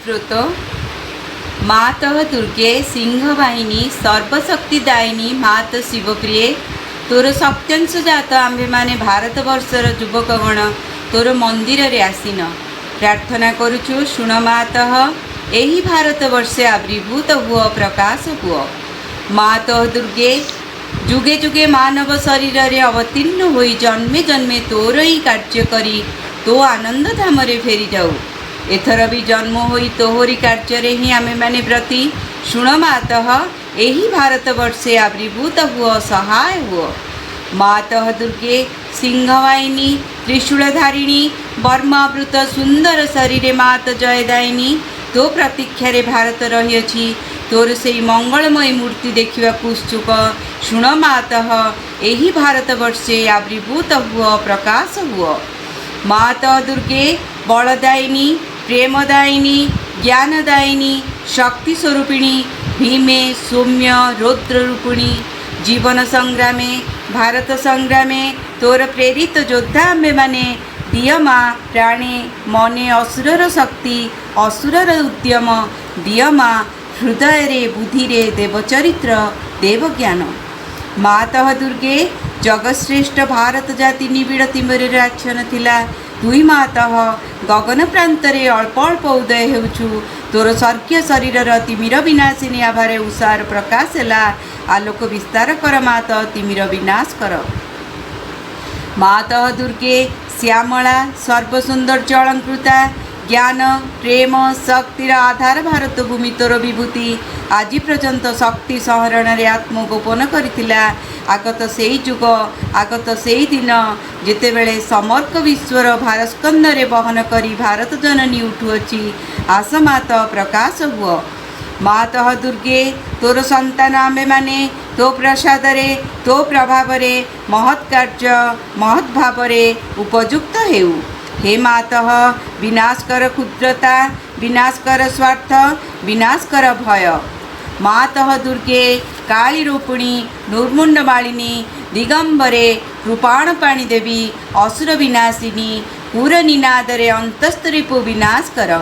स्त्रोत मातः दुर्गे सिंहवाहिनी सर्वशक्तिदायिनी मात शिवप्रिये तोर सत्यांश जात आम्भे माने भारतवर्षर युवकगण तोर मंदिर रे आसीन प्रार्थना करुछु शुण मातः एही भारतवर्षे आविर्भूत हुआ प्रकाश हुआ। मातः दुर्गे जुगे जुगे मानव शरीर रे अवतीर्ण होई जन्मे जन्मे तोर ही कार्य करी तो आनंद धाम रे फेरी जाऊ। एथर भी जन्म होई तोहरी कार्य रे ही आमे माने प्रति शुण मातः एही भारतवर्षे आविर्भूत हुआ सहाय हुआ। मातः दुर्गे सिंहवाहिनी त्रिशूलधारिणी वर्मावृत सुंदर शरीरे मात जयदायिनी तो प्रतीक्षा रे भारत रही तोर से मंगलमय मूर्ति देखा उत्सुक शुण मातः एही भारतवर्षे आविर्भूत हुआ प्रकाश हुआ। मातः दुर्गे बलदायिनी प्रेमदायिनी ज्ञानदायिनी शक्ति स्वरूपिणी भीमे सौम्य रौद्र रूपिणी जीवन संग्रामे भारत संग्रामे तोर प्रेरित योद्धा आम्भे माने दिय माँ प्राणे मने असुरर शक्ति असुरर उद्यम दिय माँ हृदय रे बुद्धि रे देवचरित्र देवज्ञान। मातः दुर्गे जगश्रेष्ठ भारत जाति निबिड़ तिमिर आच्छन थिला दुई मातः गगन प्रांतरे अल्प अल्प उदय हेउछु तोर स्वर्गीय शरीर तिमिर विनाशिनी आभारे उषार प्रकाश है आलोक विस्तार कर मातः तिमिर विनाश कर। मातः दुर्गे श्यामला सर्वसुंदर अलंकृता ज्ञान प्रेम शक्तिर आधार भारत भूमि तोर विभूति आज पर्यंत शक्ति सहरण रे आत्मगोपन करिथिला। आगत सेई जुग आगत सेई दिन जेतेबेले समर्क विश्वर भारस्कंद रे बहन करी भारत जननी उठुअछि आस मात प्रकाश हुआ। मातः दुर्गे तोर संतान आम्भे माने तो प्रसाद रे तो प्रभाव रे महत् कार्य महत् भाव रे उपयुक्त हेउ। हे मातः विनाश कर क्षुद्रता विनाश कर स्वार्थ विनाश कर भय। मातः दुर्गे काली रूपिणी नूर्मुंड मालिनी दिगंबरे कृपाण पाणी देवी असुर विनाशिनी पुर निनादरे अंतस्थ रिपु विनाश कर।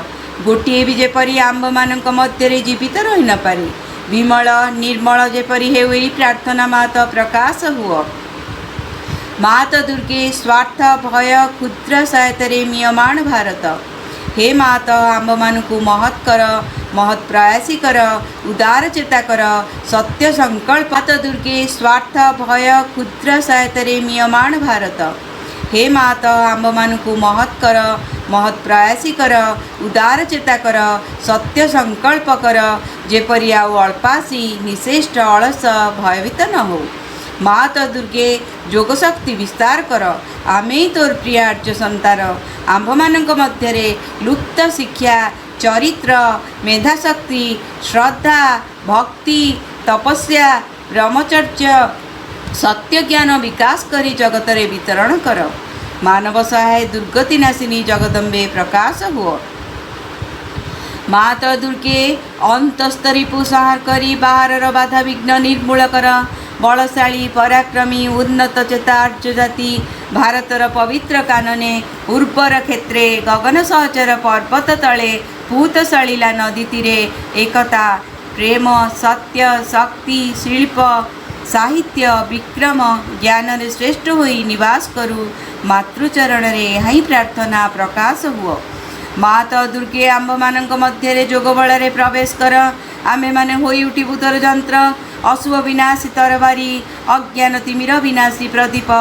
गोटे भी जेपरी आंब मानक मध्य जीवित रही न पारे विमल निर्मल जेपरी हेउ एही प्रार्थना मात प्रकाश हुआ। मात दुर्गे स्वार्थ भय क्षुद्र सहायतारे मियमाण भारत। हे मात आंब मानकु महत् कर महत् प्रयासी कर उदार चेता कर सत्य संकल्प। मात दुर्गे स्वार्थ भय क्षुद्र सहायतारे मियमाण भारत। हे मात आंब मानकु महत् कर महत् प्रयासी कर उदार चेता कर सत्य संकल्प कर जेपरी आउ अल्पासी निशेष्ट अलस भयभीत न हो। मात दुर्गे जोग शक्ति विस्तार कर आमे तोर प्रिय आर्य संतान आंभ मानक मध्यरे लुप्त शिक्षा चरित्र मेधाशक्ति श्रद्धा भक्ति तपस्या ब्रह्मचर्य सत्य ज्ञान विकास करी जगत रे वितरण कर। मानव सहाय दुर्गति नाशिनी जगदम्बे प्रकाश हुआ। मात दुर्गे अंतस्तरी संहार करी बाहर बाधा विघ्न निर्मूल कर। बलशाली पराक्रमी उन्नत चेता आर्य जाति भारतर पवित्र कानने उर्वर क्षेत्रे गगन सहचर पर्वत तले पूतशालीला नदी तीरे एकता प्रेम सत्य शक्ति शिल्प साहित्य विक्रम ज्ञान रे श्रेष्ठ होई निवास करू। मातृचरण रे यही प्रार्थना प्रकाश हुआ। मात दुर्गे आंब मानक मध्य जोग बल रे प्रवेश कर आमे माने होई उठिबु तोर जंत्र अशुभ विनाशी तरबारी अज्ञान तिमिर विनाशी प्रदीप।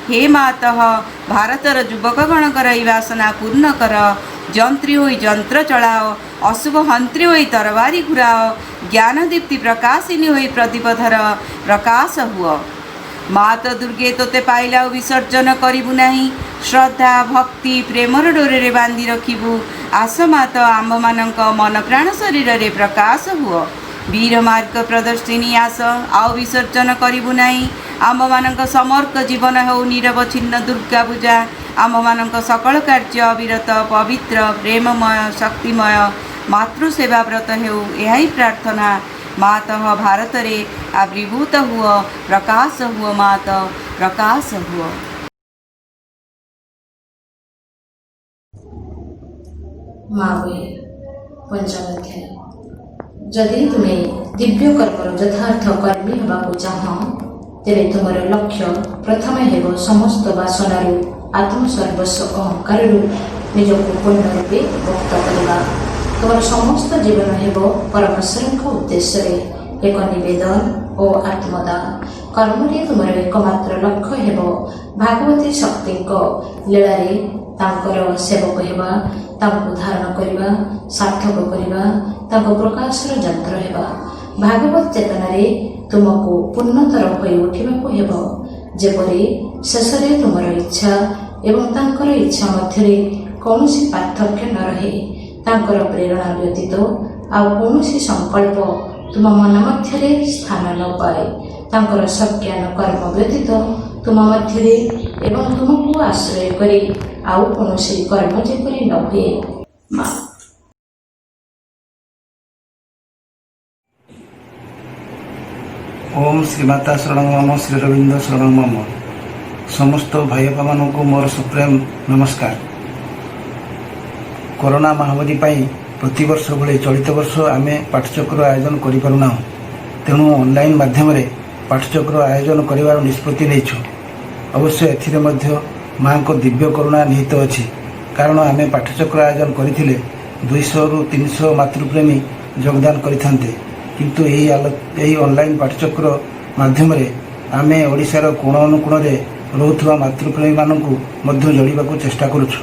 हे मातः भारतर युवकगणकर ई वासना पूर्ण कर जंत्री होई जंत्र चलाओ अशुभ हंत्री होई तरबारी घुराओ ज्ञान दीप्ति प्रकाशिनी होई प्रदीप धर प्रकाश हुआ। मात दुर्गे तोते पाइला विसर्जन करिबु नाही श्रद्धा भक्ति प्रेमर डोरे रे बांधी रखिबु आस मात आंब मानक मन प्राण शरीर रे प्रकाश हुआ। वीर मार्ग प्रदर्शिनी आस आउ विसर्जन करिबु नाही आंब मानक समर्क जीवन हो निरवच्छिन्न दुर्गा पूजा आंब मानक सकल कार्य अविरत पवित्र प्रेममय शक्तिमय मातृसेवा व्रत हेउ यही प्रार्थना। मातः भारत रे आविर्भूत हुआ प्रकाश हुआ मात प्रकाश हुआ। मावे पंचम अध्याय। जदि तुम्हें दिव्य कर्मर यथार्थ कर्मी होगा चाह तेरे तुमर लक्ष्य प्रथम हेब समस्त बासनारू आत्मसर्वस्व अहंकार निजक पूर्ण रूपे मुक्त करवा। तुम समस्त जीवन हेब परमेश्वर उद्देश्य एक नवेदन और आत्मदान। कर्म तुमर एकमात्र लक्ष्य हेब भागवती शक्ति लीलारे तांकर सेवक हेबा, तांको धारण करवा, सार्थक करवा, तांको प्रकाशर यंत्र हेबा। भागवत चेतन तुमको पूर्णतर होई उठिबाको हेबो, जेपरि शेषरे तुमर इच्छा एवं तांकर इच्छा मध्यरे कौनसी पार्थक्य न रहे। तांकर प्रेरणा व्यतीत आउ कौनसी संकल्प तुम मन मध्यरे स्थान न पाए। तांकर सज्ञान कर्म व्यतीत तुम मध्यरे एवं तुमको आश्रय करी आउ कौनसी कर्म जेपरि न हुए। ओम श्रीमाता शरणं मम, श्री रविंद्र शरणं मम। समस्त भाई बापा को मोर सुप्रेम नमस्कार। कोरोना महामारी प्रति वर्ष भले चलित वर्ष आम पाठचक्र आयोजन करूना, तेणु ऑनलाइन माध्यम पाठचक्र आयोजन कर निष्पत्ति नहीं। अवश्य एथिरे मध्य माँ को दिव्य करुणा निहित अच्छी, कारण आम पाठचक्र आयोजन करथिले 200 रु 300 मातृप्रेमी योगदान करिथान्ते, किंतु यही ऑनलाइन पाठचक्र माध्यम आम ओडिशार कोण अनुकोण रोथुवा मातृप्रेमी मानकु मध्य जोड़िबाकु चेष्टा करुछु।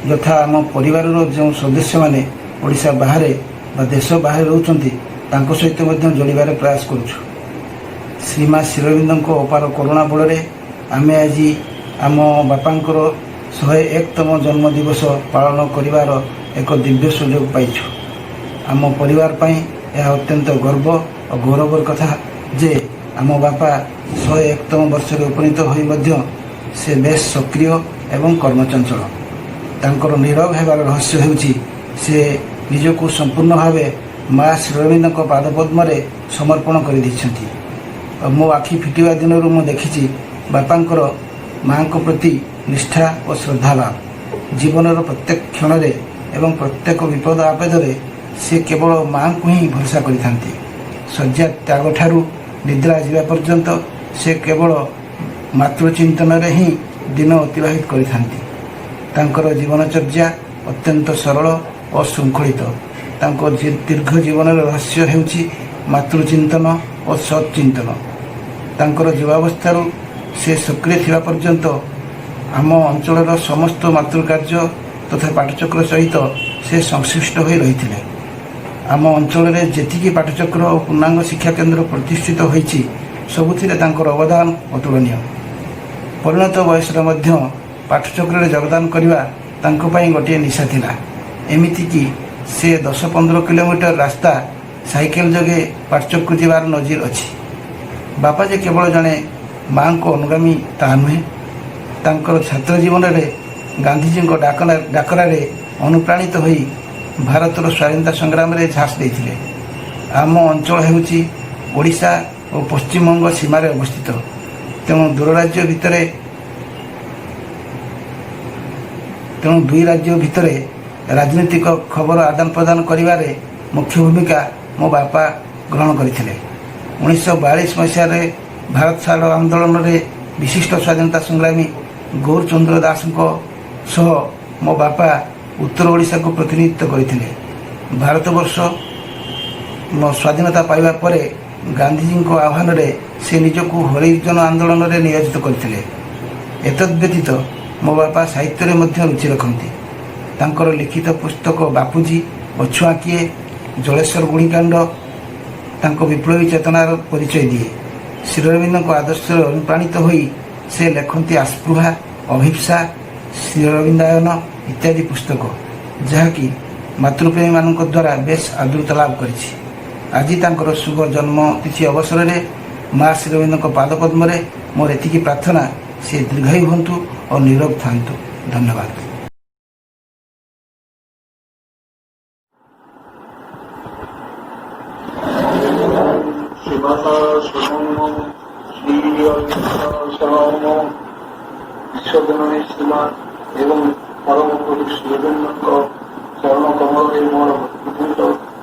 यथा आम परिवार जो सदस्य माने ओडिशा बाहरे बा देश बाहर रहउछन्ति तांको सहित मध्य जोड़िबार प्रयास करुछु। श्रीमा श्रीरविंदको अपार करुणा बଳରେ आम आज आम बापांकर 101तम जन्म दिवस पालन करिवार एक दिव्य सुजोग पाइछु। आम परिवार पई यह अत्यंत गर्व और गौरवर कथा जे आम बापा 101तम वर्ष उपनीत हो से बेस सक्रिय एवं कर्मचंचल। तांकर नीरव हेबार रहस्य हेउछि से निजको संपूर्ण भावे माँ श्रीरविंद पादपद्म समर्पण कर दैछन्ति। मो आखि फिटिवा दिन मु देखिछि बापांकर माँ को प्रति निष्ठा और श्रद्धाभाव। जीवनर प्रत्येक क्षण एवं प्रत्येक विपद आपेदरे से केवल माँ को ही भरोसा करिथान्ति। शଯ୍ୟା त्याग ठारू निद्रा जीवा पर्यंत से केवल मातृचिंतन रे ही दिन अतिबाहित करिथान्ति। तांकर जीवनचर्या अत्यंत सरल और श्रृंखलित। तांको दीर्घ जीवन रहस्य हेउछि मातृचिंतन और सच्चिंतन। तांकर युवावस्थारू से सक्रिय थिबा पर्यंत आम अंचलर समस्त मातृकार्य तथा पाठचक्र सहित से संश्लिष्ट हो रही। आम अंचल जेतिकी पाठचक्र और पूर्णांग शिक्षा केन्द्र प्रतिष्ठित होइछि सबुथिरे तांकर अवदान अतुलनीय। परिणत बयस पाठचक्र योगदान करने तांको पई गोटे निशा थिला। एमिति कि से 10-15 किलोमीटर रास्ता साइकेल जगे पाठचक्र जीवार नजीर अच्छी। बापा जे केवल जड़े माँ को अनुगामी ता नुहे, तांकर छात्र जीवन में गांधीजी डाकरा अनुप्राणित हो भारतर स्वाधीनता संग्राम में झाँस देते। आम अंचल हेउछि ओडिशा और पश्चिमबंग सीमार अवस्थित, तेणु दूर राज्य भितर दुई राज्य भितर राजनीतिक खबर आदान प्रदान करिवारे मुख्य भूमिका मो बापा ग्रहण करथिले। 1942 मसीह भारत छाड़ आंदोलन में विशिष्ट स्वाधीनता संग्रामी गौरचंद्र दास मो बापा उत्तर ओडिशा को प्रतिनिधित्व करथिले। भारतवर्ष स्वाधीनता पाइबा परे गांधीजी आह्वान से निजको हरिजन आंदोलन में नियोजित करथिले। एतद् व्यतीत मो बापा साहित्य में रुचि रखती। तांकर लिखित पुस्तक बापूजी, पछुआ किए, जलेश्वर गुणीकांड तांको विप्लवी चेतनार परिचय दिए। श्रीरविंद आदर्श अनुप्राणित होई से लेखन्ति आस्पृहा, अभिप्सा, श्रीरविंदायन इत्यादि पुस्तक, जहाँकि मातृप्रेमी मानक द्वारा बेस आदृत लाभ करिछि। आज तांकर शुभ जन्म तिथि अवसर में माँ श्रीरविंद पादपद्म मोर एतिकी प्रार्थना से दीर्घायु हंतु और निरोग थांतु। धन्यवाद। विश्वजननी श्रीमान एवं परम पुरुष श्रीरविंद चरण कमल मोर भक्तिपूत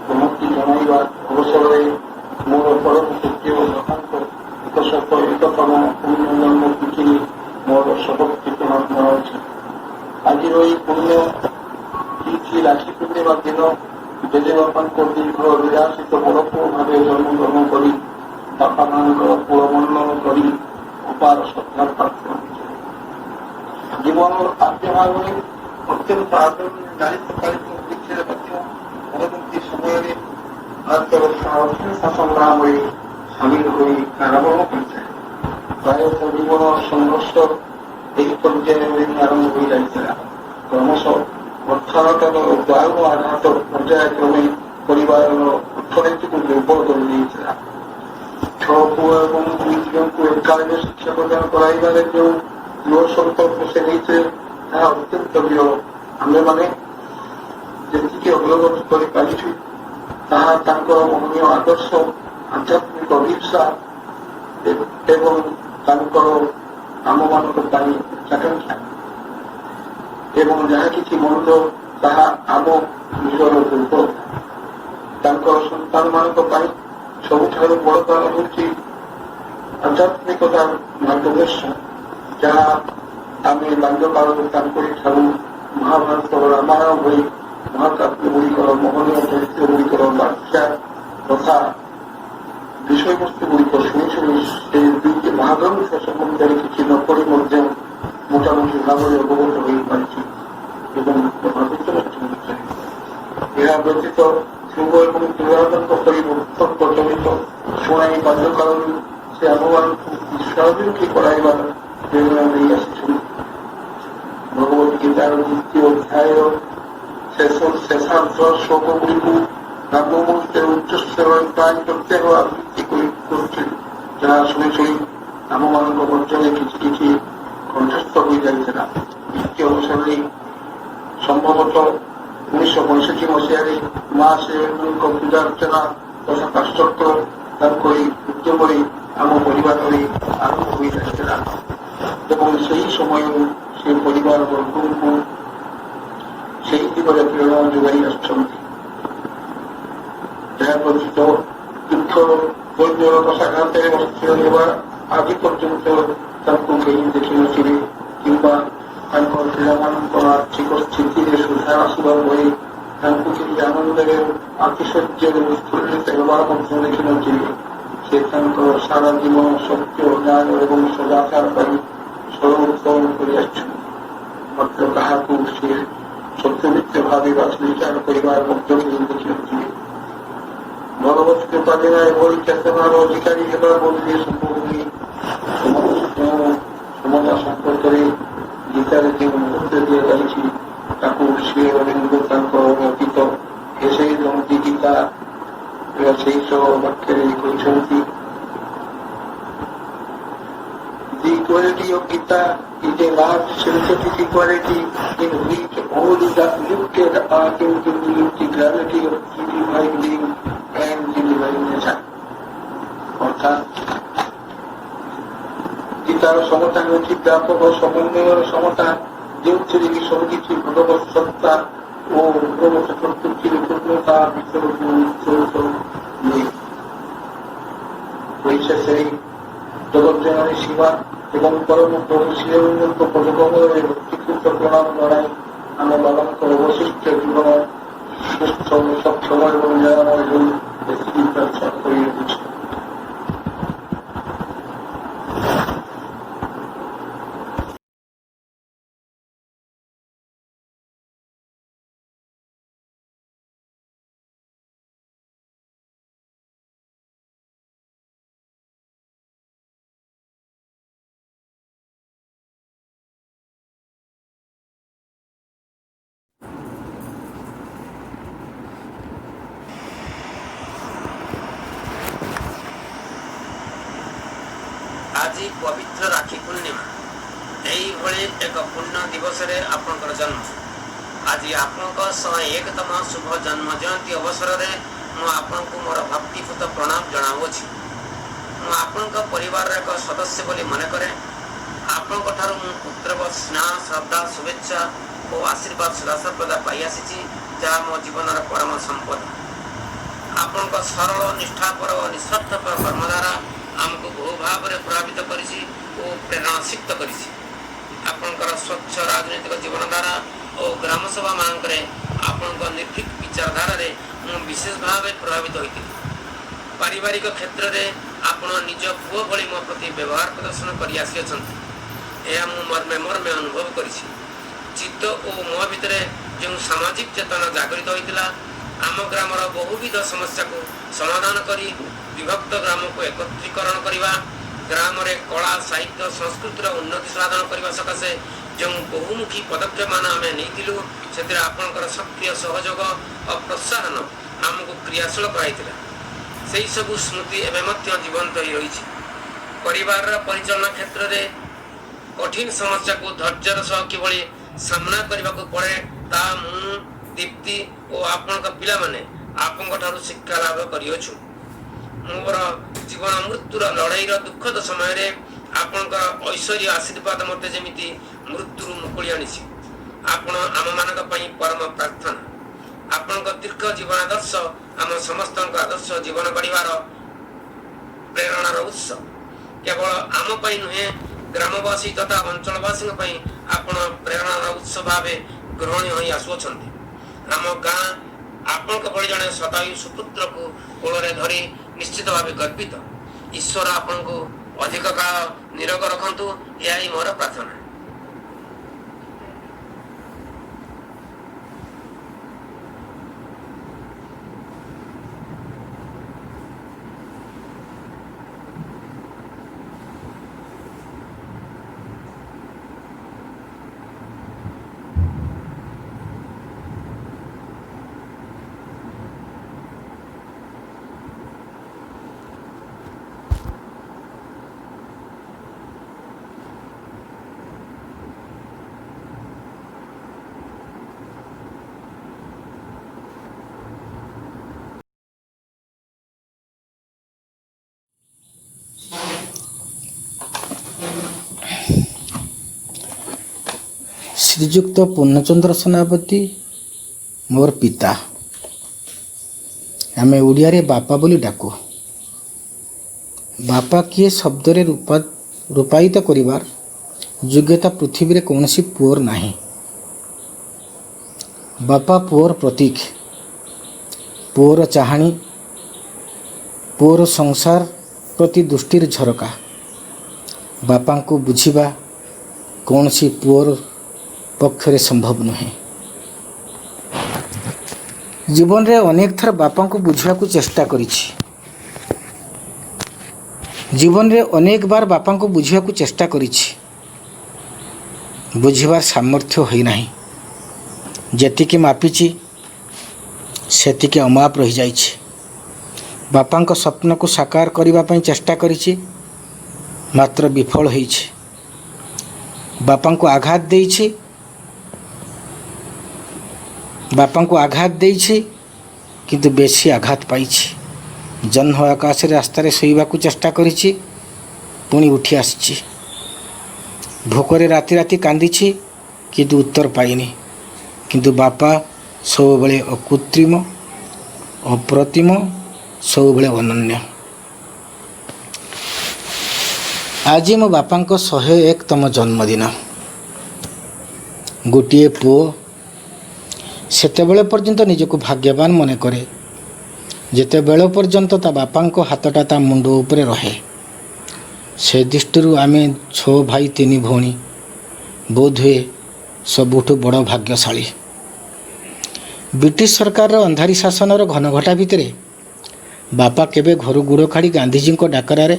प्रमुक्ति जनाइबा अवसर मोर परम सत्य एकतम पुण्य तिथि मोर शपथ प्रणाम जनाऊँ। आज पुण्य तिथि राखी पूर्णिमा दिन जेजेबापा दीर्घ विलासित बड़ पुओ भाव जन्मग्रहण कर बापा मान पुरमंडन कर अपार श्रद्धार पात्र जीवन आद्य भाव अत्यंत दायित्व पालित दीक्षे परवर्ती समय भारतर स्वाधीनता संग्राम सामिल हो कारावरण कर प्राय जीवन संघर्ष यही पर्याय आरंभ हो जाता क्रमश अर्थातर दारुण आघात पर्यायक्रमे परिवार अर्थनीति को दुर्बल कर छह पुओ और दुई झील को एकाल शिक्षा प्रदान कराइबार जो दृढ़ संकल्प से नहीं अत्यंत विरल आमे माने जी अग्रगति कर महनीय आदर्श आध्यात्मिक अभिप्सा एवं आम मान आकांक्षा एवं जहाँ किसी मंद ताहा आम निजर दुर्बलता सन्तान मान सबुठ बड़ कारण हूँ आध्यात्मिकता मार्गदर्शन जहाँ आम बाल्यकाल महाभारत रामायण भई महाकाव्य गुड़िकर महनीय चरित्र गुड़िकर व्याख्या तथा विषय वस्तु गुड़िक शुणी शुणी दुईट महाग्रंथ सम्बन्ध किसी न पढ़ी मोटामोटी भाव अवगत हो पारि प्रभावित यह व्यतीत ध्रुव और दुर्योधन भक्त प्रचलित शुणाई बाल्यकाल से आम मान विश्वासमुखी कराइबार प्रेरणा नहीं आसी भगवद गीतार द्वितीय अध्याय शेषांश श्लोक गुड़िक राममूर्ति उच्चस्वर प्रत्येक आवृत्ति जहाँ शुणी शुणी आम मान मध्य किसी कंठस्थ हो जाता द्वितीय अवसर संभवतः 1965 मसीह माँ से पूजा अर्चना तथा पाश्चात्य उद्यम आम परिवार आरंभ हो जाता से समय से परिवार वर्ग को से दिगरे प्रेरणा जोगाई आथित दुख वैद्य कषाघात अस्थिर होगा आज पर्यंत कहीं देखी नथिबे किंबा पिलामान आर्थिक स्थिति सुधार आसवा भई कि आनंद आतिशय उत्फुल्लित होगार देखी नथिबे से सारा जीवन सत्य न्याय और सदाचार पर सर्वोत्तम कर कहा से सत्यनित्य भाव विचार कर देखी नथिबे भगवत कृपा देना एवं चेतनार अधिकारी बोलिए संभव क्षमता संपर्क गीतार जो मुहूर्त दी जाती अतीत ऐसे जमती गीता शेष वाक्य कहते The equality of Gita is a large synthetic equality in which all is lifted are into the integrality of the divine being and the divine nature. अर्थात गीतार समता होती व्यापक समन्वय समता जो कि सबकि भगवत सत्ता और भगवत प्रकृति पूर्णता वैसे से जगत जननी शिवा एवं परम प्रभु श्री पदकमल भक्तिकृत प्रणाम जनाई आम बाबा अवशिष्ट जीवन सुस्थ सक्षम और निरामय हो प्रार्थना कर आज पवित्र राखी पूर्णिमा यही एक पुण्य दिवस आपनकर जन्म आज आपनक 101तम शुभ जन्म जयंती अवसर में आपको मोर भक्तिपूत प्रणाम जनाऊँगी आपनक परिवार एक सदस्य बोली मन करे आपनक पुत्रव स्नेह श्रद्धा शुभेच्छा ଓ ଆଶୀର୍ବାଦ ସଦାସର୍ବଦା ପାଇ ଆସିଛି, ଯାହା ମୋ ଜୀବନର ପରମ ସମ୍ପଦ। ଆପଣଙ୍କ ସରଳ ନିଷ୍ଠାପର ଓ ନିଃସ୍ୱାର୍ଥପର କର୍ମ ଦ୍ୱାରା ଆମକୁ ବହୁ ଭାବରେ ପ୍ରଭାବିତ କରିଛି ଓ ପ୍ରେରଣାସିକ୍ତ କରିଛି। ଆପଣଙ୍କର ସ୍ୱଚ୍ଛ ରାଜନୈତିକ ଜୀବନ ଦ୍ୱାରା ଓ ଗ୍ରାମସଭା ମାନଙ୍କରେ ଆପଣଙ୍କ ନିର୍ଭୀକ ବିଚାରଧାରାରେ ମୁଁ ବିଶେଷ ଭାବେ ପ୍ରଭାବିତ ହୋଇଥିଲି। ପାରିବାରିକ କ୍ଷେତ୍ରରେ ଆପଣ ନିଜ ପୁଅ ଭଳି ମୋ ପ୍ରତି ବ୍ୟବହାର ପ୍ରଦର୍ଶନ କରି ଆସିଅଛନ୍ତି। ଏହା ମୁଁ ମର୍ମେ ମର୍ମେ ଅନୁଭବ କରିଛି। ଚିତ୍ତ ଓ ମୋ ଭିତରେ ଯେଉଁ ସାମାଜିକ ଚେତନା ଜାଗରିତ ହୋଇଥିଲା, ଆମ ଗ୍ରାମର ବହୁବିଧ ସମସ୍ୟାକୁ ସମାଧାନ କରି ବିଭକ୍ତ ଗ୍ରାମକୁ ଏକତ୍ରୀକରଣ କରିବା, ଗ୍ରାମରେ କଳା ସାହିତ୍ୟ ସଂସ୍କୃତିର ଉନ୍ନତି ସାଧନ କରିବା ସକାଶେ ଯେଉଁ ବହୁମୁଖୀ ପଦକ୍ଷେପମାନ ଆମେ ନେଇଥିଲୁ, ସେଥିରେ ଆପଣଙ୍କର ସକ୍ରିୟ ସହଯୋଗ ଓ ପ୍ରୋତ୍ସାହନ ଆମକୁ କ୍ରିୟାଶୀଳ କରାଇଥିଲା। ସେହିସବୁ ସ୍ମୃତି ଏବେ ମଧ୍ୟ ଜୀବନ୍ତ ହୋଇ ରହିଛି। ପରିବାରର ପରିଚାଳନା କ୍ଷେତ୍ରରେ କଠିନ ସମସ୍ୟାକୁ ଧୈର୍ଯ୍ୟର ସହ କିଭଳି ସାମ୍ନା କରିବାକୁ ପଡ଼େ, ତାହା ମୁଁ, ଦୀପ୍ତି ଓ ଆପଣଙ୍କ ପିଲାମାନେ ଆପଣଙ୍କଠାରୁ ଶିକ୍ଷା ଲାଭ କରିଅଛୁ। ମୋର ଜୀବନ ମୃତ୍ୟୁର ଲଢ଼େଇର ଦୁଃଖଦ ସମୟରେ ଆପଣଙ୍କର ଐଶ୍ୱର୍ଯ୍ୟ ଆଶୀର୍ବାଦ ମୋତେ ଯେମିତି ମୃତ୍ୟୁରୁ ମୁକୁଳି ଆଣିଛି। ଆପଣ ଆମମାନଙ୍କ ପାଇଁ ପରମ ପ୍ରାର୍ଥନା। ଆପଣଙ୍କ ଦୀର୍ଘ ଜୀବନ ଆଦର୍ଶ ଆମ ସମସ୍ତଙ୍କ ଆଦର୍ଶ ଜୀବନ ଗଢ଼ିବାର ପ୍ରେରଣାର ଉତ୍ସ। କେବଳ ଆମ ପାଇଁ ନୁହେଁ, ଗ୍ରାମବାସୀ ତଥା ଅଞ୍ଚଳବାସୀଙ୍କ ପାଇଁ ଆପଣ ପ୍ରେରଣାର ଉତ୍ସ ଭାବେ ଗ୍ରହଣୀୟ ହୋଇ ଆସୁଅଛନ୍ତି। ଆମ ଗାଁ ଆପଣଙ୍କ ଭଳି ଜଣେ ଶତାୟୁ ସୁପୁତ୍ରକୁ କୋଳରେ ଧରି ନିଶ୍ଚିତ ଭାବେ ଗର୍ବିତ। ଈଶ୍ୱର ଆପଣଙ୍କୁ ଅଧିକ କାଳ ନିରୋଗ ରଖନ୍ତୁ, ଏହା ହିଁ ମୋର ପ୍ରାର୍ଥନା। ଶ୍ରୀଯୁକ୍ତ ପୂର୍ଣ୍ଣଚନ୍ଦ୍ର ସେନାପତି ମୋର ପିତା। ଆମେ ଓଡ଼ିଆରେ ବାପା ବୋଲି ଡାକୁ। ବାପା କିଏ ଶବ୍ଦରେ ରୂପାୟିତ କରିବାର ଯୋଗ୍ୟତା ପୃଥିବୀରେ କୌଣସି ପୁଅର ନାହିଁ। ବାପା ପୁଅର ପ୍ରତୀକ, ପୁଅର ଚାହାଣୀ, ପୁଅର ସଂସାର ପ୍ରତି ଦୃଷ୍ଟିର ଝରକା। ବାପାଙ୍କୁ ବୁଝିବା କୌଣସି ପୁଅର ପକ୍ଷରେ ସମ୍ଭବ ନୁହେଁ। ଜୀବନରେ ଅନେକ ଥର ବାପାଙ୍କୁ ବୁଝିବାକୁ ଚେଷ୍ଟା କରିଛି। ଜୀବନରେ ଅନେକ ବାର ବାପାଙ୍କୁ ବୁଝିବାକୁ ଚେଷ୍ଟା କରିଛି। ବୁଝିବାର ସାମର୍ଥ୍ୟ ହୋଇନାହିଁ। ଯେତିକି ମାପିଛି ସେତିକି ଅମାପ ରହିଯାଇଛି। ବାପାଙ୍କ ସ୍ୱପ୍ନକୁ ସାକାର କରିବା ପାଇଁ ଚେଷ୍ଟା କରିଛି, ମାତ୍ର ବିଫଳ ହୋଇଛି। ବାପାଙ୍କୁ ଆଘାତ ଦେଇଛି କିନ୍ତୁ ବେଶୀ ଆଘାତ ପାଇଛି। ଜହ୍ନ ଆକାଶରେ ରାସ୍ତାରେ ଶୋଇବାକୁ ଚେଷ୍ଟା କରିଛି, ପୁଣି ଉଠି ଆସିଛି। ଭୋକରେ ରାତି ରାତି କାନ୍ଦିଛି କିନ୍ତୁ ଉତ୍ତର ପାଇନି। କିନ୍ତୁ ବାପା ସବୁବେଳେ ଅକୃତ୍ରିମ, ଅପ୍ରତିମ, ସବୁବେଳେ ଅନନ୍ୟ। ଆଜି ମୋ ବାପାଙ୍କ 101ତମ ଜନ୍ମଦିନ। ଗୋଟିଏ ପୁଅ ସେତେବେଳେ ପର୍ଯ୍ୟନ୍ତ ନିଜକୁ ଭାଗ୍ୟବାନ ମନେ କରେ ଯେତେବେଳେ ପର୍ଯ୍ୟନ୍ତ ତା ବାପାଙ୍କ ହାତଟା ତା ମୁଣ୍ଡ ଉପରେ ରହେ। ସେ ଦୃଷ୍ଟିରୁ ଆମେ 6 ଭାଇ 3 ଭଉଣୀ ବୋଧହୁଏ ସବୁଠୁ ବଡ଼ ଭାଗ୍ୟଶାଳୀ। ବ୍ରିଟିଶ ସରକାରର ଅନ୍ଧାରୀ ଶାସନର ଘନଘଟା ଭିତରେ ବାପା କେବେ ଘରୁ ଗୋଡ଼ କାଢ଼ି ଗାନ୍ଧିଜୀଙ୍କ ଡାକରାରେ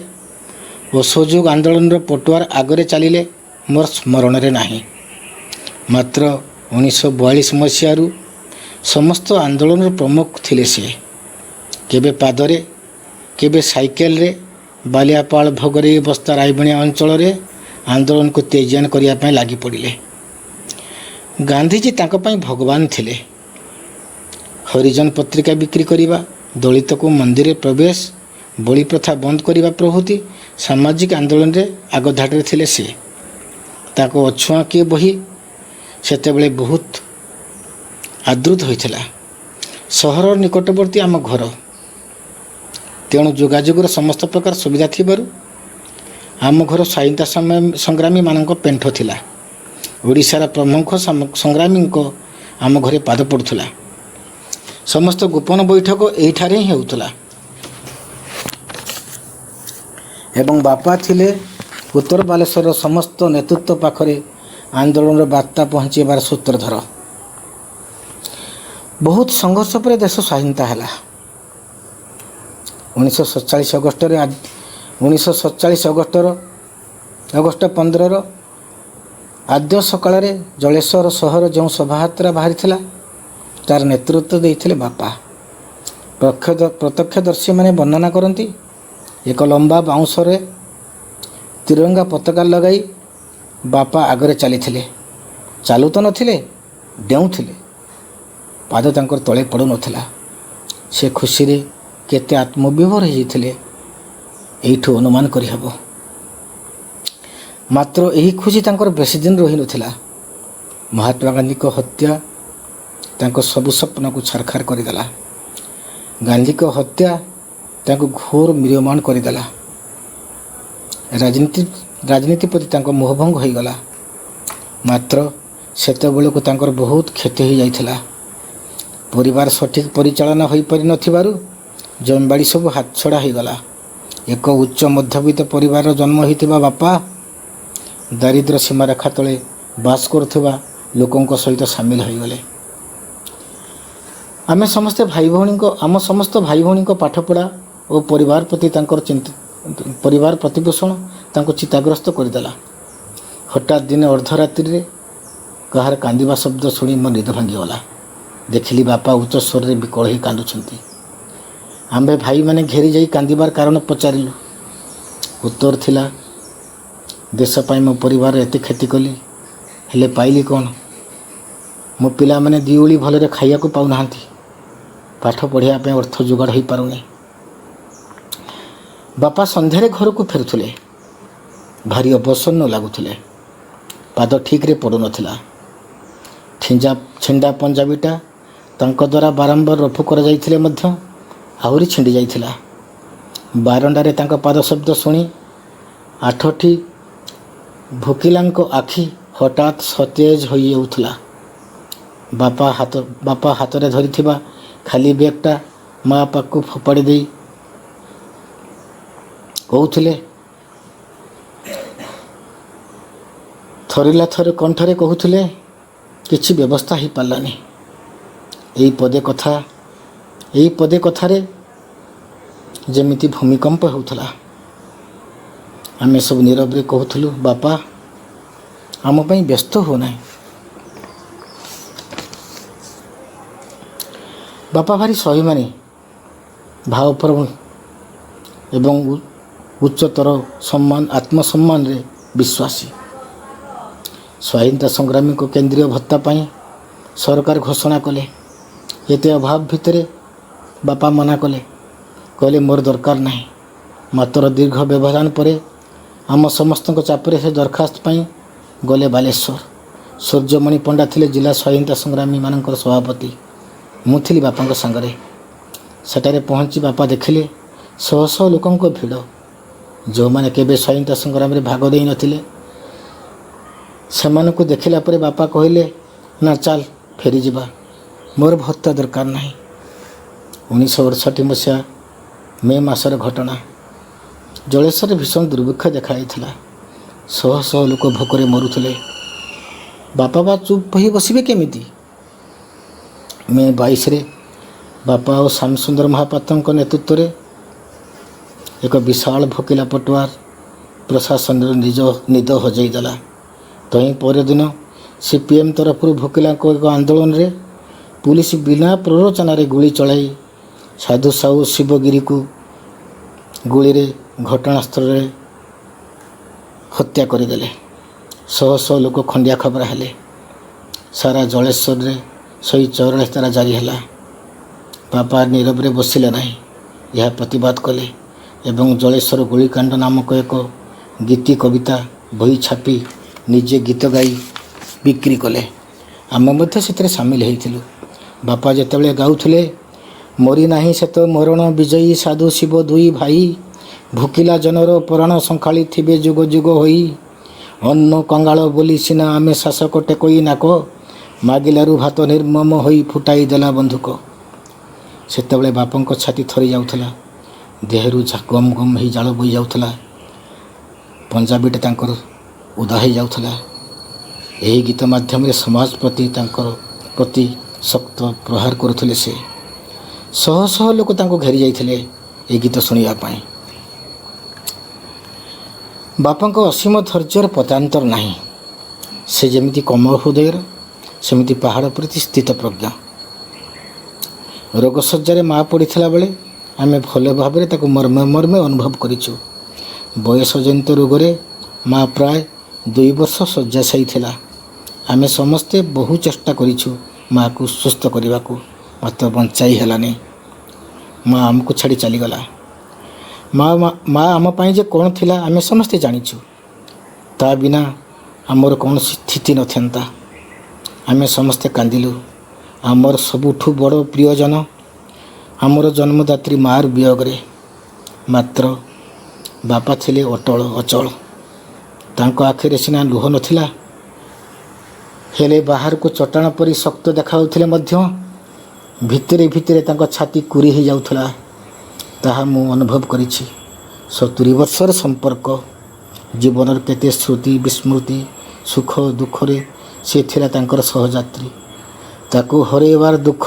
ଅସହଯୋଗ ଆନ୍ଦୋଳନର ପଟୁଆର ଆଗରେ ଚାଲିଲେ ମୋର ସ୍ମରଣରେ ନାହିଁ। ମାତ୍ର 1942 ମସିହାରୁ ସମସ୍ତ ଆନ୍ଦୋଳନର ପ୍ରମୁଖ ଥିଲେ ସେ। କେବେ ପାଦରେ, କେବେ ସାଇକେଲରେ ବାଲିଆପାଳ, ଭୋଗରେଇ, ବସ୍ତା, ରାଇବଣିଆ ଅଞ୍ଚଳରେ ଆନ୍ଦୋଳନକୁ ତେଜିଆନ କରିବା ପାଇଁ ଲାଗି ପଡ଼ିଲେ। ଗାନ୍ଧିଜୀ ତାଙ୍କ ପାଇଁ ଭଗବାନ ଥିଲେ। ହରିଜନ ପତ୍ରିକା ବିକ୍ରି କରିବା, ଦଳିତକୁ ମନ୍ଦିରରେ ପ୍ରବେଶ, ବଳି ପ୍ରଥା ବନ୍ଦ କରିବା ପ୍ରଭୃତି ସାମାଜିକ ଆନ୍ଦୋଳନରେ ଆଗଧାଡ଼ିରେ ଥିଲେ ସେ। ତାଙ୍କ ଅଛୁଆଁ କିଏ ବହି ସେତେବେଳେ ବହୁତ ଆଦୃତ ହୋଇଥିଲା। ସହର ନିକଟବର୍ତ୍ତୀ ଆମ ଘର, ତେଣୁ ଯୋଗାଯୋଗର ସମସ୍ତ ପ୍ରକାର ସୁବିଧା ଥିବାରୁ ଆମ ଘର ସ୍ୱାଧୀନତା ସଂଗ୍ରାମୀମାନଙ୍କ ପେଣ୍ଠ ଥିଲା। ଓଡ଼ିଶାର ପ୍ରମୁଖ ସଂଗ୍ରାମୀଙ୍କ ଆମ ଘରେ ପାଦ ପଡ଼ୁଥିଲା। ସମସ୍ତ ଗୋପନ ବୈଠକ ଏହିଠାରେ ହିଁ ହେଉଥିଲା ଏବଂ ବାପା ଥିଲେ ଉତ୍ତର ବାଲେଶ୍ୱରର ସମସ୍ତ ନେତୃତ୍ୱ ପାଖରେ ଆନ୍ଦୋଳନର ବାର୍ତ୍ତା ପହଞ୍ଚାଇବାର ସୂତ୍ରଧର। ବହୁତ ସଂଘର୍ଷ ପରେ ଦେଶ ସ୍ୱାଧୀନତା ହେଲା। 1947 ଅଗଷ୍ଟ 15ର ଆଦ୍ୟ ସକାଳରେ ଜଳେଶ୍ୱର ସହର ଯେଉଁ ଶୋଭାଯାତ୍ରା ବାହାରିଥିଲା ତାର ନେତୃତ୍ୱ ଦେଇଥିଲେ ବାପା। ପ୍ରତ୍ୟକ୍ଷଦର୍ଶୀମାନେ ବର୍ଣ୍ଣନା କରନ୍ତି, ଏକ ଲମ୍ବା ବାଉଁଶରେ ତ୍ରିରଙ୍ଗା ପତାକା ଲଗାଇ ବାପା ଆଗରେ ଚାଲିଥିଲେ। ଚାଲୁ ତ ନଥିଲେ, ଡେଉଁଥିଲେ। ପାଦ ତାଙ୍କର ତଳେ ପଡ଼ୁନଥିଲା। ସେ ଖୁସିରେ କେତେ ଆତ୍ମବିଭୋର ହୋଇଯାଇଥିଲେ ଏଇଠୁ ଅନୁମାନ କରିହେବ। ମାତ୍ର ଏହି ଖୁସି ତାଙ୍କର ବେଶୀ ଦିନ ରହିନଥିଲା। ମହାତ୍ମା ଗାନ୍ଧୀଙ୍କ ହତ୍ୟା ତାଙ୍କ ସବୁ ସ୍ୱପ୍ନକୁ ଛାରଖାର କରିଦେଲା। ଗାନ୍ଧୀଙ୍କ ହତ୍ୟା ତାଙ୍କୁ ଘୋର ମ୍ରିୟମାଣ କରିଦେଲା। ରାଜନୀତି ପ୍ରତି ତାଙ୍କ ମୋହଭଙ୍ଗ ହୋଇଗଲା। ମାତ୍ର ସେତେବେଳକୁ ତାଙ୍କର ବହୁତ କ୍ଷତି ହୋଇଯାଇଥିଲା। ପରିବାର ସଠିକ୍ ପରିଚାଳନା ହୋଇପାରିନଥିବାରୁ ଜମିବାଡ଼ି ସବୁ ହାତଛଡ଼ା ହୋଇଗଲା। ଏକ ଉଚ୍ଚ ମଧ୍ୟବିତ୍ତ ପରିବାରର ଜନ୍ମ ହୋଇଥିବା ବାପା ଦାରିଦ୍ର୍ୟ ସୀମାରେଖା ତଳେ ବାସ କରୁଥିବା ଲୋକଙ୍କ ସହିତ ସାମିଲ ହୋଇଗଲେ। ଆମ ସମସ୍ତ ଭାଇ ଭଉଣୀଙ୍କ ପାଠପଢ଼ା ଓ ପରିବାର ପ୍ରତିପୋଷଣ ତାଙ୍କୁ ଚିନ୍ତାଗ୍ରସ୍ତ କରିଦେଲା। ହଠାତ୍ ଦିନେ ଅର୍ଦ୍ଧରାତ୍ରିରେ କାହାର କାନ୍ଦିବା ଶବ୍ଦ ଶୁଣି ମୋ ନିଦ ଭାଙ୍ଗିଗଲା। ଦେଖିଲି ବାପା ଉଚ୍ଚ ସ୍ୱରରେ ବିକଳ ହୋଇ କାନ୍ଦୁଛନ୍ତି। ଆମ୍ଭେ ଭାଇମାନେ ଘେରି ଯାଇ କାନ୍ଦିବାର କାରଣ ପଚାରିଲୁ। ଉତ୍ତର ଥିଲା, ଦେଶ ପାଇଁ ମୋ ପରିବାର ଏତେ କ୍ଷତି କଲି, ହେଲେ ପାଇଲି କ'ଣ? ମୋ ପିଲାମାନେ ଦିଓଳି ଭଲରେ ଖାଇବାକୁ ପାଉନାହାନ୍ତି। ପାଠ ପଢ଼ିବା ପାଇଁ ଅର୍ଥ ଯୋଗାଡ଼ ହୋଇପାରୁନି। ବାପା ସନ୍ଧ୍ୟାରେ ଘରକୁ ଫେରୁଥିଲେ। ଭାରି ଅବସନ୍ନ ଲାଗୁଥିଲେ। ପାଦ ଠିକ୍ରେ ପଡ଼ୁନଥିଲା। ଛିଣ୍ଡା ପଞ୍ଜାବୀଟା ତାଙ୍କ ଦ୍ୱାରା ବାରମ୍ବାର ରଫୁ କରାଯାଇଥିଲେ ମଧ୍ୟ ଆହୁରି ଛିଣ୍ଡି ଯାଇଥିଲା। ବାରଣ୍ଡାରେ ତାଙ୍କ ପାଦ ଶବ୍ଦ ଶୁଣି 8ଟି ଭୋକିଲାଙ୍କ ଆଖି ହଠାତ୍ ସତେଜ ହୋଇଯାଉଥିଲା। ବାପା ହାତରେ ଧରିଥିବା ଖାଲି ବ୍ୟାଗ୍ଟା ମା ପାଖକୁ ଫୋପାଡ଼ି ଦେଇ କହୁଥିଲେ, ଥରିଲା କଣ୍ଠରେ କହୁଥିଲେ, କିଛି ବ୍ୟବସ୍ଥା ହୋଇପାରିଲାନି। ଏଇ ପଦେ କଥାରେ ଯେମିତି ଭୂମିକମ୍ପ ହେଉଥିଲା। ଆମେ ସବୁ ନୀରବରେ କହୁଥିଲୁ, ବାପା ଆମ ପାଇଁ ବ୍ୟସ୍ତ ହୁଅନାହିଁ। ବାପା ଭାରି ସ୍ୱାଭିମାନୀ, ଭାବପ୍ରବଣ ଏବଂ ଉଚ୍ଚତର ଆତ୍ମସମ୍ମାନରେ ବିଶ୍ୱାସୀ। ସ୍ୱାଧୀନତା ସଂଗ୍ରାମୀଙ୍କ କେନ୍ଦ୍ରୀୟ ଭତ୍ତା ପାଇଁ ସରକାର ଘୋଷଣା କଲେ। ଏତେ ଅଭାବ ଭିତରେ ବାପା ମନା କଲେ, କହିଲେ ମୋର ଦରକାର ନାହିଁ। ମାତ୍ର ଦୀର୍ଘ ବ୍ୟବଧାନ ପରେ ଆମ ସମସ୍ତଙ୍କ ଚାପରେ ସେ ଦରଖାସ୍ତ ପାଇଁ ଗଲେ ବାଲେଶ୍ୱର। ସୂର୍ଯ୍ୟମଣି ପଣ୍ଡା ଥିଲେ ଜିଲ୍ଲା ସ୍ୱାଧୀନତା ସଂଗ୍ରାମୀମାନଙ୍କର ସଭାପତି। ମୁଁ ଥିଲି ବାପାଙ୍କ ସାଙ୍ଗରେ। ସେଠାରେ ପହଞ୍ଚି ବାପା ଦେଖିଲେ ଶହ ଶହ ଲୋକଙ୍କ ଭିଡ଼। ଯେଉଁମାନେ କେବେ ସ୍ୱାଧୀନତା ସଂଗ୍ରାମରେ ଭାଗ ଦେଇନଥିଲେ ସେମାନଙ୍କୁ ଦେଖିଲା ପରେ ବାପା କହିଲେ, ନା ଚାଲ ଫେରିଯିବା, ମୋର ଭତ୍ତା ଦରକାର ନାହିଁ। 1968 ମସିହା ମେ ମାସର ଘଟଣା। ଜଳେଶ୍ୱରରେ ଭୀଷଣ ଦୁର୍ଭିକ୍ଷ ଦେଖାଯାଇଥିଲା। ଶହ ଶହ ଲୋକ ଭୋକରେ ମରୁଥିଲେ। ବାପା ଚୁପ୍ ହୋଇ ବସିବେ କେମିତି? ମେ 22ରେ ବାପା ଓ ଶ୍ୟାମସୁନ୍ଦର ମହାପାତ୍ରଙ୍କ ନେତୃତ୍ୱରେ ଏକ ବିଶାଳ ଭୋକିଲା ପଟୁଆର ପ୍ରଶାସନର ନିଦ ହଜେଇ ଦେଲା। ତହିଁ ପରଦିନ CPM ତରଫରୁ ଭୋକିଲାଙ୍କ ଏକ ଆନ୍ଦୋଳନରେ ପୁଲିସ ବିନା ପ୍ରରୋଚନାରେ ଗୁଳି ଚଳାଇ ସାଧୁ ସାହୁ ଶିବଗିରିକୁ ଗୁଳିରେ ଘଟଣାସ୍ଥଳରେ ହତ୍ୟା କରିଦେଲେ। ଶହ ଶହ ଲୋକ ଖଣ୍ଡିଆ ଖବର ହେଲେ। ସାରା ଜଳେଶ୍ୱରରେ ଶହୀ ଚୌରାସ୍ତାରା ଜାରି ହେଲା। ବାପା ନୀରବରେ ବସିଲେ ନାହିଁ, ଏହା ପ୍ରତିବାଦ କଲେ ଏବଂ ଜଳେଶ୍ୱର ଗୁଳିକାଣ୍ଡ ନାମକ ଏକ ଗୀତି କବିତା ବହି ଛାପି ନିଜେ ଗୀତ ଗାଇ ବିକ୍ରି କଲେ। ଆମେ ମଧ୍ୟ ସେଥିରେ ସାମିଲ ହେଇଥିଲୁ। ବାପା ଯେତେବେଳେ ଗାଉଥିଲେ, ମରି ନାହିଁ ସେତ ମରଣ ବିଜୟୀ ସାଧୁ ଶିବ ଦୁଇ ଭାଇ, ଭୁକିଲା ଜନର ପରାଣ ସଂଖାଳି ଥିବେ ଯୁଗ ଯୁଗ ହୋଇ, ଅନ୍ନ କଙ୍ଗାଳ ବୋଲି ସିନା ଆମେ ଶାସକ ଟେକୋଇ ନାକ, ମାଗିଲାରୁ ଭାତ ନିର୍ମମ ହୋଇ ଫୁଟାଇ ଦେଲା ବନ୍ଧୁକ। ସେତେବେଳେ ବାପାଙ୍କ ଛାତି ଥରି ଯାଉଥିଲା, ଦେହରୁ ଗମ ଗମ ହେଇ ଝାଳ ବୋହି ଯାଉଥିଲା, ପଞ୍ଜାବୀଟା ତାଙ୍କର ଓଦା ହେଇଯାଉଥିଲା। ଏହି ଗୀତ ମାଧ୍ୟମରେ ସମାଜ ପ୍ରତି ତାଙ୍କର ପ୍ରତି ଶକ୍ତ ପ୍ରହାର କରୁଥିଲେ ସେ। ଶହ ଶହ ଲୋକ ତାଙ୍କୁ ଘେରି ଯାଇଥିଲେ ଏ ଗୀତ ଶୁଣିବା ପାଇଁ। ବାପାଙ୍କ ଅସୀମ ଧୈର୍ଯ୍ୟର ପତାନ୍ତର ନାହିଁ। ସେ ଯେମିତି କମଳ ହୃଦୟର, ସେମିତି ପାହାଡ଼ ପ୍ରତି ସ୍ଥିତ ପ୍ରଜ୍ଞ। ରୋଗଶଯ୍ୟାରେ ମା ପଡ଼ିଥିଲା ବେଳେ ଆମେ ଭଲ ଭାବରେ ତାକୁ ମର୍ମେ ମର୍ମେ ଅନୁଭବ କରିଛୁ। ବୟସଜନିତ ରୋଗରେ ମା ପ୍ରାୟ 2 ବର୍ଷ ଶଯ୍ୟାଶାୟୀ ଥିଲା। ଆମେ ସମସ୍ତେ ବହୁ ଚେଷ୍ଟା କରିଛୁ ମାଆକୁ ସୁସ୍ଥ କରିବାକୁ, ମାତ୍ର ବଞ୍ଚାଇ ହେଲାନି। ମା ଆମକୁ ଛାଡ଼ି ଚାଲିଗଲା। ମା ଆମ ପାଇଁ ଯେ କ'ଣ ଥିଲା ଆମେ ସମସ୍ତେ ଜାଣିଛୁ। ତା ବିନା ଆମର କୌଣସି ସ୍ଥିତି ନଥାନ୍ତା। ଆମେ ସମସ୍ତେ କାନ୍ଦିଲୁ। ଆମର ସବୁଠୁ ବଡ଼ ପ୍ରିୟଜନ, ଆମର ଜନ୍ମଦାତ୍ରୀ ମା'ର ବିୟୋଗରେ। ମାତ୍ର ବାପା ଥିଲେ ଅଟଳ ଅଚଳ। ତାଙ୍କ ଆଖିରେ ସିନା ଲୁହ ନଥିଲା, ହେଲେ ବାହାରକୁ ଚଟାଣ ପରି ଶକ୍ତ ଦେଖାଯାଉଥିଲେ ମଧ୍ୟ ଭିତରେ ଭିତରେ ତାଙ୍କ ଛାତି କୁରି ହୋଇଯାଉଥିଲା। ତାହା ମୁଁ ଅନୁଭବ କରିଛି। 70 ବର୍ଷର ସମ୍ପର୍କ, ଜୀବନର କେତେ ସ୍ମୃତି ବିସ୍ମୃତି, ସୁଖ ଦୁଃଖରେ ସେ ଥିଲା ତାଙ୍କର ସହଯାତ୍ରୀ। ତାକୁ ହରାଇବାର ଦୁଃଖ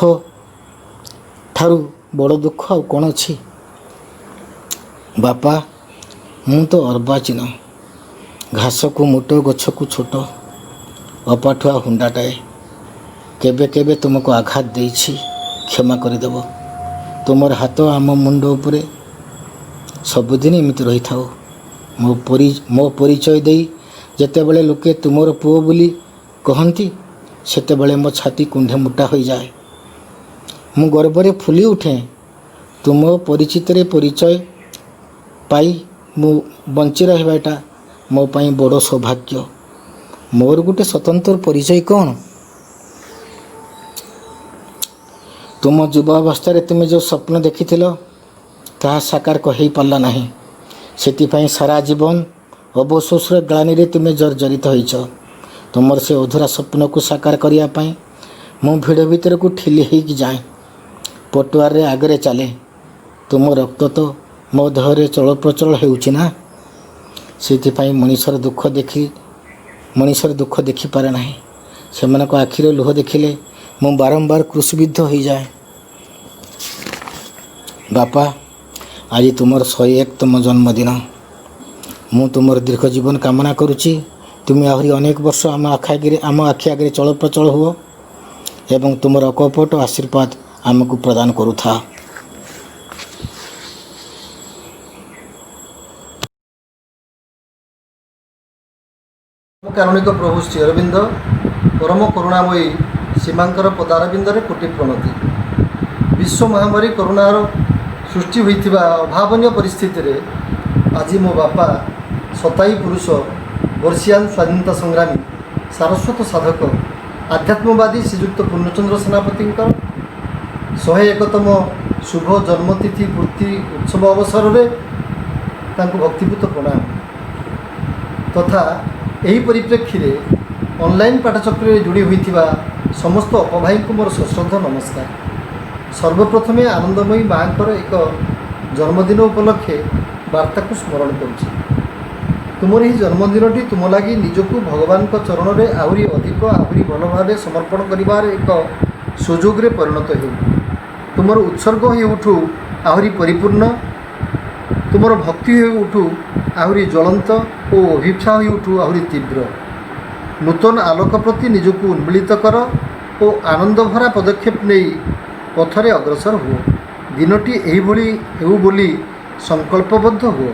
ଠାରୁ ବଡ଼ ଦୁଃଖ ଆଉ କ'ଣ ଅଛି? ବାପା, ମୁଁ ତ ଅର୍ବାଚୀନ, ଘାସକୁ ମୋଟ ଗଛକୁ ଛୋଟ, ଅପାଠୁଆ ହୁଣ୍ଡାଟାଏ। କେବେ କେବେ ତୁମକୁ ଆଘାତ ଦେଇଛି, କ୍ଷମା କରିଦେବ। ତୁମର ହାତ ଆମ ମୁଣ୍ଡ ଉପରେ ସବୁଦିନ ଏମିତି ରହିଥାଉ। ମୋ ପରିଚୟ ଦେଇ ଯେତେବେଳେ ଲୋକେ ତୁମର ପୁଅ ବୋଲି କହନ୍ତି, ସେତେବେଳେ ମୋ ଛାତି କୁଣ୍ଢେ ମୋଟା ହୋଇଯାଏ। ମୁଁ ଗର୍ବରେ ଫୁଲି ଉଠେ। ତୁମ ପରିଚିତରେ ପରିଚୟ ପାଇ ମୁଁ ବଞ୍ଚି ରହିବାଟା ମୋ ପାଇଁ ବଡ଼ ସୌଭାଗ୍ୟ। ମୋର ଗୋଟେ ସ୍ୱତନ୍ତ୍ର ପରିଚୟ କ'ଣ? ତୁମ ଯୁବ ଅବସ୍ଥାରେ ତୁମେ ଯେଉଁ ସ୍ୱପ୍ନ ଦେଖିଥିଲ, ତାହା ସାକାର ହୋଇପାରିଲା ନାହିଁ। ସେଥିପାଇଁ ସାରା ଜୀବନ ଅବଶୋଷର ଗ୍ଳାନିରେ ତୁମେ ଜର୍ଜରିତ ହୋଇଛ। ତୁମର ସେ ଅଧୁରା ସ୍ୱପ୍ନକୁ ସାକାର କରିବା ପାଇଁ ମୁଁ ଭିଡ଼ ଭିତରକୁ ଠେଲି ହେଇକି ଯାଏ, ପଟୁଆରରେ ଆଗରେ ଚାଲେ। ତୁମ ରକ୍ତ ତ ମୋ ଦେହରେ ଚଳପ୍ରଚଳ ହେଉଛି ନା। ସେଥିପାଇଁ ମଣିଷର ଦୁଃଖ ଦେଖିପାରେ ନାହିଁ। ସେମାନଙ୍କ ଆଖିରେ ଲୁହ ଦେଖିଲେ ମୁଁ ବାରମ୍ବାର କୃଷିବିଦ୍ଧ ହୋଇଯାଏ। ବାପା, ଆଜି ତୁମର 101ତମ ଜନ୍ମଦିନ। ମୁଁ ତୁମର ଦୀର୍ଘ ଜୀବନ କାମନା କରୁଛି। ତୁମେ ଆହୁରି ଅନେକ ବର୍ଷ ଆମ ଆଖି ଆଗରେ ଚଳପ୍ରଚଳ ହୁଅ ଏବଂ ତୁମର ଅକପଟ ଆଶୀର୍ବାଦ ଆମକୁ ପ୍ରଦାନ କରୁଥାଅ। କାରୁଣିକ ପ୍ରଭୁ ଶ୍ରୀ ଅରବିନ୍ଦ ପରମ କରୁଣାମୟୀ ସୀମାଙ୍କର ପଦାରବିନ୍ଦରେ କୋଟି ପ୍ରଣତି। ବିଶ୍ୱ ମହାମାରୀ କରୋନାର ସୃଷ୍ଟି ହୋଇଥିବା ଅଭାବନୀୟ ପରିସ୍ଥିତିରେ ଆଜି ମୋ ବାପା ଶତାୟୀ ପୁରୁଷ, ବର୍ଷିୟାନ ସ୍ୱାଧୀନତା ସଂଗ୍ରାମୀ, ସାରସ୍ୱତ ସାଧକ, ଆଧ୍ୟାତ୍ମବାଦୀ ଶ୍ରୀଯୁକ୍ତ ପୂର୍ଣ୍ଣଚନ୍ଦ୍ର ସେନାପତିଙ୍କର 101ତମ ଶୁଭ ଜନ୍ମତିଥି ପୂର୍ତ୍ତି ଉତ୍ସବ ଅବସରରେ ତାଙ୍କୁ ଭକ୍ତିପୂତ ପ୍ରଣାମ ତଥା ଏହି ପରିପ୍ରେକ୍ଷୀରେ ଅନଲାଇନ୍ ପାଠଚକ୍ରରେ ଯୋଡ଼ି ହୋଇଥିବା ସମସ୍ତ ଅପଭାଇଙ୍କୁ ମୋର ସଶ୍ରଦ୍ଧ ନମସ୍କାର। ସର୍ବପ୍ରଥମେ ଆନନ୍ଦମୟୀ ମାଙ୍କର ଏକ ଜନ୍ମଦିନ ଉପଲକ୍ଷେ ବାର୍ତ୍ତାକୁ ସ୍ମରଣ କରୁଛି। ତୁମର ଏହି ଜନ୍ମଦିନଟି ତୁମ ଲାଗି ନିଜକୁ ଭଗବାନଙ୍କ ଚରଣରେ ଆହୁରି ଭଲ ଭାବେ ସମର୍ପଣ କରିବାର ଏକ ସୁଯୋଗରେ ପରିଣତ ହେଉ। ତୁମର ଉତ୍ସର୍ଗ ହୋଇ ଉଠୁ ଆହୁରି ପରିପୂର୍ଣ୍ଣ, ତୁମର ଭକ୍ତି ହୋଇ ଉଠୁ ଆହୁରି ଜ୍ୱଳନ୍ତ ଓ ଅଭିପ୍ସା ହୋଇ ଉଠୁ ଆହୁରି ତୀବ୍ର। ନୂତନ ଆଲୋକ ପ୍ରତି ନିଜକୁ ଉନ୍ମିଳିତ କର ଓ ଆନନ୍ଦଭରା ପଦକ୍ଷେପ ନେଇ ପଥରେ ଅଗ୍ରସର ହୁଅ। ଦିନଟି ଏହିଭଳି ହେଉ ବୋଲି ସଂକଳ୍ପବଦ୍ଧ ହୁଅ,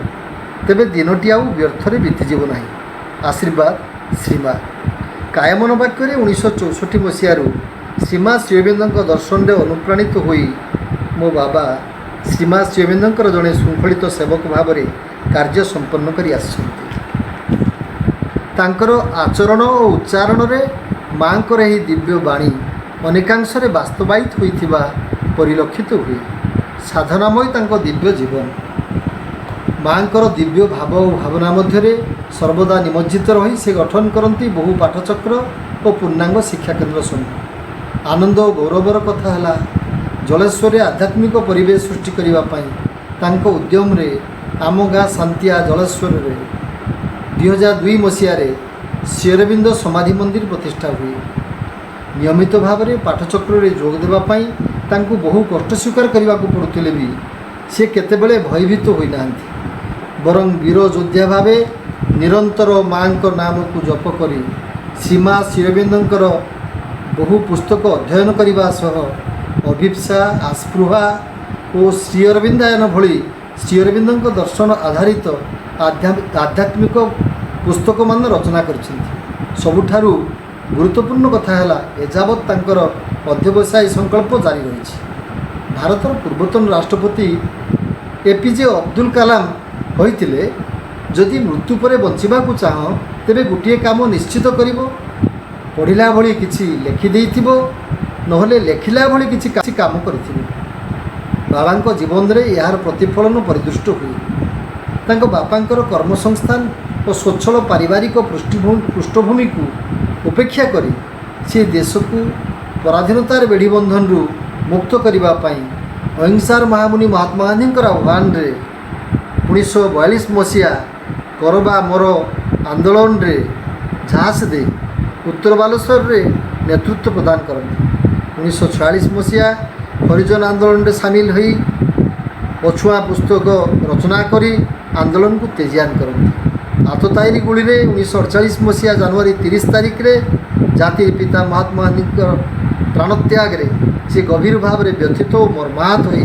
ତେବେ ଦିନଟି ଆଉ ବ୍ୟର୍ଥରେ ବିତିଯିବ ନାହିଁ। ଆଶୀର୍ବାଦ, ଶ୍ରୀମା। କାୟମନ ବାକ୍ୟରେ 1964 ମସିହାରୁ ଶ୍ରୀମା ଶ୍ରୀଅରବିନ୍ଦଙ୍କ ଦର୍ଶନରେ ଅନୁପ୍ରାଣିତ ହୋଇ ମୋ ବାବା ଶ୍ରୀମା ଶ୍ରୀଅରବିନ୍ଦଙ୍କର ଜଣେ ଶୃଙ୍ଖଳିତ ସେବକ ଭାବରେ କାର୍ଯ୍ୟ ସମ୍ପନ୍ନ କରି ଆସିଛନ୍ତି। ତାଙ୍କର ଆଚରଣ ଓ ଉଚ୍ଚାରଣରେ ମାଙ୍କର ଏହି ଦିବ୍ୟ ବାଣୀ ଅନେକାଂଶରେ ବାସ୍ତବାୟିତ ହୋଇଥିବା ପରିଲକ୍ଷିତ ହୁଏ। ସାଧନାମୟ ତାଙ୍କ ଦିବ୍ୟ ଜୀବନ ମାଙ୍କର ଦିବ୍ୟ ଭାବ ଓ ଭାବନା ମଧ୍ୟରେ ସର୍ବଦା ନିମଜ୍ଜିତ ରହି ସେ ଗଠନ କରନ୍ତି ବହୁ ପାଠଚକ୍ର ଓ ପୂର୍ଣ୍ଣାଙ୍ଗ ଶିକ୍ଷାକେନ୍ଦ୍ର ସମୂହ। ଆନନ୍ଦ ଓ ଗୌରବର କଥା ହେଲା ଜଳେଶ୍ୱରରେ ଆଧ୍ୟାତ୍ମିକ ପରିବେଶ ସୃଷ୍ଟି କରିବା ପାଇଁ ତାଙ୍କ ଉଦ୍ୟମରେ ଆମ ଗାଁ ଶାନ୍ତିଆ ଜଳେଶ୍ୱରରେ 2002 ମସିହାରେ ଶ୍ରୀ ଅରବିନ୍ଦ ସମାଧି ମନ୍ଦିର ପ୍ରତିଷ୍ଠା ହୁଏ। ନିୟମିତ ଭାବରେ ପାଠଚକ୍ରରେ ଯୋଗ ଦେବା ପାଇଁ ତାଙ୍କୁ ବହୁ କଷ୍ଟ ସ୍ୱୀକାର କରିବାକୁ ପଡ଼ୁଥିଲେ ବି ସେ କେତେବେଳେ ଭୟଭୀତ ହୋଇନାହାନ୍ତି। ବରଂ ବୀର ଯୋଦ୍ଧା ଭାବେ ନିରନ୍ତର ମାଙ୍କ ନାମକୁ ଜପ କରି ଶ୍ରୀମା ଶ୍ରୀ ଅରବିନ୍ଦଙ୍କର ବହୁ ପୁସ୍ତକ ଅଧ୍ୟୟନ କରିବା ସହ ଅଭିପ୍ସା ଆସ୍ପୃହା ଓ ଶ୍ରୀ ଅରବିନ୍ଦାୟନ ଭଳି ଶ୍ରୀ ଅରବିନ୍ଦଙ୍କ ଦର୍ଶନ ଆଧାରିତ ଆଧ୍ୟାତ୍ମିକ ପୁସ୍ତକମାନ ରଚନା କରିଛନ୍ତି। ସବୁଠାରୁ ଗୁରୁତ୍ୱପୂର୍ଣ୍ଣ କଥା ହେଲା ଏଯାବତ୍ ତାଙ୍କର ଅଧ୍ୟବସାୟୀ ସଂକଳ୍ପ ଜାରି ରହିଛି। ଭାରତର ପୂର୍ବତନ ରାଷ୍ଟ୍ରପତି ଏପିଜେ ଅବଦୁଲ କାଲାମ କହିଥିଲେ, ଯଦି ମୃତ୍ୟୁ ପରେ ବଞ୍ଚିବାକୁ ଚାହଁ ତେବେ ଗୋଟିଏ କାମ ନିଶ୍ଚିତ କରିବ, ପଢ଼ିଲା ଭଳି କିଛି ଲେଖିଦେଇଥିବ, ନହେଲେ ଲେଖିଲା ଭଳି କିଛି କାମ କରିଥିବ। ବାବାଙ୍କ ଜୀବନରେ ଏହାର ପ୍ରତିଫଳନ ପରିଦୃଷ୍ଟ ହୁଏ। ତାଙ୍କ ବାପାଙ୍କର କର୍ମସଂସ୍ଥାନ ଓ ସ୍ୱଚ୍ଛଳ ପାରିବାରିକ ପୃଷ୍ଠଭୂମିକୁ ଉପେକ୍ଷା କରି ସେ ଦେଶକୁ ପରାଧୀନତାର ବେଢ଼ି ବନ୍ଧନରୁ ମୁକ୍ତ କରିବା ପାଇଁ ଅହିଂସାର ମହାମୁନି ମହାତ୍ମା ଗାନ୍ଧୀଙ୍କର ଆହ୍ୱାନରେ 1942 ମସିହା କରବା ମୋର ଆନ୍ଦୋଳନରେ ଝାସ ଦେଇ ଉତ୍ତର ବାଲେଶ୍ୱରରେ ନେତୃତ୍ୱ ପ୍ରଦାନ କରନ୍ତି। 1946 ମସିହା ହରିଜନ ଆନ୍ଦୋଳନରେ ସାମିଲ ହୋଇ ପଛୁଆ ପୁସ୍ତକ ରଚନା କରି ଆନ୍ଦୋଳନକୁ ତେଜିଆନ କରନ୍ତି। ଆତତାୟୀ ଗୁଳିରେ 1948 ମସିହା ଜାନୁଆରୀ 30 ତାରିଖରେ ଜାତିର ପିତା ମହାତ୍ମା ଗାନ୍ଧୀଙ୍କର ପ୍ରାଣତ୍ୟାଗରେ ସେ ଗଭୀର ଭାବରେ ବ୍ୟଥିତ ଓ ମର୍ମାହତ ହୋଇ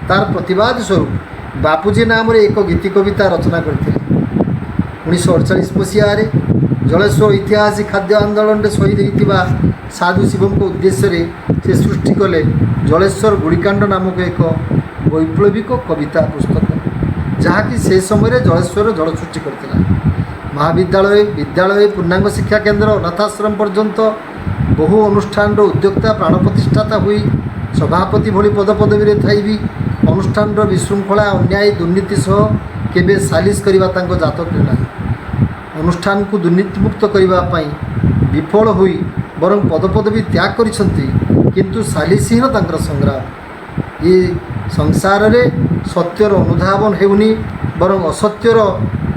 ତାର ପ୍ରତିବାଦ ସ୍ୱରୂପ ବାପୁଜୀ ନାମରେ ଏକ ଗୀତି କବିତା ରଚନା କରିଥିଲେ। 1948 ମସିହାରେ ଜଳେଶ୍ୱର ଐତିହାସିକ ଖାଦ୍ୟ ଆନ୍ଦୋଳନରେ ଶହୀଦ ହୋଇଥିବା ସାଧୁ ଶିବଙ୍କ ଉଦ୍ଦେଶ୍ୟରେ ସେ ସୃଷ୍ଟି କଲେ ଜଳେଶ୍ୱର ଗୁଳିକାଣ୍ଡ ନାମକ ଏକ ବୈପ୍ଳବିକ କବିତା ପୁସ୍ତକ, ଯାହାକି ସେ ସମୟରେ ଜଳେଶ୍ୱର ଜଳ ସୃଷ୍ଟି କରିଥିଲା। ମହାବିଦ୍ୟାଳୟ, ବିଦ୍ୟାଳୟ, ପୂର୍ଣ୍ଣାଙ୍ଗ ଶିକ୍ଷା କେନ୍ଦ୍ର, ଅନାଥାଶ୍ରମ ପର୍ଯ୍ୟନ୍ତ ବହୁ ଅନୁଷ୍ଠାନର ଉଦ୍ୟୋକ୍ତା ପ୍ରାଣ ପ୍ରତିଷ୍ଠାତା ହୋଇ ସଭାପତି ଭଳି ପଦପଦବୀରେ ଥାଇ ବି ଅନୁଷ୍ଠାନର ବିଶୃଙ୍ଖଳା, ଅନ୍ୟାୟ, ଦୁର୍ନୀତି ସହ କେବେ ସାଲିସ କରିବା ତାଙ୍କ ଜାତକରେ ନାହିଁ। ଅନୁଷ୍ଠାନକୁ ଦୁର୍ନୀତିମୁକ୍ତ କରିବା ପାଇଁ ବିଫଳ ହୋଇ ବରଂ ପଦପଦବୀ ତ୍ୟାଗ କରିଛନ୍ତି, କିନ୍ତୁ ସାଲିସ ହିଁ ତାଙ୍କର ସଂଗ୍ରାମ। ଏ ସଂସାରରେ ସତ୍ୟର ଅନୁଧାବନ ହେଉନି, ବରଂ ଅସତ୍ୟର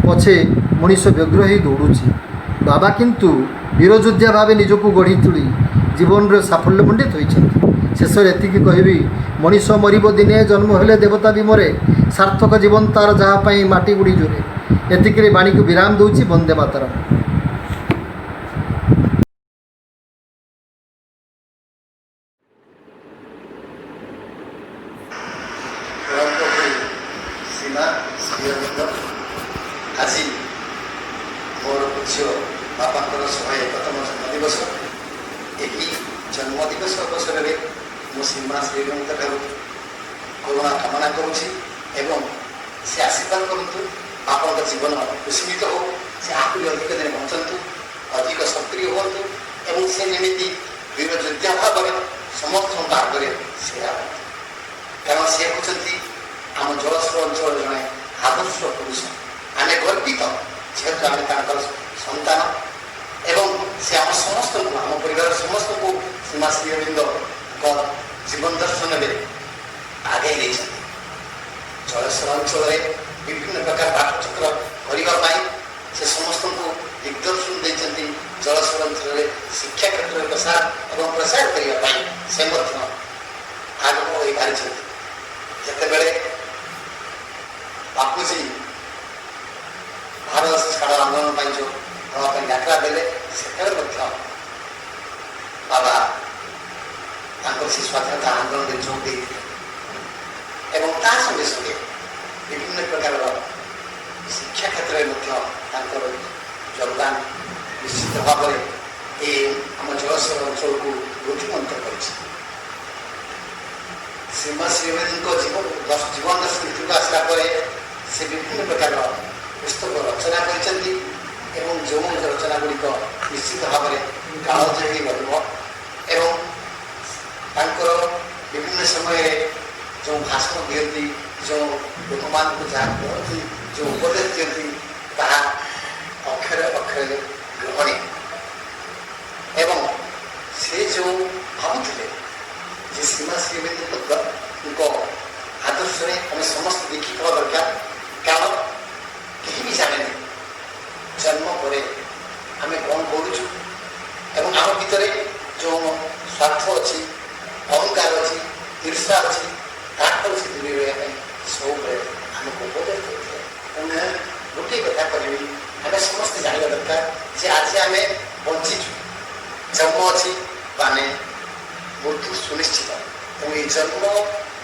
ପଛେ ମଣିଷ ବ୍ୟଗ୍ର ହୋଇ ଦୌଡ଼ୁଛି। ବାବା କିନ୍ତୁ ବୀରଯୋଦ୍ଧା ଭାବେ ନିଜକୁ ଗଢ଼ି ତୋଳି ଜୀବନରେ ସାଫଲ୍ୟମଣ୍ଡିତ ହୋଇଛନ୍ତି। ଶେଷରେ ଏତିକି କହିବି, ମଣିଷ ମରିବ ଦିନେ, ଜନ୍ମ ହେଲେ ଦେବତା ବି ମରେ, ସାର୍ଥକ ଜୀବନ ତାର ଯାହା ପାଇଁ ମାଟି ଗୁଡ଼ି ଜୋରେ। ଏତିକିରେ ବାଣୀକୁ ବିରାମ ଦେଉଛି। ବନ୍ଦେ ମାତରମ୍। ଆଜି ମୋର ଝିଅ ବାପାଙ୍କର 101ତମ ଜନ୍ମଦିବସ। ଏହି ଜନ୍ମଦିବସ ଅବସରରେ ମୁଁ ଶ୍ରୀମା ଶ୍ରୀରଙ୍ଗଠାରୁ କରୁଣା କାମନା କରୁଛି ଏବଂ ସେ ଆଶୀର୍ବାଦ କରନ୍ତୁ ଆପଣଙ୍କ ଜୀବନ କୁସୁମିତ ହଉ, ସେ ଆହୁରି ଅଧିକ ଦିନ ବଞ୍ଚନ୍ତୁ, ଅଧିକ ସକ୍ରିୟ ହୁଅନ୍ତୁ ଏବଂ ସେ ଯେମିତି ବୀର ଯୋଦ୍ଧା ଭାବରେ ସମସ୍ତଙ୍କ ଆଗରେ ଛିଡ଼ା ହୁଅନ୍ତୁ। କାରଣ ସେ ହେଉଛନ୍ତି ଆମ ଜଳେଶ୍ୱର ଅଞ୍ଚଳର ଜଣେ ଆଦର୍ଶ ପୁରୁଷ। ଆମେ ଗର୍ବିତ ଯେହେତୁ ଆମେ ତାଙ୍କର ସନ୍ତାନ ଏବଂ ସେ ଆମ ସମସ୍ତଙ୍କୁ, ଆମ ପରିବାର ସମସ୍ତଙ୍କୁ ଶ୍ରୀମା ଶ୍ରୀ ଅରବିନ୍ଦଙ୍କ ଜୀବନ ଦର୍ଶନରେ ଆଗେଇ ନେଇଛନ୍ତି। ଜଳେଶ୍ୱର ଅଞ୍ଚଳରେ ବିଭିନ୍ନ ପ୍ରକାର ପାଠଚକ୍ର କରିବା ପାଇଁ ସେ ସମସ୍ତଙ୍କୁ ଦିଗ୍ଦର୍ଶନ ଦେଇଛନ୍ତି। ଜଳେଶ୍ୱର ଅଞ୍ଚଳରେ ଶିକ୍ଷା କ୍ଷେତ୍ରରେ ପ୍ରସାର କରିବା ପାଇଁ ସେ ମଧ୍ୟ ଆଗକୁ ହୋଇପାରିଛନ୍ତି। ଯେତେବେଳେ ବାପୁଜୀ ଭାରତ ଛାଡ଼ ଆନ୍ଦୋଳନ ପାଇଁ ଯେଉଁ ଦେବା ପାଇଁ ଡାକରା ଦେଲେ, ସେତେବେଳେ ମଧ୍ୟ ବାବା ତାଙ୍କର ସେ ସ୍ୱାଧୀନତା ଆନ୍ଦୋଳନରେ ଯୋଗ ଦେଇଥିଲେ ଏବଂ ତା ସଙ୍ଗେ ସଙ୍ଗେ ବିଭିନ୍ନ ପ୍ରକାରର ଶିକ୍ଷା କ୍ଷେତ୍ରରେ ମଧ୍ୟ ତାଙ୍କର ଯୋଗଦାନ ନିଶ୍ଚିତ ଭାବରେ ଏ ଆମ ଜଳେଶ୍ୱର ଅଞ୍ଚଳକୁ ବୁଦ୍ଧିମନ୍ତ କରିଛି। ଶ୍ରୀମା ଶ୍ରୀଅରବିନ୍ଦଙ୍କ ଜୀବନ ଦର୍ଶନ ଭିତରକୁ ଆସିଲା ପରେ ସେ ବିଭିନ୍ନ ପ୍ରକାରର ପୁସ୍ତକ ରଚନା କରିଛନ୍ତି ଏବଂ ଯେଉଁ ରଚନା ଗୁଡ଼ିକ ନିଶ୍ଚିତ ଭାବରେ କାଳଜୟୀ ରହିବ ଏବଂ ତାଙ୍କର ବିଭିନ୍ନ ସମୟରେ ଯେଉଁ ଭାଷଣ ଦିଅନ୍ତି, ଯେଉଁ ଲୋକମାନଙ୍କୁ ଯାହା କୁହନ୍ତି, ଯେଉଁ ଉପଦେଶ ଦିଅନ୍ତି, ତାହା ଅକ୍ଷରେ ଅକ୍ଷରେ ଗ୍ରହଣୀୟ ଏବଂ ସେ ଯେଉଁ ଭାବୁଥିଲେ ଯେ ସୀମା ଶ୍ରୀମତୀଙ୍କ ଆଦର୍ଶରେ ଆମେ ସମସ୍ତେ ଦେଖିଥିବା ଦରକାର। କାରଣ କେହି ବି ଜାଣେନି ଜନ୍ମ ପରେ ଆମେ କ'ଣ କରୁଛୁ ଏବଂ ଆମ ଭିତରେ ଯେଉଁ ସ୍ୱାର୍ଥ ଅଛି, ଅହଙ୍କାର ଅଛି, ଈର୍ଷା ଅଛି, ତାଠାରୁ ସେ ଦୂରେଇ ରହିବା ପାଇଁ ସବୁବେଳେ ଆମକୁ ଉପଦେଶ କରୁଥିଲେ। ମୁଁ ଗୋଟିଏ କଥା କହିବି, ଆମେ ସମସ୍ତେ ଜାଣିବା ଦରକାର ଯେ ଆଜି ଆମେ ବଞ୍ଚିଛୁ, ଜନ୍ମ ଅଛି ମାନେ ମୃତ୍ୟୁ ସୁନିଶ୍ଚିତ ଏବଂ ଏହି ଜନ୍ମ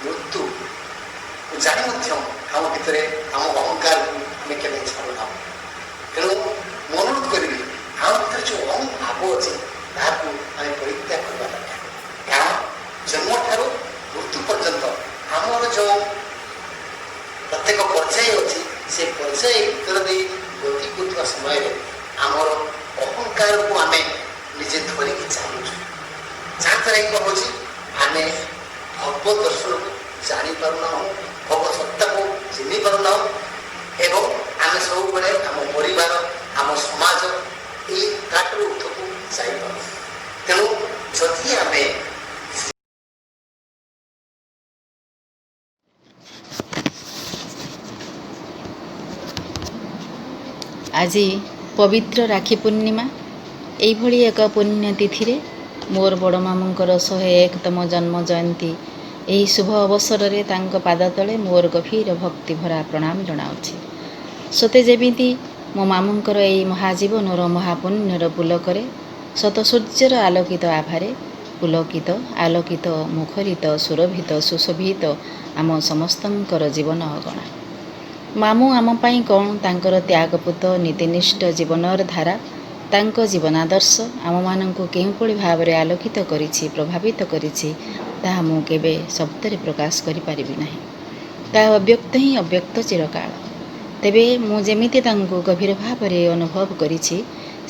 ମୃତ୍ୟୁକୁ ଜାଣି ମଧ୍ୟ ଆମ ଭିତରେ ଆମ ଅହଙ୍କାରକୁ ଆମେ କେବେ ଛାଡ଼ୁନାହୁଁ। ତେଣୁ ମୁଁ ଅନୁରୋଧ କରିବି ଆମ ଭିତରେ ଯେଉଁ ଅହଂଭାବ ଅଛି ତାହାକୁ ଆମେ ପରିତ୍ୟାଗ କରିବା ଦରକାର। କାରଣ ଜନ୍ମଠାରୁ ମୃତ୍ୟୁ ପର୍ଯ୍ୟନ୍ତ ଆମର ଯେଉଁ ପ୍ରତ୍ୟେକ ପର୍ଯ୍ୟାୟ ଅଛି ସେ ପର୍ଯ୍ୟାୟ ଭିତର ଦେଇ ଗତି କରୁଥିବା ସମୟରେ ଆମର ଅହଙ୍କାରକୁ ଆମେ ନିଜେ ଧରିକି ଚାଲୁଛୁ, ଯାହାଦ୍ୱାରା କି କ'ଣ ହେଉଛି ଆମେ ଭଗବତ ଦର୍ଶନକୁ ଜାଣିପାରୁନାହୁଁ, ଭଗବତ ସତ୍ତାକୁ ଚିହ୍ନି ପାରୁନାହୁଁ ଏବଂ ଆମେ ସବୁବେଳେ ଆମ ପରିବାର, ଆମ ସମାଜ ଏଇ ତାଠାରୁ ଉର୍ଦ୍ଧ୍ୱକୁ ଯାଇପାରୁ। ତେଣୁ ଯଦି ଆମେ ଆଜି ପବିତ୍ର ରାକ୍ଷୀ ପୂର୍ଣ୍ଣିମା। ଏଇଭଳି ଏକ ପୁଣ୍ୟତିଥିରେ ମୋର ବଡ଼ ମାମୁଙ୍କର 101ତମ ଜନ୍ମ ଜୟନ୍ତୀ। ଏହି ଶୁଭ ଅବସରରେ ତାଙ୍କ ପାଦ ତଳେ ମୋର ଗଭୀର ଭକ୍ତିଭରା ପ୍ରଣାମ ଜଣାଉଛି। ସତେ ଯେମିତି ମୋ ମାମୁଙ୍କର ଏହି ମହାଜୀବନର ମହାପୁଣ୍ୟର ପୁଲକରେ ଶତ ସୂର୍ଯ୍ୟର ଆଲୋକିତ ଆଭାରେ ପୁଲକିତ, ଆଲୋକିତ, ମୁଖରିତ, ସୁରଭିତ, ସୁଶୋଭିତ ଆମ ସମସ୍ତଙ୍କର ଜୀବନ ଅଗଣା। ମାମୁଁ ଆମ ପାଇଁ କ'ଣ ତାଙ୍କର ତ୍ୟାଗପୂତ ନୀତିନିଷ୍ଠ ଜୀବନର ଧାରା, ତାଙ୍କ ଜୀବନାଦର୍ଶ ଆମମାନଙ୍କୁ କେଉଁଭଳି ଭାବରେ ଆଲୋକିତ କରିଛି, ପ୍ରଭାବିତ କରିଛି, ତାହା ମୁଁ କେବେ ଶବ୍ଦରେ ପ୍ରକାଶ କରିପାରିବି ନାହିଁ। ତାହା ଅବ୍ୟକ୍ତ ହିଁ ଅବ୍ୟକ୍ତ ଚିରକାଳ। ତେବେ ମୁଁ ଯେମିତି ତାଙ୍କୁ ଗଭୀର ଭାବରେ ଅନୁଭବ କରିଛି,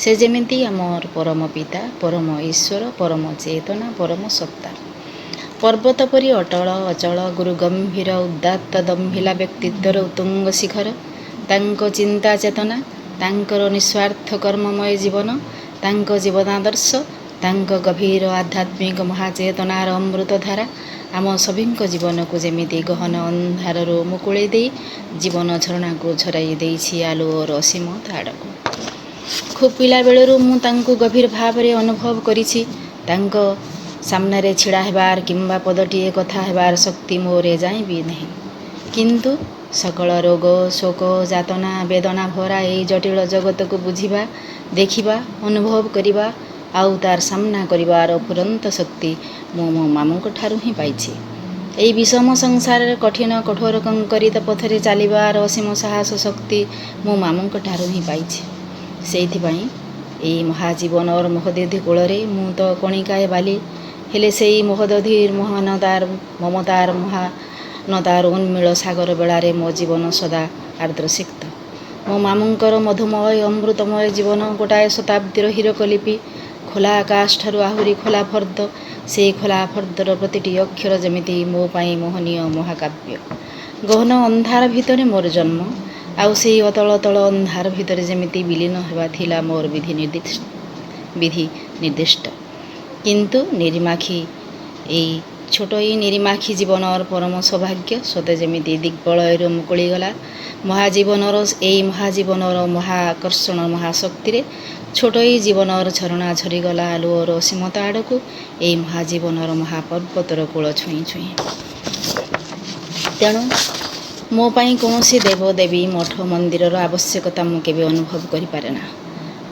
ସେ ଯେମିତି ଆମର ପରମ ପିତା, ପରମ ଈଶ୍ୱର, ପରମ ଚେତନା, ପରମ ସତ୍ତା। ପର୍ବତ ପରି ଅଟଳ ଅଚଳ ଗୁରୁ ଗମ୍ଭୀର ଉଦାତ୍ତ ଦମ୍ଭିଲା ବ୍ୟକ୍ତିତ୍ୱର ଉତ୍ତୁଙ୍ଗ ଶିଖର, ତାଙ୍କ ଚିନ୍ତା ଚେତନା, ତାଙ୍କର ନିଃସ୍ୱାର୍ଥ କର୍ମମୟ ଜୀବନ, ତାଙ୍କ ଜୀବନାଦର୍ଶ, ତାଙ୍କ ଗଭୀର ଆଧ୍ୟାତ୍ମିକ ମହାଚେତନାର ଅମୃତଧାରା ଆମ ସଭିଙ୍କ ଜୀବନକୁ ଯେମିତି ଗହନ ଅନ୍ଧାରରୁ ମୁକୁଳେଇ ଦେଇ ଜୀବନ ଝରଣାକୁ ଝରାଇ ଦେଇଛି ଆଲୁଅର ଅସୀମତା ଆଡ଼କୁ। ଖୁବ୍ ପିଲାବେଳରୁ ମୁଁ ତାଙ୍କୁ ଗଭୀର ଭାବରେ ଅନୁଭବ କରିଛି। ତାଙ୍କ ସାମ୍ନାରେ ଛିଡ଼ା ହେବାର କିମ୍ବା ପଦଟିଏ କଥା ହେବାର ଶକ୍ତି ମୋର ଯାଏଁ ବି ନାହିଁ। କିନ୍ତୁ ସକଳ ରୋଗ, ଶୋକ, ଯାତନା, ବେଦନା ଭରା ଏହି ଜଟିଳ ଜଗତକୁ ବୁଝିବା, ଦେଖିବା, ଅନୁଭବ କରିବା ଆଉ ତାର ସାମ୍ନା କରିବାର ଅଫୁରନ୍ତ ଶକ୍ତି ମୁଁ ମୋ ମାମୁଙ୍କ ଠାରୁ ହିଁ ପାଇଛି। ଏହି ବିଷମ ସଂସାରରେ କଠିନ କଠୋର କଙ୍କରିତ ପଥରେ ଚାଲିବାର ଅସୀମ ସାହସ ଶକ୍ତି ମୁଁ ମାମୁଙ୍କ ଠାରୁ ହିଁ ପାଇଛି। ସେଇଥିପାଇଁ ଏହି ମହାଜୀବନର ମହୋଦଧି କୂଳରେ ମୁଁ ତ କଣିକାଏ ବାଲି, ହେଲେ ସେଇ ମହୋଦଧିର ମହାନତାର ମମତାର ମହାନତାର ଉନ୍ମୀଳ ସାଗର ବେଳାରେ ମୋ ଜୀବନ ସଦା ଆର୍ଦ୍ରସିକ୍ତ। ମୋ ମାମୁଙ୍କର ମଧୁମୟ ଅମୃତମୟ ଜୀବନ ଗୋଟାଏ ଶତାବ୍ଦୀର ହୀରକଲିପି। ଖୋଲା ଆକାଶଠାରୁ ଆହୁରି ଖୋଲା ଫର୍ଦ୍ଦ, ସେହି ଖୋଲା ଫର୍ଦ୍ଦର ପ୍ରତିଟି ଅକ୍ଷର ଯେମିତି ମୋ ପାଇଁ ମୋହନୀୟ ମହାକାବ୍ୟ। ଗହନ ଅନ୍ଧାର ଭିତରେ ମୋର ଜନ୍ମ, ଆଉ ସେହି ଅତଳ ତଳ ଅନ୍ଧାର ଭିତରେ ଯେମିତି ବିଲୀନ ହେବା ଥିଲା ମୋର ବିଧି ନିର୍ଦ୍ଦିଷ୍ଟ। କିନ୍ତୁ ନିରିମାଖି ଏଇ ଛୋଟ ଏଇ ନିରିମାଖି ଜୀବନର ପରମ ସୌଭାଗ୍ୟ ସତେ ଯେମିତି ଦିଗ୍ବଳୟରୁ ମୁକୁଳିଗଲା। ଏଇ ମହାଜୀବନର ମହାକର୍ଷଣ ମହାଶକ୍ତିରେ ଛୋଟ ଏଇ ଜୀବନର ଝରଣା ଝରିଗଲା ଆଲୁଅର ଅସୀମତା ଆଡ଼କୁ, ଏଇ ମହାଜୀବନର ମହାପର୍ବତର କୂଳ ଛୁଇଁ ଛୁଇଁ। ତେଣୁ ମୋ ପାଇଁ କୌଣସି ଦେବଦେବୀ, ମଠ, ମନ୍ଦିରର ଆବଶ୍ୟକତା ମୁଁ କେବେ ଅନୁଭବ କରିପାରେ ନା।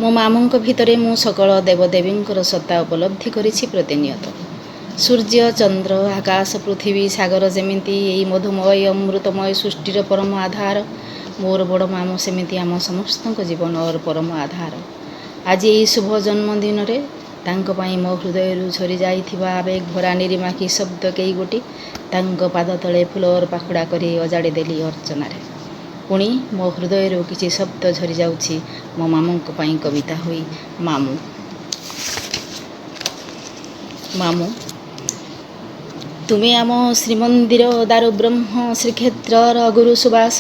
ମୋ ମାମୁଙ୍କ ଭିତରେ ମୁଁ ସକଳ ଦେବଦେବୀଙ୍କର ସତ୍ତା ଉପଲବ୍ଧି କରିଛି ପ୍ରତିନିୟତ। ସୂର୍ଯ୍ୟ, ଚନ୍ଦ୍ର, ଆକାଶ, ପୃଥିବୀ, ସାଗର ଯେମିତି ଏଇ ମଧୁମୟ ଅମୃତମୟ ସୃଷ୍ଟିର ପରମ ଆଧାର, ମୋର ବଡ଼ ମାମୁଁ ସେମିତି ଆମ ସମସ୍ତଙ୍କ ଜୀବନର ପରମ ଆଧାର। ଆଜି ଏହି ଶୁଭ ଜନ୍ମଦିନରେ ତାଙ୍କ ପାଇଁ ମୋ ହୃଦୟରୁ ଝରି ଯାଇଥିବା ଆବେଗ ଭରା ନିରିମାଖି ଶବ୍ଦ କେଇଗୋଟି ତାଙ୍କ ପାଦ ତଳେ ଫୁଲର ପାଖୁଡ଼ା କରି ଅଜାଡ଼ି ଦେଲି ଅର୍ଚ୍ଚନାରେ। ପୁଣି ମୋ ହୃଦୟରୁ କିଛି ଶବ୍ଦ ଝରି ଯାଉଛି ମୋ ମାମୁଙ୍କ ପାଇଁ କବିତା ହୋଇ। ମାମୁଁ। ମାମୁଁ, ତୁମେ ଆମ ଶ୍ରୀମନ୍ଦିର ଦାରୁ ବ୍ରହ୍ମ ଶ୍ରୀକ୍ଷେତ୍ରର ଗୁରୁ ସୁବାସ।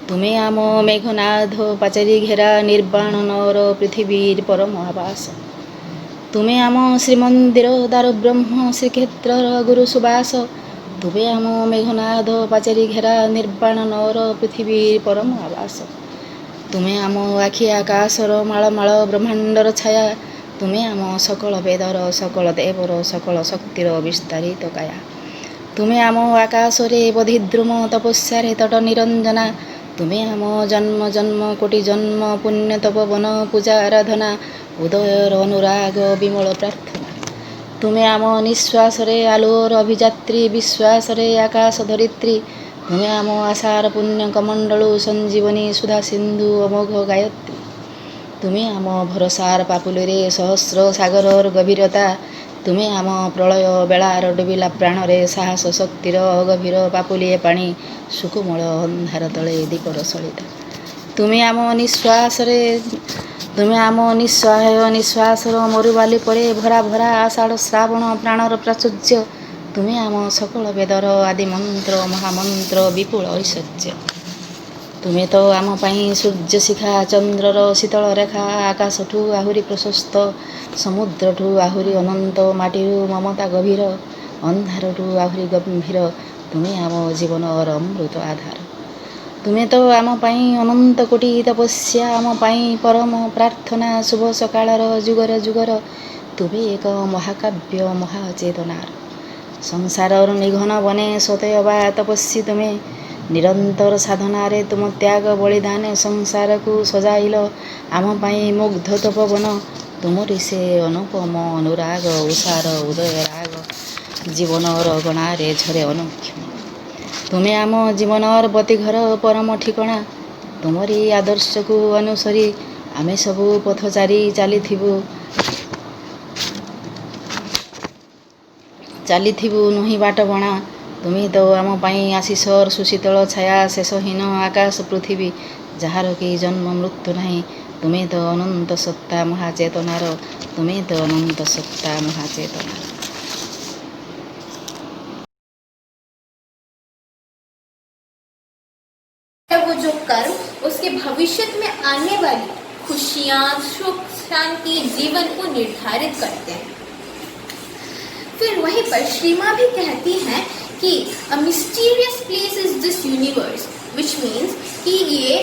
ତୁମେ ଆମ ମେଘନାଦ ପାଚେରୀ ଘେରା ନିର୍ବାଣ ନର ପୃଥିବୀର ପରମ ଆବାସ। ତୁମେ ଆମ ଶ୍ରୀମନ୍ଦିର ଦାରୁ ବ୍ରହ୍ମ ଶ୍ରୀକ୍ଷେତ୍ରର ଗୁରୁ ସୁବାସ। ତୁମେ ଆମ ମେଘନାଦ ପାଚେରୀ ଘେରା ନିର୍ବାଣ ନର ପୃଥିବୀର ପରମ ଆବାସ। ତୁମେ ଆମ ଆଖି ଆକାଶର ମାଳମାଳ ବ୍ରହ୍ମାଣ୍ଡର ଛାୟା। ତୁମେ ଆମ ସକଳ ବେଦର ସକଳ ଦେବର ସକଳ ଶକ୍ତିର ବିସ୍ତାରିତ କାୟା। ତୁମେ ଆମ ଆକାଶରେ ବଧିଦ୍ରୁମ ତପସ୍ୟାରେ ତଟ ନିରଞ୍ଜନା। ତୁମେ ଆମ ଜନ୍ମ ଜନ୍ମ କୋଟି ଜନ୍ମ ପୁଣ୍ୟ ତପବନ ପୂଜା ଆରାଧନା ଉଦୟର ଅନୁରାଗ ବିମଳ ପ୍ରାର୍ଥନା। ତୁମେ ଆମ ନିଶ୍ୱାସରେ ଆଲୋର ଅଭିଯାତ୍ରୀ ବିଶ୍ୱାସରେ ଆକାଶ ଧରିତ୍ରୀ। ତୁମେ ଆମ ଆଶାର ପୁଣ୍ୟ କମଣ୍ଡଳୁ ସଞ୍ଜୀବନୀ ସୁଧା ସିନ୍ଧୁ ଅମୋଘ ଗାୟତ୍ରୀ। ତୁମେ ଆମ ଭରସାର ପାପୁଲିରେ ସହସ୍ର ସାଗରର ଗଭୀରତା। ତୁମେ ଆମ ପ୍ରଳୟ ବେଳାର ଡୁବିଲା ପ୍ରାଣରେ ସାହସ ଶକ୍ତିର ଅଗଭୀର ପାପୁଲିଏ ପାଣି ସୁକୁମଳ ଅନ୍ଧାର ତଳେ ଦୀପର ସଳିତା। ତୁମେ ଆମ ନିଃସହାୟ ନିଶ୍ୱାସର ମରୁବାଲି ପରେ ଭରା ଭରା ଆଷାଢ଼ ଶ୍ରାବଣ ପ୍ରାଣର ପ୍ରାଚୁର୍ଯ୍ୟ। ତୁମେ ଆମ ସକଳ ବେଦର ଆଦି ମନ୍ତ୍ର ମହାମନ୍ତ୍ର ବିପୁଳ ଐଶ୍ୱର୍ଯ୍ୟ। ତୁମେ ତ ଆମ ପାଇଁ ସୂର୍ଯ୍ୟଶିଖା ଚନ୍ଦ୍ରର ଶୀତଳ ରେଖା ଆକାଶଠୁ ଆହୁରି ପ୍ରଶସ୍ତ ସମୁଦ୍ରଠୁ ଆହୁରି ଅନନ୍ତ ମାଟିରୁ ମମତା ଗଭୀର ଅନ୍ଧାରଠୁ ଆହୁରି ଗମ୍ଭୀର। ତୁମେ ଆମ ଜୀବନର ଅମୃତ ଆଧାର। ତୁମେ ତ ଆମ ପାଇଁ ଅନନ୍ତ କୋଟି ତପସ୍ୟା ଆମ ପାଇଁ ପରମ ପ୍ରାର୍ଥନା ଶୁଭ ସକାଳର ଯୁଗର ଯୁଗର। ତୁମେ ଏକ ମହାକାବ୍ୟ ମହାଚେତନାର ସଂସାରର ନିଘନ ବନେ ସତେଅବା ତପସ୍ୱୀ ତୁମେ। ନିରନ୍ତର ସାଧନାରେ ତୁମ ତ୍ୟାଗ ବଳିଦାନେ ସଂସାରକୁ ସଜାଇଲ ଆମ ପାଇଁ ମୁଗ୍ଧ ତପବନ। ତୁମରି ସେ ଅନୁପମ ଅନୁରାଗ ଉଷାର ଉଦୟ ରାଗ ଜୀବନର ଗଣାରେ ଝରେ ଅନୁକ୍ଷଣ। ତୁମେ ଆମ ଜୀବନର ବତିଘର ପରମ ଠିକଣା। ତୁମରି ଆଦର୍ଶକୁ ଅନୁସରି ଆମେ ସବୁ ପଥଚାରୀ ଚାଲିଥିବୁ ନୁହିଁ ବାଟ ବଣା। ତୁମେ ତ ଆମ ପାଇଁ ଆଶିଷର ସୁଶୀତଳ ଛାୟା ଶେଷହୀନ ଆକାଶ ପୃଥିବୀ ଯାହାର କି ଜନ୍ମ ମୃତ୍ୟୁ ନାହିଁ। ତୁମେ ତ ଅନନ୍ତ ସତ୍ତା ମହାଚେତନାର। ତୁମେ ତ ଅନନ୍ତ ସତ୍ତା ମହାଚେତନାର। वो जो कर्म उसके भविष्य में आने वाली खुशियाँ सुख शांति जीवन को निर्धारित करते हैं। फिर वहीं पर श्री माँ भी कहती हैं कि अ mysterious place is this universe, which means कि ये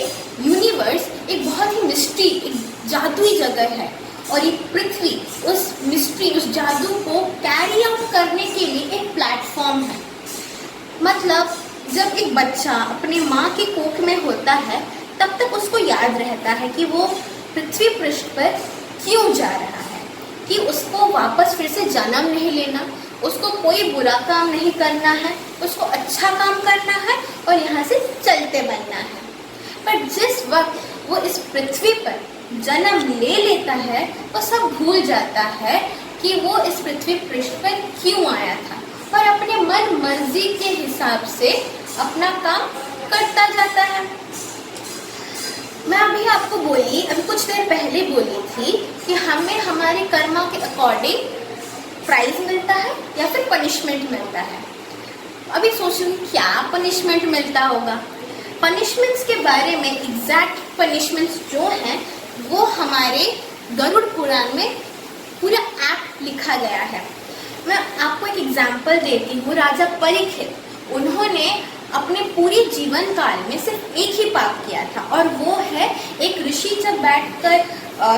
यूनिवर्स एक बहुत ही मिस्ट्री एक जादुई जगह है और ये पृथ्वी उस मिस्ट्री उस जादू को कैरी आउट करने के लिए एक प्लेटफॉर्म है। मतलब जब एक बच्चा अपने माँ के कोख में होता है तब तक उसको याद रहता है कि वो पृथ्वी पृष्ठ पर क्यों जा रहा है, कि उसको वापस फिर से जन्म नहीं लेना, उसको कोई बुरा काम नहीं करना है, उसको अच्छा काम करना है और यहाँ से चलते बनना है। पर जिस वक्त वो इस पृथ्वी पर जन्म ले लेता है वो सब भूल जाता है कि वो इस पृथ्वी पृष्ठ पर क्यों आया था और अपने मन मर्जी के हिसाब से अपना काम करता जाता है। मैं अभी आपको बोली अभी कुछ देर पहले बोली थी कि हमें हमारे कर्मों के अकॉर्डिंग प्राइज मिलता है या फिर पनिशमेंट मिलता है। अभी सोचूंगी क्या पनिशमेंट मिलता होगा। पनिशमेंट्स के बारे में एग्जैक्ट पनिशमेंट्स जो हैं वो हमारे गरुड़ पुराण में पूरा एक्ट लिखा गया है। मैं आपको एक एग्जाम्पल देती हूँ। राजा परीक्षित उन्होंने अपने पूरे जीवन काल में सिर्फ एक ही पाप किया था और वो है एक ऋषि जब बैठकर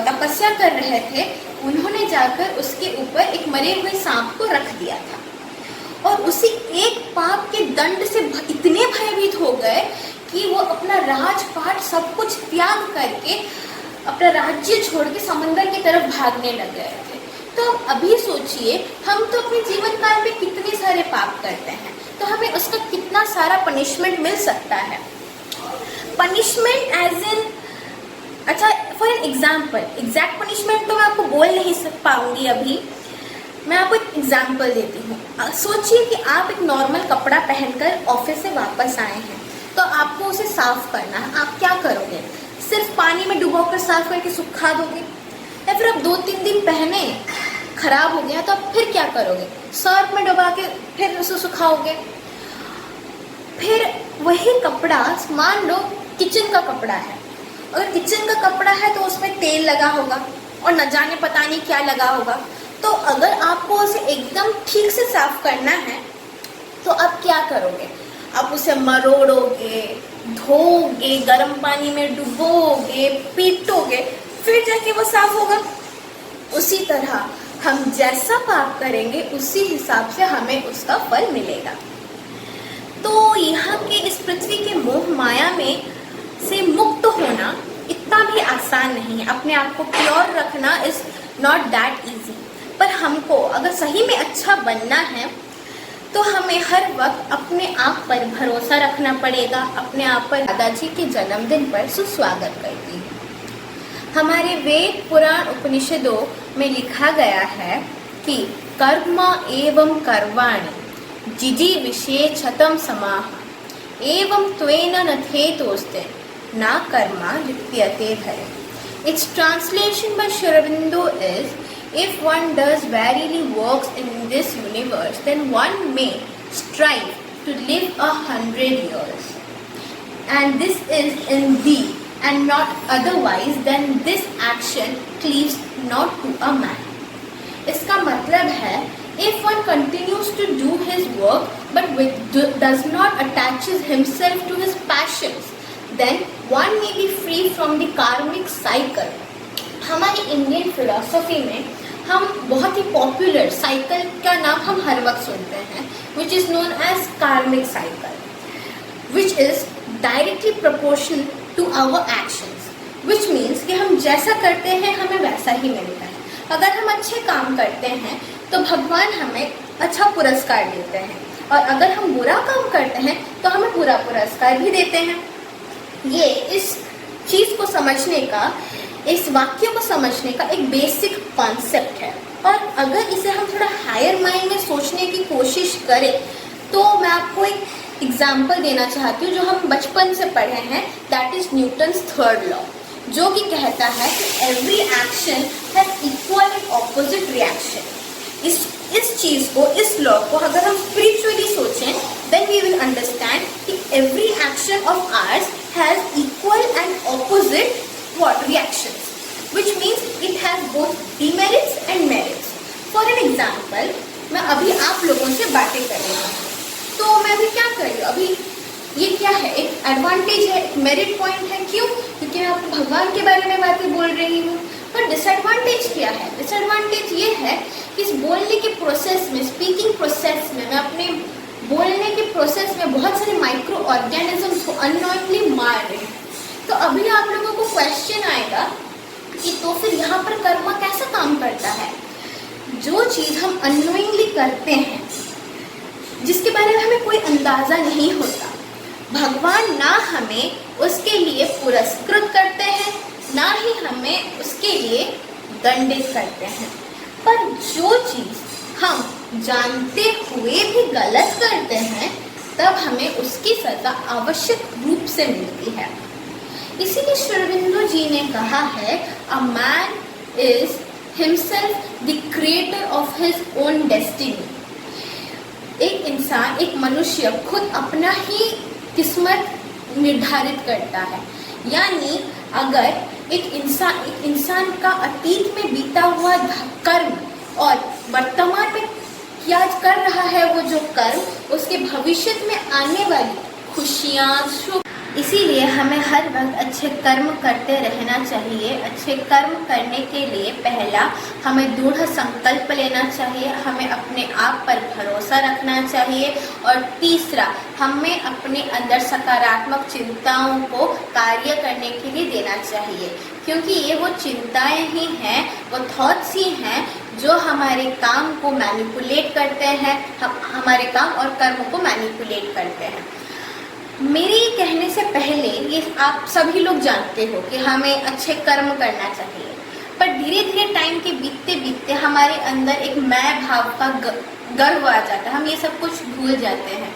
तपस्या कर रहे थे उन्होंने जाकर उसके ऊपर एक मरे हुए सांप को रख दिया था और उसी एक पाप के दंड से इतने भयभीत हो गए कि वो अपना राजपाट सब कुछ त्याग करके अपना राज्य छोड़ के समंदर की तरफ भागने लग गए थे। तो अभी सोचिए हम तो अपने जीवन काल में कितने सारे पाप करते हैं तो हमें उसका कितना सारा पनिशमेंट मिल सकता है। पनिशमेंट एज इन अच्छा for an example exact punishment तो मैं आपको बोल नहीं पाऊंगी अभी। मैं आपको एक एग्जाम्पल देती हूँ। सोचिए कि आप एक नॉर्मल कपड़ा पहनकर ऑफिस से वापस आए हैं तो आपको उसे साफ करना है। आप क्या करोगे? सिर्फ पानी में डुबोकर साफ करके सुखा दोगे या फिर आप 2-3 दिन पहने खराब हो गया तो आप फिर क्या करोगे? सर्फ में डुबा के फिर उसे सुखाओगे। फिर वही कपड़ा, मान लो किचन का कपड़ा है, अगर किचन का कपड़ा है तो उसमें तेल लगा होगा और न जाने पता नहीं क्या लगा होगा। तो अगर आपको उसे एकदम ठीक से साफ करना है तो आप क्या करोगे? आप उसे मरोड़ोगे, धोगे, गर्म पानी में डुबोगे, पीटोगे, फिर जाके वो साफ होगा। उसी तरह हम जैसा पाप करेंगे उसी हिसाब से हमें उसका फल मिलेगा। तो यहाँ के इस पृथ्वी के मोह माया में से मुक्त होना इतना भी आसान नहीं है। अपने आप को प्योर रखना इज नॉट दैट इजी। पर हमको अगर सही में अच्छा बनना है तो हमें हर वक्त अपने आप पर भरोसा रखना पड़ेगा। अपने आप पर दादाजी के जन्मदिन पर सुस्वागत करती हूँ। हमारे वेद पुराण उपनिषदों में लिखा गया है कि कर्म एवं कर्वाणि जिजी विशेषतम समाह एवं त्वेन नथेतोस्ते ना कर्मा लिप्यते धरे। Its translation by Sri Aurobindo is, if one does verily works in this universe, then one may strive to live 100 years. And this is in thee, and not otherwise, then this action cleaves not to a man. इसका मतलब है, if one continues to do his work but does not attaches himself to his passions, then one may be free from the karmic cycle. हमारी Indian philosophy में हम बहुत ही popular cycle का नाम हम हर वक्त सुनते हैं, which is known as karmic cycle, which is directly proportional to our actions, which means कि हम जैसा करते हैं हमें वैसा ही मिलता है। अगर हम अच्छे काम करते हैं तो भगवान हमें अच्छा पुरस्कार देते हैं, और अगर हम बुरा काम करते हैं तो हमें बुरा पुरस्कार भी देते हैं। ये इस चीज़ को समझने का, इस वाक्य को समझने का एक बेसिक कॉन्सेप्ट है। और अगर इसे हम थोड़ा हायर माइंड में सोचने की कोशिश करें तो मैं आपको एक एग्जाम्पल देना चाहती हूँ जो हम बचपन से पढ़े हैं, that is Newton's third law, जो कि कहता है कि every action has equal and opposite reaction. इस चीज़ को, इस लॉ को अगर हम स्पिरिचुअली सोचें, देन वी विल अंडरस्टैंड कि every action of hours has equal and opposite reactions, which means it has both demerits and merits. For an example, मैं अभी आप लोगों से बातें कर रही हूँ, तो मैं अभी क्या कर रही हूँ, अभी ये क्या है, एक एडवांटेज है, एक मेरिट पॉइंट है। क्यों? क्योंकि मैं आपको भगवान के बारे में बातें बोल रही हूँ। पर डिसएडवांटेज क्या है? डिसएडवांटेज ये है कि इस बोलने के प्रोसेस में, स्पीकिंग प्रोसेस में, मैं अपने बोलने के प्रोसेस में बहुत सारे माइक्रो ऑर्गेनिजम्स को अननोइंगली मार रही हूँ। तो अभी आप लोगों को क्वेश्चन आएगा कि तो फिर यहाँ पर कर्म कैसा काम करता है? जो चीज़ हम अननोइंगली करते हैं, जिसके बारे में हमें कोई अंदाज़ा नहीं होता, भगवान ना हमें उसके लिए पुरस्कृत करते हैं, ना ही हमें उसके लिए दंडित करते हैं। पर जो चीज़ हम जानते हुए भी गलत करते हैं, तब हमें उसकी सज़ा आवश्यक रूप से मिलती है। इसीलिए श्री अरबिंदो जी ने कहा है, a man is himself the creator of his own destiny. एक इंसान, एक मनुष्य खुद अपना ही किस्मत निर्धारित करता है। यानी अगर एक इंसान का अतीत में बीता हुआ कर्म और वर्तमान में क्या कर रहा है वो जो कर्म, उसके भविष्य में आने वाली खुशियाँ, सुख, इसीलिए हमें हर वक्त अच्छे कर्म करते रहना चाहिए। अच्छे कर्म करने के लिए पहला हमें दृढ़ संकल्प लेना चाहिए, हमें अपने आप पर भरोसा रखना चाहिए, और तीसरा हमें अपने अंदर सकारात्मक चिंताओं को कार्य करने के लिए देना चाहिए, क्योंकि ये वो चिंताएं ही हैं, वो थॉट्स ही हैं जो हमारे काम को मैनिपुलेट करते हैं, हमारे काम और कर्म को मैनिपुलेट करते हैं। मेरे कहने से पहले ये आप सभी लोग जानते हो कि हमें अच्छे कर्म करना चाहिए, पर धीरे धीरे टाइम के बीतते बीतते हमारे अंदर एक मैं भाव का गर्व आ जाता है, हम ये सब कुछ भूल जाते हैं।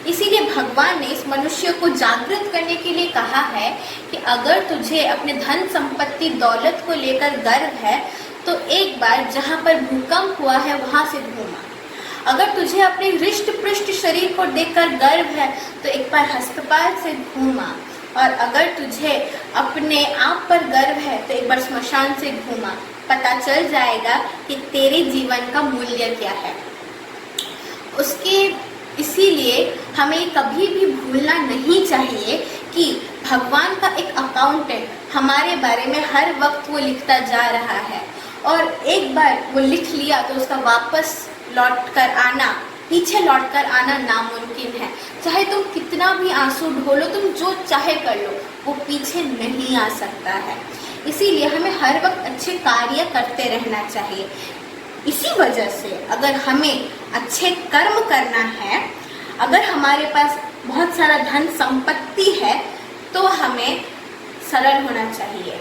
इसीलिए भगवान ने इस मनुष्य को जागृत करने के लिए कहा है कि अगर तुझे अपने धन संपत्ति दौलत को लेकर गर्व है तो एक बार जहाँ पर भूकंप हुआ है वहाँ से घूमा। अगर तुझे अपने हृष्ट पृष्ठ शरीर को देखकर गर्व है तो एक बार अस्पताल से घूमा, और अगर तुझे अपने आप पर गर्व है तो एक बार स्मशान से घूमा। पता चल जाएगा कि तेरे जीवन का मूल्य क्या है। इसीलिए हमें कभी भी भूलना नहीं चाहिए कि भगवान का एक अकाउंटेंट हमारे बारे में हर वक्त वो लिखता जा रहा है, और एक बार वो लिख लिया तो उसका वापस पीछे लौट कर आना नामुमकिन है। चाहे तुम कितना भी आंसू ढोलो, तुम जो चाहे कर लो, वो पीछे नहीं आ सकता है। इसीलिए हमें हर वक्त अच्छे कार्य करते रहना चाहिए। इसी वजह से अगर हमें अच्छे कर्म करना है, अगर हमारे पास बहुत सारा धन संपत्ति है, तो हमें सरल होना चाहिए।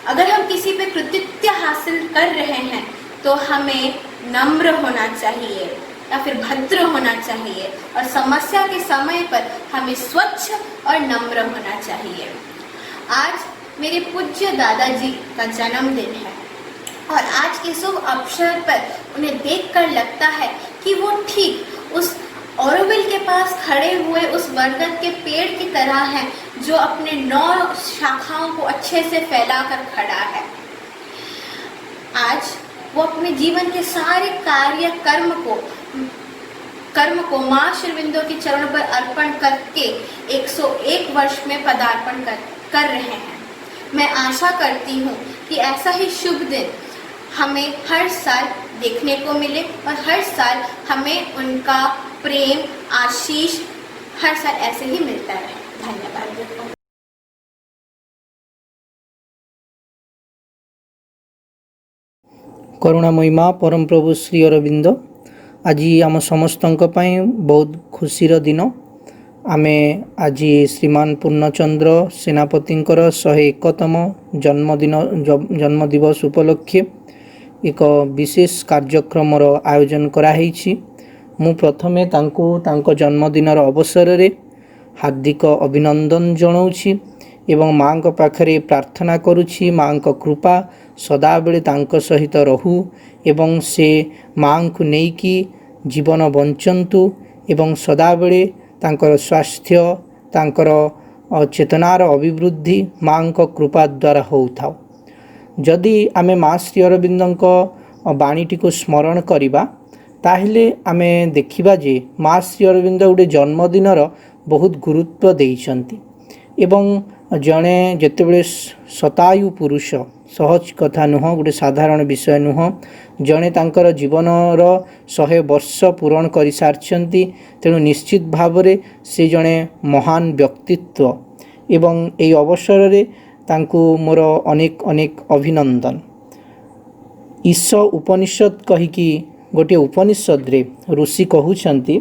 अगर हम किसी पे कृतित्व हासिल कर रहे हैं तो हमें नम्र होना चाहिए या फिर भद्र होना चाहिए, और समस्या के समय पर हमें स्वच्छ और नम्र होना चाहिए। आज मेरे पूज्य दादाजी का जन्मदिन है, और आज के शुभ अवसर पर उन्हें देखकर लगता है कि वो ठीक उस ऑरोविल के पास खड़े हुए उस बरगद के पेड़ की तरह है जो अपने 9 शाखाओं को अच्छे से फैलाकर खड़ा है। आज वो अपने जीवन के सारे कर्म को माँ श्री अरविंदो के चरणों पर अर्पण करके 101 वर्ष में पदार्पण कर रहे हैं। मैं आशा करती हूँ कि ऐसा ही शुभ दिन हमें हर साल देखने को मिले, और हर साल हमें उनका प्रेम आशीष हर साल ऐसे ही मिलता रहे। धन्यवाद। करुणामयी माँ परम प्रभु श्री अरविंद आज आम समस्त बहुत खुशीर दिन। आमे आज श्रीमान पूर्णचंद्र सेनापतिंकर 101तम जन्म दिवस उपलक्षे एक विशेष कार्यक्रम आयोजन कराई। मु प्रथमे तांको जन्मदिनर अवसर रे हार्दिक अभिनंदन जनाऊँगी एवं माँ को पाखरे प्रार्थना करुछि माँ को कृपा सदा बेले तांको सहित रहू एवं से माँ को नेकी जीवन बंचंतु एवं सदा बेले तांकर स्वास्थ्य तांकर चेतनार अभिवृद्धि माँ को कृपा द्वारा होउथाउ। जदि आमे माँ श्री अरविंदଙ୍କ बाणीटी को स्मरण करिबा ताहले आमे देखिबा जे माँ श्री अरविंद गोटे जन्मदिनर बहुत गुरुत्व देइछन्ति एवं जड़े जितेबले शतायु पुरुष सहज कथा नुह, गोटे साधारण विषय नुह, जड़े तांकर जीवनर 100 वर्ष पूरण कर सारी। तेणु निश्चित भाव से जड़े महान व्यक्तित्व एवं यही अवसर रे तांकु मोर अनेक अनेक अभिनंदन। ईश उपनिषद कहीकि गोटे उपनिषद रे ऋषि कहउछन्ति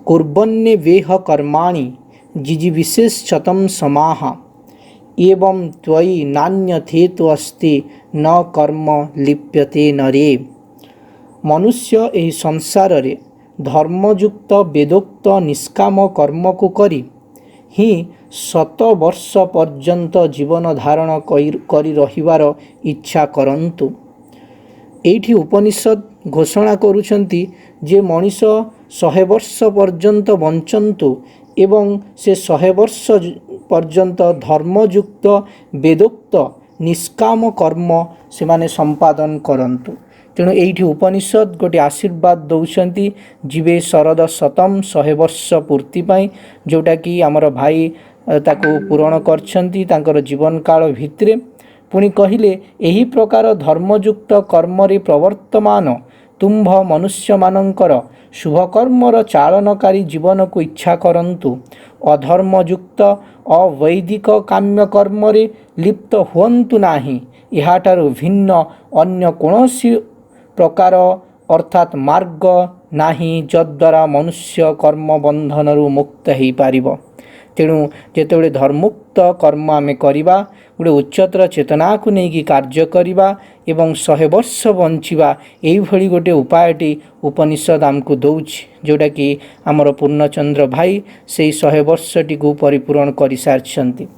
कुर्वन्ने वेह कर्माणि जिजि विशेष शतम समाह एवं त्वयि नान्यथे तो अस्ति न कर्म लिप्यते नरे। मनुष्य एही संसार रे धर्मयुक्त वेदोक्त निष्काम कर्म को करी ही 100 वर्ष पर्यंत जीवन धारण करी रहिबार इच्छा करंतु। एठी उपनिषद घोषणा करुछन्ति जे मनीष 100 वर्ष पर्यंत बंचन्तु एवं से 100 वर्ष पर्यंत धर्मयुक्त वेदोक्त निष्काम कर्म से माने संपादन करंतु। तेणु एठी उपनिषद गोटे आशीर्वाद दौरान जीवे शरद शतम 100 वर्ष पूर्ति पाई जोटा कि आमर भाई ताको पूरण करछन्ति तांकर जीवन काल भितरे। पुणी कहिले एही प्रकार धर्मयुक्त कर्म रे प्रवर्तमान तुम्भ मनुष्य मानकर शुभकर्मर चालनकारी जीवन को इच्छा करंतु। अधर्मयुक्त अवैदिक काम्य कर्म रे लिप्त हुअन्तु नाही। एहाठारु भिन्न अन्य कोनोसी प्रकार अर्थात मार्ग नाही जद्वारा मनुष्य कर्म बंधनरु मुक्त हो पारिबो। तेणु जेतेबेले धर्मुक्त कर्म आमे करिबा गोटे उच्चतर चेतना को लेकिन कार्य करिबा एवं 100 वर्ष बंचिबा एई भली गोटे उपायटी उपनिषद आमको दौछि जोटा कि आमर पूर्णचंद्र भाई से 100 वर्षटी को परिपूर्ण कर सारिछन्ति।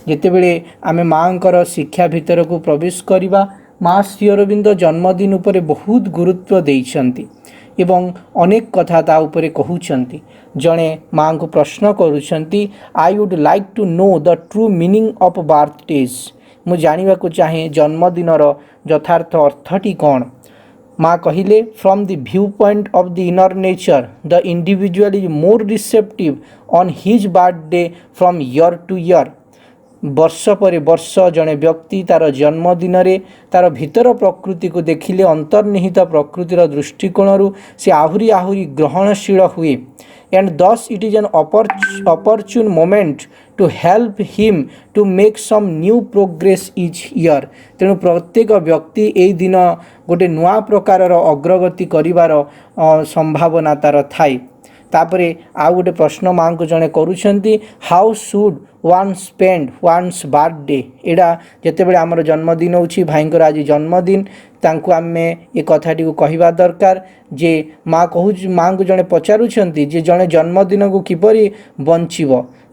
जेतेबेले आमे मांकर शिक्षा भितर को प्रवेश करिबा ମା ଶ୍ରୀ ଅରବିନ୍ଦ ଜନ୍ମଦିନ ଉପରେ ବହୁତ ଗୁରୁତ୍ୱ ଦେଇଛନ୍ତି ଏବଂ ଅନେକ କଥା ତା ଉପରେ କହୁଛନ୍ତି। ଜଣେ ମାଙ୍କୁ ପ୍ରଶ୍ନ କରୁଛନ୍ତି, I would like to know the true meaning of birthdays. ମୁଁ ଜାଣିବାକୁ ଚାହେଁ ଜନ୍ମଦିନର ଯଥାର୍ଥ ଅର୍ଥଟି କ'ଣ? ମା କହିଲେ, from the view point of the inner nature the individual is more receptive on his birthday from year to year. ବର୍ଷ ପରେ ବର୍ଷ ଜଣେ ବ୍ୟକ୍ତି ତାର ଜନ୍ମଦିନରେ ତାର ଭିତର ପ୍ରକୃତିକୁ ଦେଖିଲେ ଅନ୍ତର୍ନିହିତ ପ୍ରକୃତିର ଦୃଷ୍ଟିକୋଣରୁ ସେ ଆହୁରି ଆହୁରି ଗ୍ରହଣଶୀଳ ହୁଏ। and thus it is an opportune moment to help him to make some new progress each year। ତେଣୁ ପ୍ରତ୍ୟେକ ବ୍ୟକ୍ତି ଏହି ଦିନ ଗୋଟେ ନୂଆ ପ୍ରକାରର ଅଗ୍ରଗତି କରିବାର ସମ୍ଭାବନା ତାର ଥାଏ। ତାପରେ ଆଉ ଗୋଟେ ପ୍ରଶ୍ନ ମାଙ୍କୁ ଜଣେ କରୁଛନ୍ତି, how should one spend one's birthday. ଏଇଟା ଯେତେବେଳେ ଆମର ଜନ୍ମଦିନ ହେଉଛି, ଭାଇଙ୍କର ଆଜି ଜନ୍ମଦିନ, ତାଙ୍କୁ ଆମେ ଏ କଥାଟିକୁ କହିବା ଦରକାର ଯେ ମାଙ୍କୁ ଜଣେ ପଚାରୁଛନ୍ତି ଯେ ଜଣେ ଜନ୍ମଦିନକୁ କିପରି ବଞ୍ଚିବ।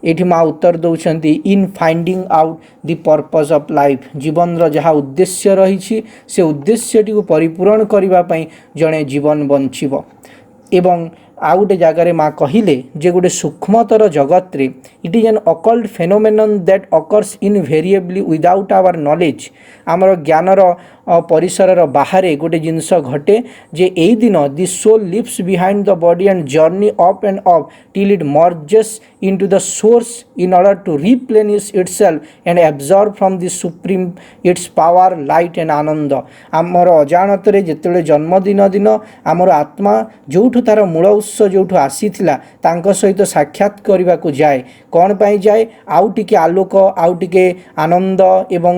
ଏଇଠି ମା ଉତ୍ତର ଦେଉଛନ୍ତି, in finding out the purpose of life. ଜୀବନର ଯାହା ଉଦ୍ଦେଶ୍ୟ ରହିଛି ସେ ଉଦ୍ଦେଶ୍ୟଟିକୁ ପରିପୂରଣ କରିବା ପାଇଁ ଜଣେ ଜୀବନ ବଞ୍ଚିବ। ଏବଂ ଆଉ ଗୋଟେ ଜାଗାରେ ମା କହିଲେ ଯେ ଗୋଟେ ସୂକ୍ଷ୍ମତର ଜଗତରେ it is an occult phenomenon that occurs invariably without our knowledge. ଆମର ଜ୍ଞାନର ପରିସରର ବାହାରେ ଗୋଟେ ଜିନିଷ ଘଟେ ଯେ ଏଇ ଦିନ the soul leaves behind the body and journey up and up till it merges into the source in order to replenish itself and absorb from the supreme its power, light and ଆନନ୍ଦ। ଆମର ଅଜାଣତରେ ଯେତେବେଳେ ଜନ୍ମଦିନ ଦିନ ଆମର ଆତ୍ମା ଯେଉଁଠୁ ତାର ମୂଳ ଉତ୍ସ ଯେଉଁଠୁ ଆସିଥିଲା ତାଙ୍କ ସହିତ ସାକ୍ଷାତ କରିବାକୁ ଯାଏ। କ'ଣ ପାଇଁ ଯାଏ? ଆଉ ଟିକେ ଆଲୋକ, ଆଉ ଟିକେ ଆନନ୍ଦ ଏବଂ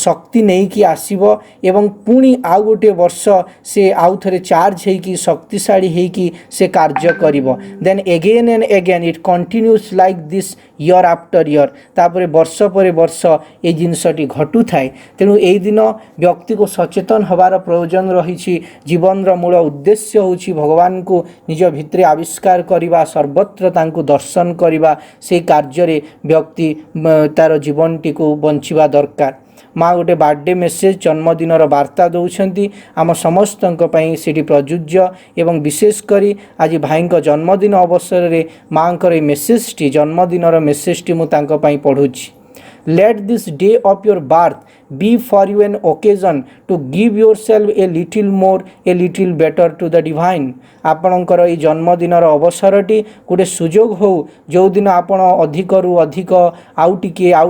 ଶକ୍ତି ନେଇକି ଆସିବ ଏବଂ ପୁଣି ଆଉ ଗୋଟିଏ ବର୍ଷ ସେ ଆଉ ଥରେ ଚାର୍ଜ ହେଇକି ଶକ୍ତିଶାଳୀ ହେଇକି ସେ କାର୍ଯ୍ୟ କରିବ। ଦେନ୍ again and again it continues like this year after year। ତାପରେ ବର୍ଷ ପରେ ବର୍ଷ এই ଜିନିଷଟି ଘଟୁଥାଏ। ତେଣୁ ଏହି ଦିନ ବ୍ୟକ୍ତିକୁ ସଚେତନ ହେବାର ପ୍ରয়োଜନ ରହିଛି। ଜୀବନର ମୂଳ ଉଦ୍ଦେଶ୍ୟ ହେଉଛି ଭଗବାନଙ୍କୁ ନିଜ ଭିତରେ ଆବିଷ୍କାର କରିବା, ସର୍ବତ୍ର ତାଙ୍କୁ ଦର୍ଶନ କରିବା। ସେହି କାର୍ଯ୍ୟରେ ବ୍ୟକ୍ତି ତାର ଜୀବନଟିକୁ ବଞ୍ଚିବା ଦରକାର। ମା ଗୋଟେ ବାର୍ଥଡେ ମେସେଜ୍, ଜନ୍ମଦିନର ବାର୍ତ୍ତା ଦେଉଛନ୍ତି ଆମ ସମସ୍ତଙ୍କ ପାଇଁ ସେଠି ପ୍ରଯୁଜ୍ୟ ଏବଂ ବିଶେଷ କରି ଆଜି ଭାଇଙ୍କ ଜନ୍ମଦିନ ଅବସରରେ ମାଙ୍କର এই ମେସେଜ୍ଟି, ଜନ୍ମଦିନର ମେସେଜ୍ଟି ମୁଁ ତାଙ୍କ ପାଇଁ ପଢ଼ୁଛି। Let this day of your birth be for you an occasion to give yourself a little more, a little better to the divine। ଆପଣଙ୍କର এই ଜନ୍ମଦିନର ଅବସରଟି ଗୋଟେ ସୁଯୋଗ ହେଉ ଯେଉଁଦିନ ଆପଣ ଅଧିକରୁ ଅଧିକ ଆଉ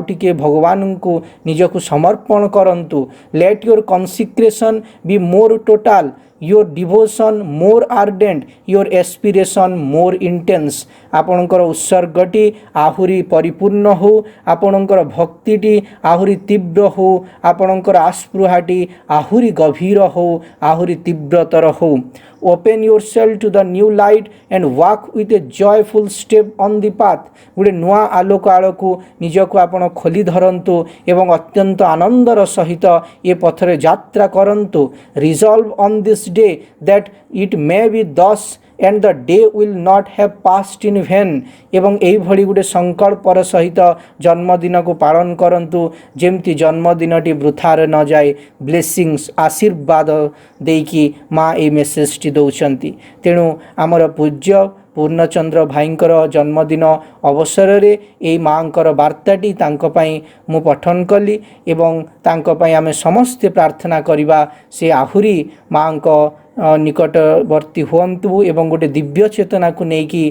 ଟିକେ ଭଗବାନଙ୍କୁ ନିଜକୁ ସମର୍ପଣ କରନ୍ତୁ। Let your consecration be more total, your devotion more ardent, your aspiration more intense। ଆପଣଙ୍କର ଉତ୍ସର୍ଗଟି ଆହୁରି ପରିପୂର୍ଣ୍ଣ ହେଉ, ଆପଣଙ୍କର ଭକ୍ତିଟି ଆହୁରି ତୀବ୍ର ହେଉ, ଆପଣଙ୍କର ଆସ୍ପୃହାଟି ଆହୁରି ଗଭୀର ହେଉ, ଆହୁରି ତୀବ୍ରତର ହେଉ। Open yourself to the new light and walk with a joyful step on the path। ଗୋଟେ ନୂଆ ଆଲୋକ ଆଳକୁ ନିଜକୁ ଆପଣ ଖୋଲି ଧରନ୍ତୁ ଏବଂ ଅତ୍ୟନ୍ତ ଆନନ୍ଦର ସହିତ ଏ ପଥରେ ଯାତ୍ରା କରନ୍ତୁ। Resolve on this day that it may be thus and the day will not have passed in vain। ଏବଂ ଏଇଭଳି ଗୋଟେ ସଂକଳ୍ପର ସହିତ ଜନ୍ମଦିନକୁ ପାଳନ କରନ୍ତୁ ଯେମିତି ଜନ୍ମଦିନଟି ବୃଥାରେ ନ ଯାଏ। ବ୍ଲେସିଂସ୍, ଆଶୀର୍ବାଦ ଦେଇକି ମା এই ମେସେଜଟି ଦେଉଛନ୍ତି। ତେଣୁ ଆମର ପୂଜ୍ୟ ପୂର୍ଣ୍ଣଚନ୍ଦ୍ର ଭାଇଙ୍କର ଜନ୍ମଦିନ ଅବସରରେ ଏହି ମାଙ୍କର ବାର୍ତ୍ତାଟି ତାଙ୍କ ପାଇଁ ମୁଁ ପଠନ କଲି ଏବଂ ତାଙ୍କ ପାଇଁ ଆମେ ସମସ୍ତେ ପ୍ରାର୍ଥନା କରିବା ସେ ଆହୁରି ମାଙ୍କ ନିକଟବର୍ତ୍ତୀ ହୁଅନ୍ତୁ ଏବଂ ଗୋଟେ ଦିବ୍ୟ ଚେତନାକୁ ନେଇକି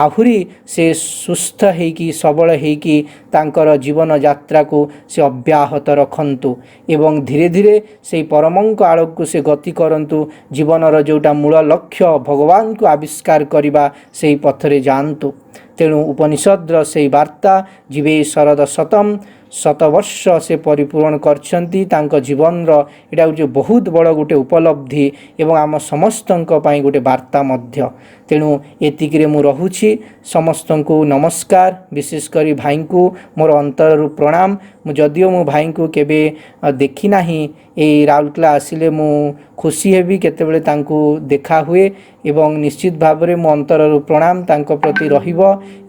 ଆହୁରି ସେ ସୁସ୍ଥ ହେଇକି ସବଳ ହେଇକି ତାଙ୍କର ଜୀବନ ଯାତ୍ରାକୁ ସେ ଅବ୍ୟାହତ ରଖନ୍ତୁ ଏବଂ ଧୀରେ ଧୀରେ ସେଇ ପରମଙ୍କ ଆଡ଼କୁ ସେ ଗତି କରନ୍ତୁ। ଜୀବନର ଯେଉଁଟା ମୂଳ ଲକ୍ଷ୍ୟ ଭଗବାନଙ୍କୁ ଆବିଷ୍କାର କରିବା ସେଇ ପଥରେ ଯାଆନ୍ତୁ। ତେଣୁ ଉପନିଷଦର ସେଇ ବାର୍ତ୍ତା ଯିବେ ଶରଦ ଶତମ୍, ଶତବର୍ଷ ସେ ପରିପୂରଣ କରିଛନ୍ତି ତାଙ୍କ ଜୀବନର। ଏଇଟା ହେଉଛି ବହୁତ ବଡ଼ ଗୋଟେ ଉପଲବ୍ଧି ଏବଂ ଆମ ସମସ୍ତଙ୍କ ପାଇଁ ଗୋଟେ ବାର୍ତ୍ତା ମଧ୍ୟ। ତେଣୁ ଏତିକିରେ ମୁଁ ରହୁଛି। ସମସ୍ତଙ୍କୁ ନମସ୍କାର। ବିଶେଷ କରି ଭାଇଙ୍କୁ ମୋର ଅନ୍ତରରୁ ପ୍ରଣାମ। ମୁଁ ଯଦିଓ ମୋ ଭାଇଙ୍କୁ କେବେ ଦେଖି ନାହିଁ, ଏଇ ରାଉରକେଲା ଆସିଲେ ମୁଁ ଖୁସି ହେବି କେତେବେଳେ ତାଙ୍କୁ ଦେଖା ହୁଏ ଏବଂ ନିଶ୍ଚିତ ଭାବରେ ମୋ ଅନ୍ତରରୁ ପ୍ରଣାମ ତାଙ୍କ ପ୍ରତି ରହିବ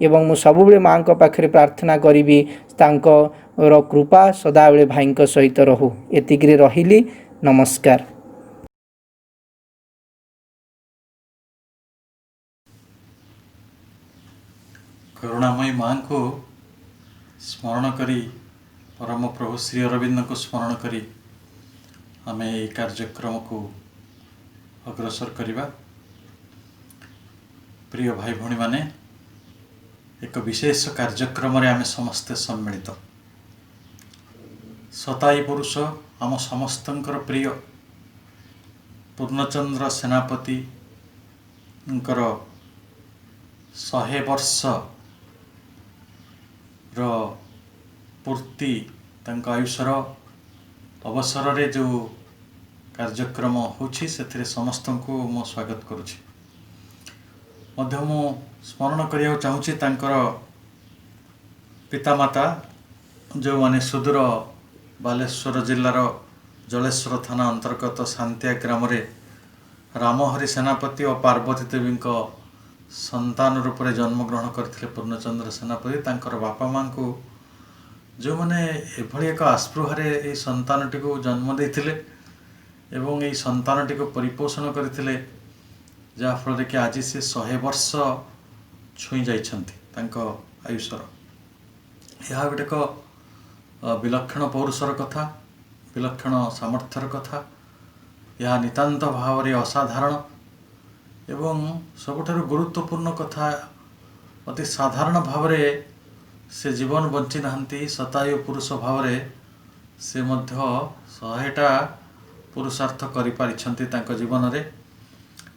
ଏବଂ ମୁଁ ସବୁବେଳେ ମାଙ୍କ ପାଖରେ ପ୍ରାର୍ଥନା କରିବି ତାଙ୍କର କୃପା ସଦାବେଳେ ଭାଇଙ୍କ ସହିତ ରହୁ। ଏତିକିରେ ରହିଲି। ନମସ୍କାର। କରୁଣାମୟୀ ମାଙ୍କୁ ସ୍ମରଣ କରି ପରମ ପ୍ରଭୁ ଶ୍ରୀ ଅରବିନ୍ଦଙ୍କୁ ସ୍ମରଣ କରି ଆମେ ଏହି କାର୍ଯ୍ୟକ୍ରମକୁ ଅଗ୍ରସର କରିବା। ପ୍ରିୟ ଭାଇ ଭଉଣୀମାନେ, ଏକ ବିଶେଷ କାର୍ଯ୍ୟକ୍ରମରେ ଆମେ ସମସ୍ତେ ସମ୍ମିଳିତ। ଶତାୟୀ ପୁରୁଷ ଆମ ସମସ୍ତଙ୍କର ପ୍ରିୟ ପୂର୍ଣ୍ଣଚନ୍ଦ୍ର ସେନାପତିଙ୍କର 100 ବର୍ଷର ପୂର୍ତ୍ତି, ତାଙ୍କ ଆୟୁଷର ଅବସରରେ ଯେଉଁ କାର୍ଯ୍ୟକ୍ରମ ହେଉଛି ସେଥିରେ ସମସ୍ତଙ୍କୁ ମୁଁ ସ୍ୱାଗତ କରୁଛି। ମଧ୍ୟ ମୁଁ ସ୍ମରଣ କରିବାକୁ ଚାହୁଁଛି ତାଙ୍କର ପିତାମାତା ଯେଉଁମାନେ ସୁଦୂର ବାଲେଶ୍ୱର ଜିଲ୍ଲାର ଜଳେଶ୍ୱର ଥାନା ଅନ୍ତର୍ଗତ ଶାନ୍ତିଆ ଗ୍ରାମରେ ରାମହରି ସେନାପତି ଓ ପାର୍ବତୀ ଦେବୀଙ୍କ ସନ୍ତାନ ରୂପରେ ଜନ୍ମଗ୍ରହଣ କରିଥିଲେ ପୂର୍ଣ୍ଣଚନ୍ଦ୍ର ସେନାପତି। ତାଙ୍କର ବାପା ମାଆଙ୍କୁ ଯେଉଁମାନେ ଏଭଳି ଏକ ଆସ୍ପୃହାରେ ଏହି ସନ୍ତାନଟିକୁ ଜନ୍ମ ଦେଇଥିଲେ ଏବଂ ଏହି ସନ୍ତାନଟିକୁ ପରିପୋଷଣ କରିଥିଲେ, ଯାହାଫଳରେ କି ଆଜି ସେ 100 ବର୍ଷ ଛୁଇଁ ଯାଇଛନ୍ତି ତାଙ୍କ ଆୟୁଷର। ଏହା ଗୋଟେ ଏକ ବିଲକ୍ଷଣ ପୌରୁଷର କଥା, ବିଲକ୍ଷଣ ସାମର୍ଥ୍ୟର କଥା। ଏହା ନିତାନ୍ତ ଭାବରେ ଅସାଧାରଣ ଏବଂ ସବୁଠାରୁ ଗୁରୁତ୍ୱପୂର୍ଣ୍ଣ କଥା, ଅତି ସାଧାରଣ ଭାବରେ ସେ ଜୀବନ ବଞ୍ଚି ନାହାନ୍ତି। ଶତାୟୁ ପୁରୁଷ ଭାବରେ ସେ ମଧ୍ୟ 100ଟା ପୁରୁଷାର୍ଥ କରିପାରିଛନ୍ତି ତାଙ୍କ ଜୀବନରେ।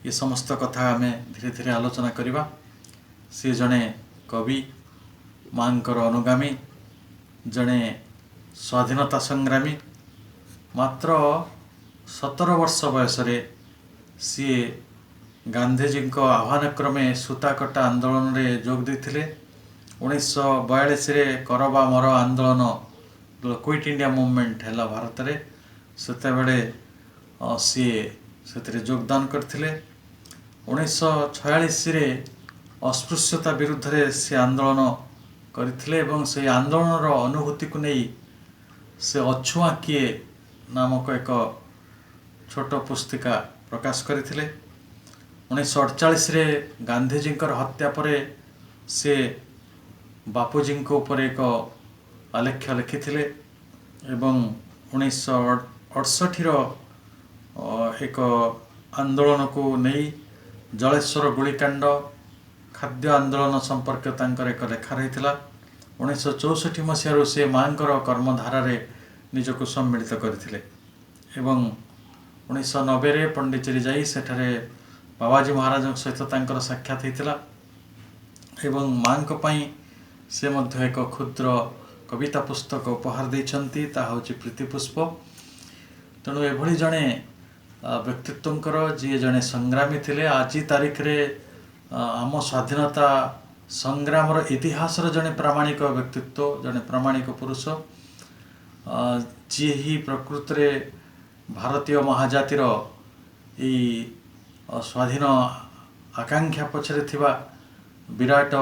ଏ ସମସ୍ତ କଥା ଆମେ ଧୀରେ ଧୀରେ ଆଲୋଚନା କରିବା। ସେ ଜଣେ କବି, ମାଙ୍କର ଅନୁଗାମୀ, ଜଣେ ସ୍ୱାଧୀନତା ସଂଗ୍ରାମୀ। ମାତ୍ର 17 ବର୍ଷ ବୟସରେ ସିଏ ଗାନ୍ଧୀଜୀଙ୍କ ଆହ୍ୱାନକ୍ରମେ ସୂତାକଟା ଆନ୍ଦୋଳନରେ ଯୋଗ ଦେଇଥିଲେ। 1942ରେ କର ବା ମର ଆନ୍ଦୋଳନ, କ୍ୱିଟ୍ ଇଣ୍ଡିଆ ମୁଭମେଣ୍ଟ ହେଲା ଭାରତରେ, ସେତେବେଳେ ସିଏ ସେଥିରେ ଯୋଗଦାନ କରିଥିଲେ। 1946ରେ ଅସ୍ପୃଶ୍ୟତା ବିରୁଦ୍ଧରେ ସେ ଆନ୍ଦୋଳନ କରିଥିଲେ ଏବଂ ସେହି ଆନ୍ଦୋଳନର ଅନୁଭୂତିକୁ ନେଇ ସେ ଅଛୁଆଁ କିଏ ନାମକ ଏକ ଛୋଟ ପୁସ୍ତିକା ପ୍ରକାଶ କରିଥିଲେ। 1948ରେ ଗାନ୍ଧୀଜୀଙ୍କର ହତ୍ୟା ପରେ ସେ ବାପୁଜୀଙ୍କ ଉପରେ ଏକ ଆଲେଖ୍ୟ ଲେଖିଥିଲେ ଏବଂ 1968ର ଏକ ଆନ୍ଦୋଳନକୁ ନେଇ ଜଳେଶ୍ୱର ଗୁଳିକାଣ୍ଡ, ଖାଦ୍ୟ ଆନ୍ଦୋଳନ ସମ୍ପର୍କୀୟ ତାଙ୍କର ଏକ ଲେଖା ରହିଥିଲା। 1964 ମସିହାରୁ ସେ ମାଙ୍କର କର୍ମଧାରାରେ ନିଜକୁ ସମ୍ମିଳିତ କରିଥିଲେ ଏବଂ 1990ରେ ପଣ୍ଡିଚେରୀ ଯାଇ ସେଠାରେ ବାବାଜୀ ମହାରାଜଙ୍କ ସହିତ ତାଙ୍କର ସାକ୍ଷାତ ହୋଇଥିଲା ଏବଂ ମାଙ୍କ ପାଇଁ ସେ ମଧ୍ୟ ଏକ କ୍ଷୁଦ୍ର କବିତା ପୁସ୍ତକ ଉପହାର ଦେଇଛନ୍ତି, ତାହା ହେଉଛି ପ୍ରୀତିପୁଷ୍ପ। ତେଣୁ ଏଭଳି ଜଣେ ବ୍ୟକ୍ତିତ୍ୱଙ୍କର, ଯିଏ ଜଣେ ସଂଗ୍ରାମୀ ଥିଲେ, ଆଜି ତାରିଖରେ ଆମ ସ୍ୱାଧୀନତା ସଂଗ୍ରାମର ଇତିହାସର ଜଣେ ପ୍ରାମାଣିକ ବ୍ୟକ୍ତିତ୍ୱ, ଜଣେ ପ୍ରାମାଣିକ ପୁରୁଷ, ଯିଏ ହିଁ ପ୍ରକୃତରେ ଭାରତୀୟ ମହାଜାତିର ଏଇ ସ୍ୱାଧୀନ ଆକାଂକ୍ଷା ପଛରେ ଥିବା ବିରାଟ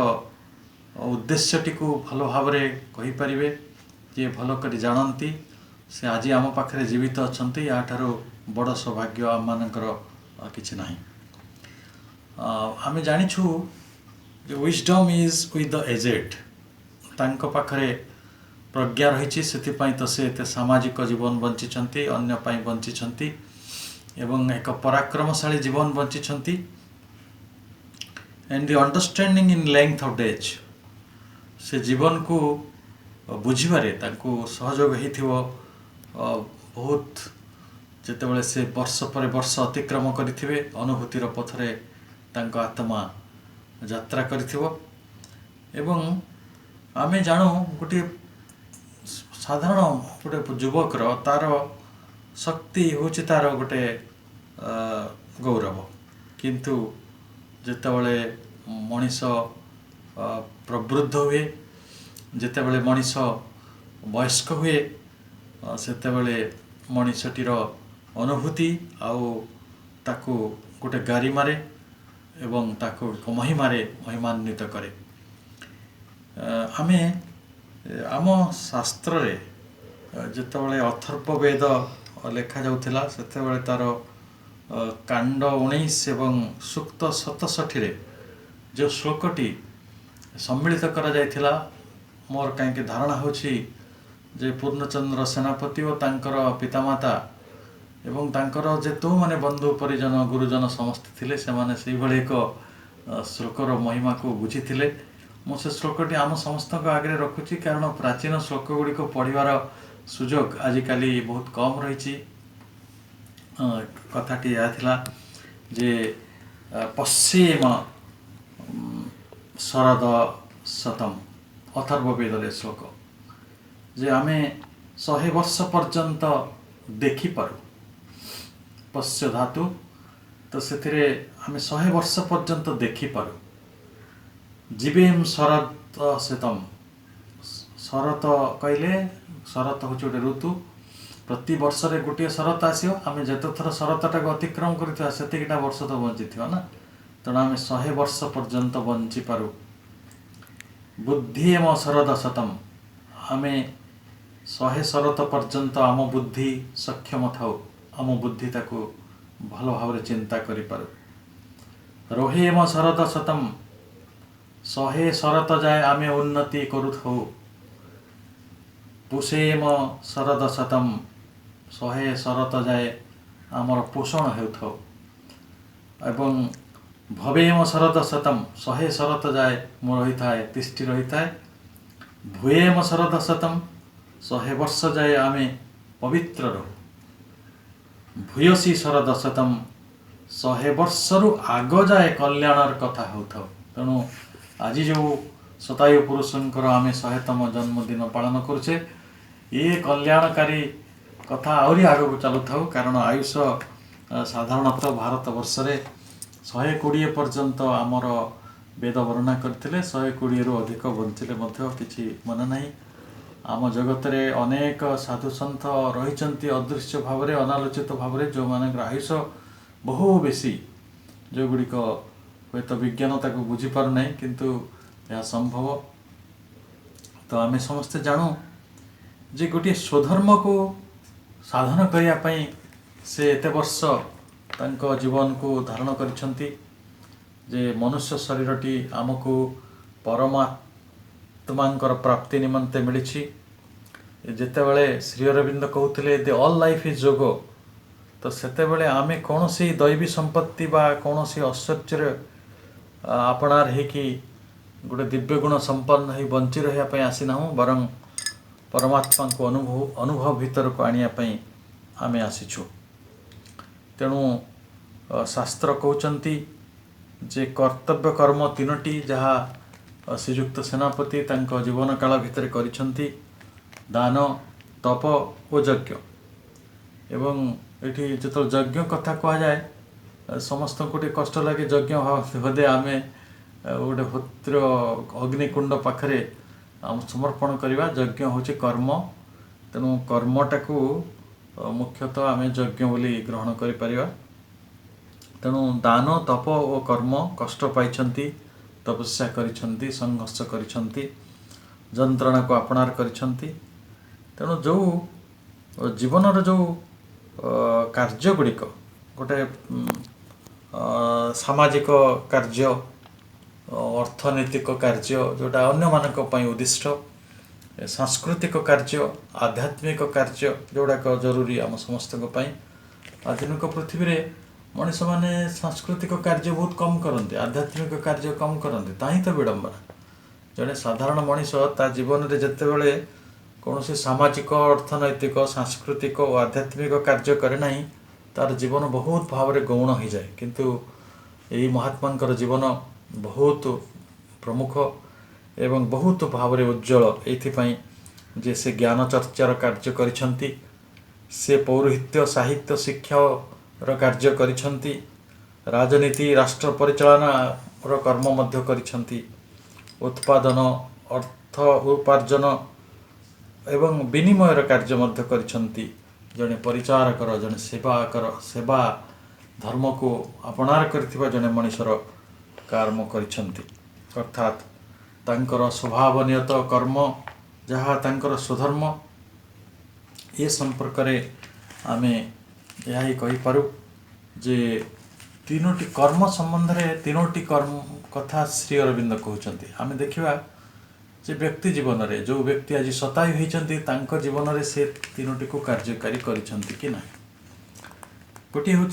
ଉଦ୍ଦେଶ୍ୟଟିକୁ ଭଲ ଭାବରେ କହିପାରିବେ, ଯିଏ ଭଲ କରି ଜାଣନ୍ତି। ସେ ଆଜି ଆମ ପାଖରେ ଜୀବିତ ଅଛନ୍ତି। ଏହାଠାରୁ ବଡ଼ ସୌଭାଗ୍ୟ ଆମମାନଙ୍କର କିଛି ନାହିଁ। ଆମେ ଜାଣିଛୁ ଯେ wisdom is with the aged. ତାଙ୍କ ପାଖରେ ପ୍ରଜ୍ଞା ରହିଛି, ସେଥିପାଇଁ ତ ସେ ଏତେ ସାମାଜିକ ଜୀବନ ବଞ୍ଚିଛନ୍ତି, ଅନ୍ୟ ପାଇଁ ବଞ୍ଚିଛନ୍ତି ଏବଂ ଏକ ପରାକ୍ରମଶାଳୀ ଜୀବନ ବଞ୍ଚିଛନ୍ତି। And the understanding in length of days, ସେ ଜୀବନକୁ ବୁଝିବାରେ ତାଙ୍କୁ ସହଯୋଗ ହେଇଥିବ ବହୁତ। ଯେତେବେଳେ ସେ ବର୍ଷ ପରେ ବର୍ଷ ଅତିକ୍ରମ କରିଥିବେ, ଅନୁଭୂତିର ପଥରେ ତାଙ୍କ ଆତ୍ମା ଯାତ୍ରା କରିଥିବ ଏବଂ ଆମେ ଜାଣୁ ଗୋଟିଏ ସାଧାରଣ ଗୋଟେ ଯୁବକର ତା'ର ଶକ୍ତି ହେଉଛି ତା'ର ଗୋଟେ ଗୌରବ। କିନ୍ତୁ ଯେତେବେଳେ ମଣିଷ ପ୍ରବୃଦ୍ଧ ହୁଏ, ଯେତେବେଳେ ମଣିଷ ବୟସ୍କ ହୁଏ, ସେତେବେଳେ ମଣିଷଟିର ଅନୁଭୂତି ଆଉ ତାକୁ ଗୋଟେ ଗାରିମାରେ ଏବଂ ତାକୁ ମହିମାରେ ମହିମାନ୍ୱିତ କରେ। ଆମେ ଆମ ଶାସ୍ତ୍ରରେ ଯେତେବେଳେ ଅଥର୍ବବେଦ ଲେଖା ଯାଉଥିଲା ସେତେବେଳେ ତାର କାଣ୍ଡ 19 ଏବଂ ସୂକ୍ତ 67ରେ ଯେଉଁ ଶ୍ଲୋକଟି ସମ୍ମିଳିତ କରାଯାଇଥିଲା, ମୋର କାହିଁକି ଧାରଣା ହେଉଛି ଯେ ପୂର୍ଣ୍ଣଚନ୍ଦ୍ର ସେନାପତି ଓ ତାଙ୍କର ପିତାମାତା ଏବଂ ତାଙ୍କର ଯେଉଁମାନେ ବନ୍ଧୁ ପରିଜନ ଗୁରୁଜନ ସମସ୍ତେ ଥିଲେ ସେମାନେ ସେଇଭଳି ଏକ ଶ୍ଲୋକର ମହିମାକୁ ବୁଝିଥିଲେ। ମୁଁ ସେ ଶ୍ଲୋକଟି ଆମ ସମସ୍ତଙ୍କ ଆଗରେ ରଖୁଛି, କାରଣ ପ୍ରାଚୀନ ଶ୍ଲୋକ ଗୁଡ଼ିକ ପଢ଼ିବାର ସୁଯୋଗ ଆଜିକାଲି ବହୁତ କମ୍ ରହିଛି। କଥାଟି ଏହା ଥିଲା ଯେ ପଶ୍ଚିମ ଶରଦ ଶତମ ଅଥର୍ବବେଦରେ ଶ୍ଲୋକ, ଯେ ଆମେ 100 ବର୍ଷ ପର୍ଯ୍ୟନ୍ତ ଦେଖିପାରୁ। ପଶ୍ୟ ଧାତୁ, ତ ସେଥିରେ ଆମେ 100 ବର୍ଷ ପର୍ଯ୍ୟନ୍ତ ଦେଖିପାରୁ। ଜୀବେମ୍ ଶରତ ଶତମ, ଶରତ କହିଲେ ଶରତ ହେଉଛି ଗୋଟେ ଋତୁ, ପ୍ରତି ବର୍ଷରେ ଗୋଟିଏ ଶରତ ଆସିବ। ଆମେ ଯେତେଥର ଶରତଟାକୁ ଅତିକ୍ରମ କରିଥିବା ସେତିକିଟା ବର୍ଷ ତ ବଞ୍ଚିଥିବା ନା, ତେଣୁ ଆମେ 100 ବର୍ଷ ପର୍ଯ୍ୟନ୍ତ ବଞ୍ଚିପାରୁ। ବୁଦ୍ଧି ଏମ ଶରଦ ଶତମ, ଆମେ 100 ଶରତ ପର୍ଯ୍ୟନ୍ତ ଆମ ବୁଦ୍ଧି ସକ୍ଷମ ଥାଉ, ଆମ ବୁଦ୍ଧି ତାକୁ ଭଲ ଭାବରେ ଚିନ୍ତା କରିପାରୁ। ରୋହେ ଏମ ଶରଦ ଶତମ, 100 ଶରତ ଯାଏ ଆମେ ଉନ୍ନତି କରୁଥାଉ। ପୁଷେମ ଶରଦ ଶତମ, 100 ଶରତ ଯାଏ ଆମର ପୋଷଣ ହେଉଥାଉ। ଏବଂ ଭବେମ ଶରଦ ଶତମ, 100 ଶରତ ଯାଏ ମୁଁ ରହିଥାଏ, ତିଷ୍ଠି ରହିଥାଏ। ଭୂଏମ ଶରଦ ଶତମ, 100 ବର୍ଷ ଯାଏ ଆମେ ପବିତ୍ର ରହୁ। ଭୂୟସୀ ଶରଦ ଶତମ, 100 ବର୍ଷରୁ ଆଗ ଯାଏ କଲ୍ୟାଣର କଥା ହେଉଥାଉ। ତେଣୁ ଆଜି ଯେଉଁ ଶତାୟୁ ପୁରୁଷଙ୍କର ଆମେ 100ତମ ଜନ୍ମଦିନ ପାଳନ କରୁଛେ, ଏ କଲ୍ୟାଣକାରୀ କଥା ଆହୁରି ଆଗକୁ ଚାଲୁଥାଉ, କାରଣ ଆୟୁଷ ସାଧାରଣତଃ ଭାରତ ବର୍ଷରେ 120 ପର୍ଯ୍ୟନ୍ତ ଆମର ବେଦ ବର୍ଣ୍ଣନା କରିଥିଲେ। 120ରୁ ଅଧିକ ବଞ୍ଚିଲେ ମଧ୍ୟ କିଛି ମନେ ନାହିଁ। ଆମ ଜଗତରେ ଅନେକ ସାଧୁସନ୍ଥ ରହିଛନ୍ତି ଅଦୃଶ୍ୟ ଭାବରେ, ଅନାଲୋଚିତ ଭାବରେ, ଯେଉଁମାନଙ୍କର ଆୟୁଷ ବହୁ ବେଶୀ, ଯେଉଁଗୁଡ଼ିକ ହୁଏତ ବିଜ୍ଞାନ ତାକୁ ବୁଝିପାରୁନାହିଁ, କିନ୍ତୁ ଏହା ସମ୍ଭବ। ତ ଆମେ ସମସ୍ତେ ଜାଣୁ ଯେ ଗୋଟିଏ ସ୍ୱଧର୍ମକୁ ସାଧନ କରିବା ପାଇଁ ସେ ଏତେ ବର୍ଷ ତାଙ୍କ ଜୀବନକୁ ଧାରଣ କରିଛନ୍ତି, ଯେ ମନୁଷ୍ୟ ଶରୀରଟି ଆମକୁ ପରମାତ୍ମାଙ୍କର ପ୍ରାପ୍ତି ନିମନ୍ତେ ମିଳିଛି। ଯେତେବେଳେ ଶ୍ରୀ ଅରବିନ୍ଦ କହୁଥିଲେ ଦି ଅଲ୍ ଲାଇଫ୍ ଇଜ୍ ଯୋଗ, ତ ସେତେବେଳେ ଆମେ କୌଣସି ଦୈବୀ ସମ୍ପତ୍ତି ବା କୌଣସି ଐଶ୍ୱର୍ଯ୍ୟରେ ଆପଣାର ହେଇକି ଗୋଟେ ଦିବ୍ୟ ଗୁଣ ସମ୍ପନ୍ନ ହୋଇ ବଞ୍ଚି ରହିବା ପାଇଁ ଆସିନାହୁଁ, ବରଂ ପରମାତ୍ମାଙ୍କୁ ଅନୁଭବ ଭିତରକୁ ଆଣିବା ପାଇଁ ଆମେ ଆସିଛୁ। ତେଣୁ ଶାସ୍ତ୍ର କହୁଛନ୍ତି ଯେ କର୍ତ୍ତବ୍ୟ କର୍ମ 3ଟି ଯାହା ଶ୍ରୀଯୁକ୍ତ ସେନାପତି ତାଙ୍କ ଜୀବନ କାଳ ଭିତରେ କରିଛନ୍ତି, ଦାନ, ତପ ଓ ଯଜ୍ଞ। ଏବଂ ଏଠି ଯେତେବେଳେ ଯଜ୍ଞ କଥା କୁହାଯାଏ ସମସ୍ତଙ୍କୁ ଟିକେ କଷ୍ଟ ଲାଗେ। ଯଜ୍ଞ ବୋଧେ ଆମେ ଗୋଟେ ହୋତ୍ର ଅଗ୍ନିକୁଣ୍ଡ ପାଖରେ ସମର୍ପଣ କରିବା। ଯଜ୍ଞ ହେଉଛି କର୍ମ, ତେଣୁ କର୍ମଟାକୁ ମୁଖ୍ୟତଃ ଆମେ ଯଜ୍ଞ ବୋଲି ଗ୍ରହଣ କରିପାରିବା। ତେଣୁ ଦାନ, ତପ ଓ କର୍ମ କଷ୍ଟ ପାଇଛନ୍ତି, ତପସ୍ୟା କରିଛନ୍ତି, ସଂଘର୍ଷ କରିଛନ୍ତି, ଯନ୍ତ୍ରଣାକୁ ଆପଣାର କରିଛନ୍ତି। ତେଣୁ ଯେଉଁ ଜୀବନର ଯେଉଁ କାର୍ଯ୍ୟ ଗୁଡ଼ିକ, ଗୋଟେ ସାମାଜିକ କାର୍ଯ୍ୟ, ଅର୍ଥନୈତିକ କାର୍ଯ୍ୟ ଯେଉଁଟା ଅନ୍ୟମାନଙ୍କ ପାଇଁ ଉଦ୍ଦିଷ୍ଟ, ସାଂସ୍କୃତିକ କାର୍ଯ୍ୟ, ଆଧ୍ୟାତ୍ମିକ କାର୍ଯ୍ୟ ଯେଉଁଗୁଡ଼ାକ ଜରୁରୀ ଆମ ସମସ୍ତଙ୍କ ପାଇଁ। ଆଧୁନିକ ପୃଥିବୀରେ ମଣିଷମାନେ ସାଂସ୍କୃତିକ କାର୍ଯ୍ୟ ବହୁତ କମ୍ କରନ୍ତି, ଆଧ୍ୟାତ୍ମିକ କାର୍ଯ୍ୟ କମ୍ କରନ୍ତି, ତାହିଁ ତ ବିଡ଼ମ୍ବନା। ଜଣେ ସାଧାରଣ ମଣିଷ ତା ଜୀବନରେ ଯେତେବେଳେ କୌଣସି ସାମାଜିକ, ଅର୍ଥନୈତିକ, ସାଂସ୍କୃତିକ ଓ ଆଧ୍ୟାତ୍ମିକ କାର୍ଯ୍ୟ କରେ ନାହିଁ, ତାର ଜୀବନ ବହୁତ ଭାବରେ ଗୌଣ ହୋଇଯାଏ। କିନ୍ତୁ ଏହି ମହାତ୍ମାଙ୍କର ଜୀବନ ବହୁତ ପ୍ରମୁଖ ଏବଂ ବହୁତ ଭାବରେ ଉଜ୍ଜ୍ୱଳ ଏଇଥିପାଇଁ ଯେ ସେ ଜ୍ଞାନ ଚର୍ଚ୍ଚାର କାର୍ଯ୍ୟ କରିଛନ୍ତି, ସେ ପୌରୋହିତ୍ୟ, ସାହିତ୍ୟ, ଶିକ୍ଷାର କାର୍ଯ୍ୟ କରିଛନ୍ତି, ରାଜନୀତି, ରାଷ୍ଟ୍ର ପରିଚାଳନାର କର୍ମ ମଧ୍ୟ କରିଛନ୍ତି, ଉତ୍ପାଦନ, ଅର୍ଥ ଉପାର୍ଜନ ଏବଂ ବିନିମୟର କାର୍ଯ୍ୟ ମଧ୍ୟ କରିଛନ୍ତି। ଜଣେ ପରିଚାରକର, ଜଣେ ସେବା ଧର୍ମକୁ ଆପଣାର କରିଥିବା ଜଣେ ମଣିଷର କର୍ମ କରିଛନ୍ତି। ଅର୍ଥାତ୍ ତାଙ୍କର ସ୍ୱଭାବନିୟତ କର୍ମ ଯାହା ତାଙ୍କର ସ୍ୱଧର୍ମ, ଏ ସମ୍ପର୍କରେ आमे यह ही कहीपरू जे तीनोटी कर्म संबंध में तीनोटी कर्म कथा श्री अरविंद कहते आम देखा जे व्यक्ति जीवन में जो व्यक्ति आज शतायु होती जीवन में से तीनोटी को कार्यकारी कि ना गोटे हूँ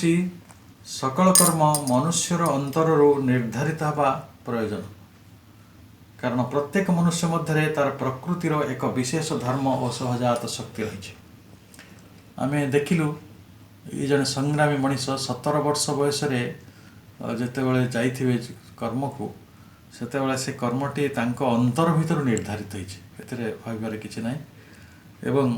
सकल कर्म मनुष्यर अंतर निर्धारित हवा प्रयोजन कारण प्रत्येक मनुष्य मध्य तार प्रकृतिर एक विशेष धर्म और सहजात शक्ति रही आम देखिलु ये जड़े संग्रामी मनीष 17 वर्ष बयस जितेबाला जाइए कर्म को सेतेबाला से कर्मटी अंतर भितर निर्धारित होती भाबार किसी ना एवं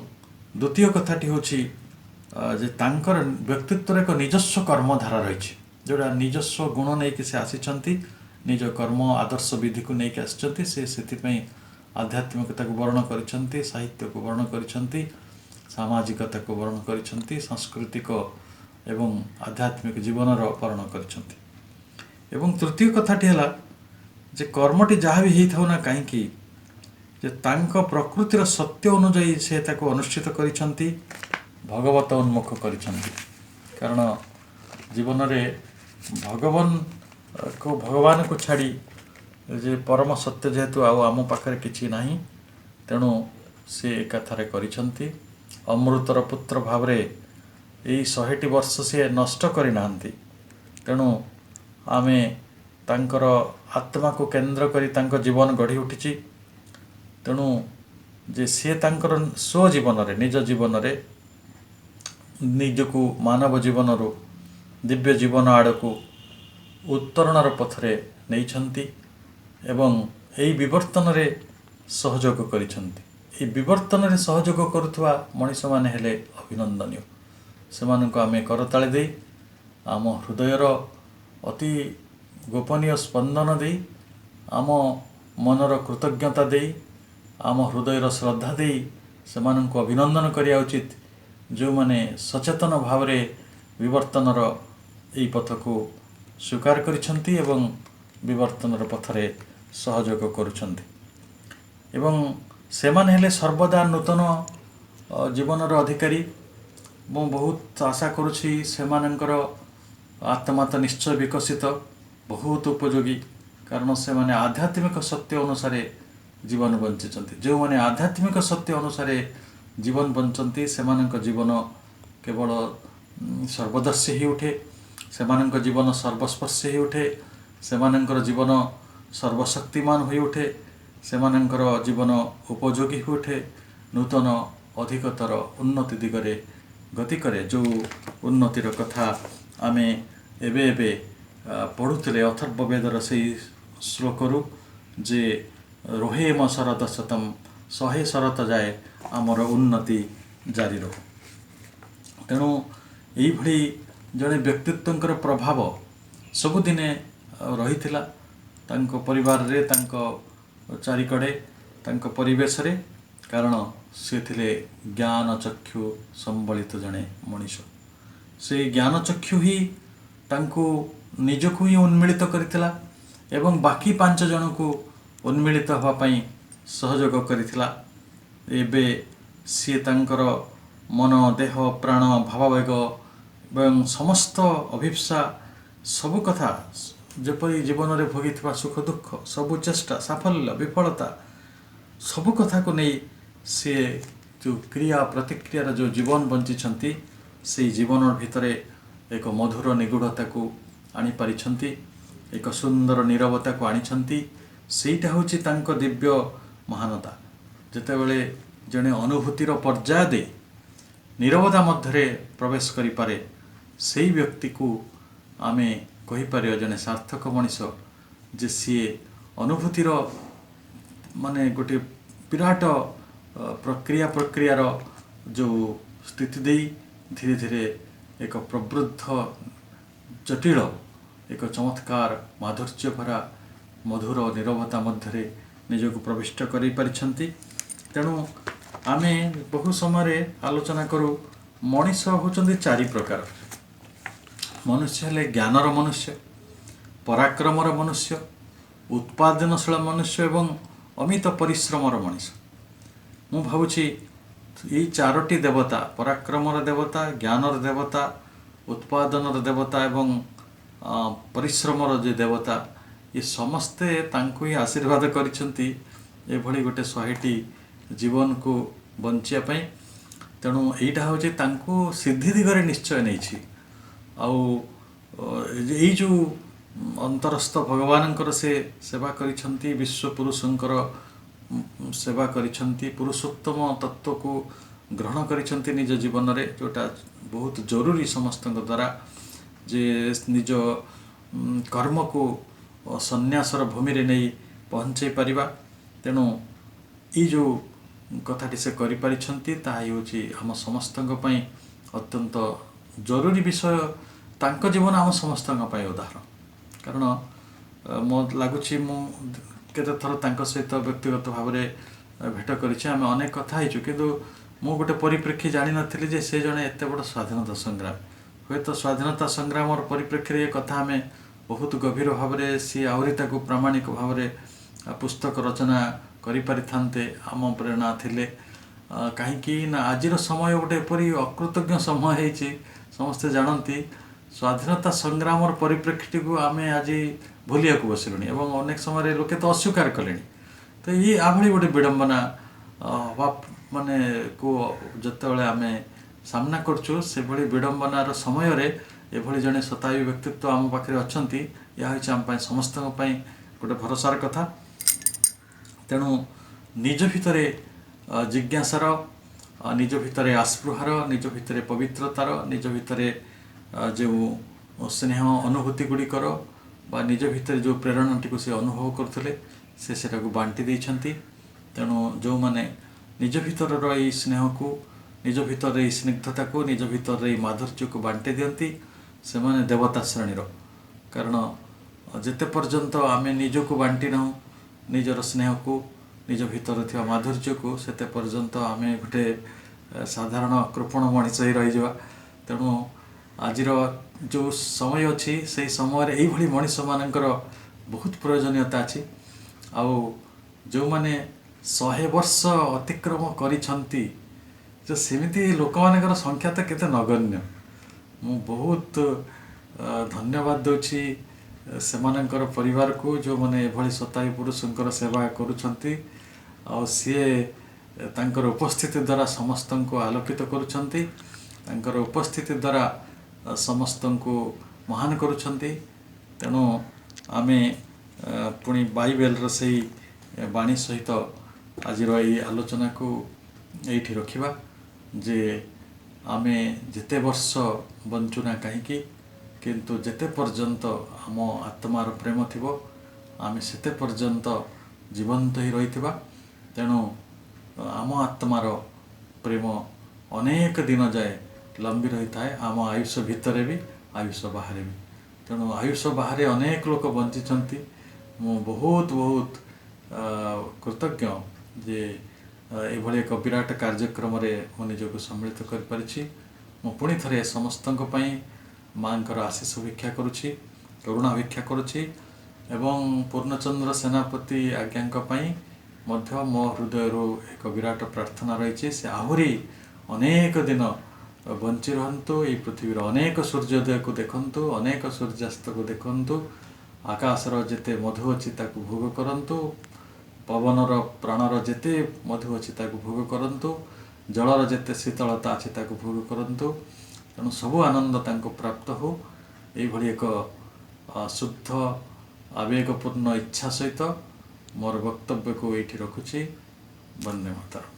द्वितीय कथाटी हूँ जे तांकर व्यक्तित्व एक निजस्व कर्मधारा रही जोड़ा निजस्व गुण नहीं से आसी निज कर्म आदर्श विधि को लेकिन आसी से आध्यात्मिकता को वर्ण कर साहित्य को वर्ण कर सामाजिकता को वर्ण कर सांस्कृतिक एवं आध्यात्मिक जीवन वर्ण कर तृतीय कथाटी है जे कर्मटी जहाँ भी होता ना कहीं प्रकृतिर सत्य अनुजाई से अनुष्ठित कर भगवत उन्मुख कर कारण जीवन में भगवान को छाड़ी जे परम सत्य जेहेतु आम पाखे किसी ना तेणु से एकाथारे करिसंती अमृतर पुत्र भाव रे यही 100टी वर्ष से नष्ट करना तेणु आमे तांकर आत्मा को केंद्र करी तांकर जीवन गढ़ी उठी तेणु जे सी तांकर स्वजीवन रे निज जीवन रे निजको मानव जीवन रू दिव्य जीवन आड़ को उत्तरणर पथरे नहीं एवं यही विवर्तन रे सहयोग करिसंती विवर्तन रे सहयोग करुवा मनीष माने हेले अभिनंदनीय से आमे करताली दे आम हृदयर अति गोपनीय स्पंदन दे आम मनर कृतज्ञता दे आम हृदयर श्रद्धा दे से अभिनंदन करिया उचित जो माने सचेतन भाव रे विवर्तनर यही पथ को स्वीकार करिसंती एवं विवर्तनर पथरे सहयोग करुछंती एवं सेमान हेले सर्वदा नूतन जीवनर अधिकारी मु बहुत आशा करुछि सेमानंकर आत्मा तो निश्चय विकसित बहुत उपयोगी कारण से माने आध्यात्मिक सत्य अनुसार जीवन बंचिचंती जो माने आध्यात्मिक सत्य अनुसार जीवन बंचंती सेमानंक जीवन केवल सर्वदर्शी ही उठे सेमानंक जीवन सर्वस्पर्शी ही उठे सेमानंकर जीवन सर्वशक्तिमान हो उठे सेमानंकर जीवन उपयोगी हो उठे नूतन अधिकतर उन्नति दिगरे गति करे जो उन्नतिर कथा आमे एबे एबे पढ़ुले अथर्ववेदर से श्लोकरू जे रोहेम शरद शतम 100 शरत जाए आमर उन्नति जारी रहो तेणु यही जड़े व्यक्तित्व प्रभाव सबुदिने रही परिवार रे चारिकड़े परिवेश रे कारण से थिले ज्ञान चक्षु संबलित जड़े मनीष से ज्ञान चक्षु ही निजक ही उन्मिलित करथिला एवं बाकी 5 जन को उन्मिलित होगापाई सहयोग करथिला एबे सी तांकर मन देह प्राण भाववेग एवं समस्त अभिप्सा सबु कथा जपरी जीवन में भोगी सुख दुख सबु चेष्टा साफल्य विफलता सबु कथा को नहीं सी जो क्रिया प्रतिक्रियार जो जीवन बंची से जीवन भितर एक मधुर निगूढ़ता को आनी पारिछंती एक सुंदर नीरवता को आनी सेटा होची तांको दिव्य महानता जेतेबेले जने अनुभूतिर पर्याय दे नीरवता मध्य प्रवेश करि पारे सेही व्यक्ति को आमे कहि पारे जने सार्थक मनीष जे सी अनुभूतिर माने गोटे विराट प्रक्रियार जो स्थिति दे धीरे धीरे एक प्रवृद्ध जटिल एक चमत्कार माधुर्य भरा मधुर नीरवता मध्य निजक प्रविष्ट कर पारिछंती तेणु आमे बहु समय आलोचना करूँ मनीष होचंदी 4 प्रकार मनुष्य हेले ज्ञानर मनुष्य पराक्रमर मनुष्य उत्पादनशील मनुष्य एवं अमित परिश्रमर मनुष्य मु भावुछि ये चारोटी देवता पराक्रमर देवता ज्ञानर देवता उत्पादनर देवता एवं परिश्रमर जो देवता ये समस्ते तांको ही आशीर्वाद करिसेंती एभली गोटे 100टी जीवन को बंचिया पई। तेणु एटा होचे तांको सिद्धि दिगरे निश्चय नहीं आउ यही जो अंतरस्थ भगवानंकर से सेवा करिसेंती विश्व पुरुषंकर सेवा करिसेंती पुरुषोत्तम तत्व को ग्रहण करिसेंती निज जीवन रे जोटा बहुत जरूरी समस्त द्वारा जे निज कर्म को संन्यासर भूमि रे नहीं पहुँचे पारिबा। तेणु ई जो कथाटी से करि परिछंती ताहा होची हम समस्तक पई अत्यंत जरूरी विषय तांको जीवन हम समस्तक पई उदाहरण। कारण मो लागुछि मु केते थर तांको सहित व्यक्तिगत भाव में भेट करिछि आम अनेक कथा हेचु किंतु मु गोटे परिप्रेक्षी जानि नथिली जे से जने एते बड़ स्वाधीनता संग्राम हुए तो स्वाधीनता संग्राम और परिप्रेक्षी ये कथा आम बहुत गभीर भाव में सी आहरी ताकू प्रामाणिक भाव में पुस्तक रचना करि परिथान्ते आम प्रेरणा थिले कहीं ना आजिर समय गोटे एपरी अकृतज्ञ समय होइछि समस्ते जानती स्वाधीनता संग्राम और परिप्रेक्षी को आम आज भूलिया को बसिलुनी एवं अनेक समय लोके तो अस्वीकार कले। तो ये आभली गोटे विडंबना माने को जतबेले आम सामना करछु से भली विडंबनार समय रे एभली जने शतायु व्यक्तित्व आम पाखे अच्छी या होइछि आम पई समस्त पई गोटे भरोसार कथा। तेणु निज भितरे जिज्ञासार निज भितरे आस्पृहार निज भितरे पवित्रतार निज भितरे जो स्नेह अनुभूति गुड़िकर बा निज भितर जो प्रेरणाटी को से अनुभव करथिले से सेटा को बांटी देइछंती। तेणु जो माने निज भितर रही स्नेह को निज भितर रही स्निग्धता को निज भितर रही माधुर्य को बांटी दियंती से माने देवता श्रेणीर। कारण जेते पर्यंत आमे निज को बांटी नाहु निजर स्नेह को निज भितर थिया माधुर्य को सेते पर्यंत आमे गोटे साधारण कृपण मଣିଷ ही रही जावा। तेणु आजिर जो समय अच्छी से समय यही भली मଣିଷ मानकर बहुत प्रयोजनीयता अच्छी आउ जो माने 100 वर्ष अतिक्रम करिछंती जो सेमिति लोक मानकर संख्या तो केते नगण्य। मु बहुत धन्यवाद दूची सेमानकर परिवार को जो माने एभली शतायु पुरुषंकर सेवा करुछंती आ सीए तांकर उपस्थिति द्वारा समस्त को आलोकित करुछंती तांकर उपस्थिति द्वारा समस्त को महान करुछंती। तेणु आमे पुणी बाइबेल से बाणी सहित आज ये आलोचना को यही रखिबा जे आमे जेते वर्ष बंचुना कहीं किंतु जेते पर्यंत आम आत्मार प्रेम थिबो आमे सेते पर्यंत जीवंत ही रहिथिबा। तेणु आम आत्मार प्रेम अनेक दिन जाए लंबी रही थाए आम आयुष भितर भी आयुष बाहर भी। तेणु आयुष बाहर अनेक लोक बंचिछंती मु बहुत बहुत कृतज्ञ जे एभली एक विराट कार्यक्रम रे मो निजको सम्मिलित कर परिछि। मु पुणी थरे समस्तक पई मांकर आशीष भिक्षा करुछि करुणा भिक्षा करुछि एवं पूर्णचंद्र सेनापति आज्ञांक पई मध्य मो हृदय एक विराट प्रार्थना रही से आहरी अनेक दिन बंची रहंतु ये पृथ्वीर अनेक सूर्योदय को देखंतु अनेक सूर्यास्त को देखंतु आकाशर जेते मधु अच्छी ताकू भोग करंतु पवनर प्राणर जेते मधु अच्छी ताकू भोग करंतु जलर जेते शीतलता अच्छी ताकू भोग करंतु। तेणु सबु आनंद तांको प्राप्त हो ये भली एक शुद्ध आवेगपूर्ण इच्छा सहित मोर वक्तव्य को ये रखुछि। वंदे मातरम।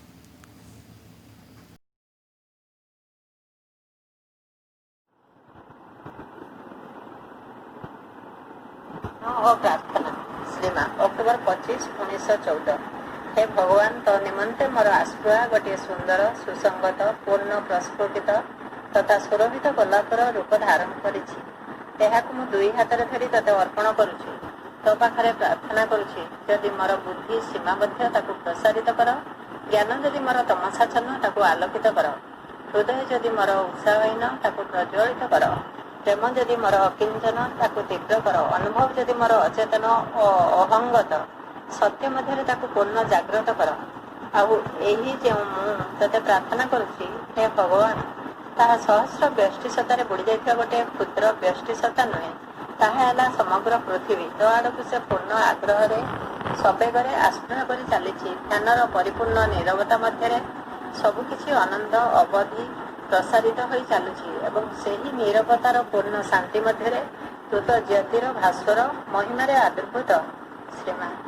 प्रार्थना श्रीमा अक्टोबर 25, 1914। हे भगवान तो निमंते मोर आस्पृहा गोटे सुंदर सुसंगत पूर्ण प्रस्फुटित तथा सुरभित गोलापर रूप धारण करिछि। एहाकु मु दुई हाथ धरी तते अर्पण करुछि। तो पाखरे प्रार्थना करुछि यदि मोर बुद्धि सीमाबद्ध ताकु प्रसारित कर ज्ञान जदि मोर तमसाच्छन्न ताकु आलोकित कर हृदय जदि मोर उत्साहहीन ताकु प्रज्वलित कर प्रेम जदि मोर अकिंचन ताकु तीव्र कर अनुभव जदि मोर अचेतन अहंगत सत्य मध्य ताकु पूर्ण जागृत कर ଆଉ ଏହି ଯେଉଁ ମୁଁ ତତେ ପ୍ରାର୍ଥନା କରୁଛି ହେ ଭଗବାନ, ତାହା ସହସ୍ର ବ୍ୟଷ୍ଟିସତାରେ ବୁଡ଼ି ଯାଇଥିବା ଗୋଟିଏ କ୍ଷୁଦ୍ର ବ୍ୟଷ୍ଟିସତା ନୁହେଁ, ତାହା ହେଲା ସମଗ୍ର ପୃଥିବୀ, ଯୋ ଆଡ଼କୁ ସେ ପୂର୍ଣ୍ଣ ଆଗ୍ରହରେ ସବେଗରେ ଆସ୍ପୃହ କରି ଚାଲିଛି। ଧ୍ୟାନର ପରିପୂର୍ଣ୍ଣ ନୀରବତା ମଧ୍ୟରେ ସବୁକିଛି ଅନନ୍ତ ଅବଧି ପ୍ରସାରିତ ହୋଇ ଚାଲୁଛି ଏବଂ ସେହି ନୀରବତାର ପୂର୍ଣ୍ଣ ଶାନ୍ତି ମଧ୍ୟରେ ତୁ ତ ଜ୍ୟୋତିର ଭାସ୍କର ମହିମାରେ ଆବିର୍ଭୂତ ଶ୍ରୀମାନ।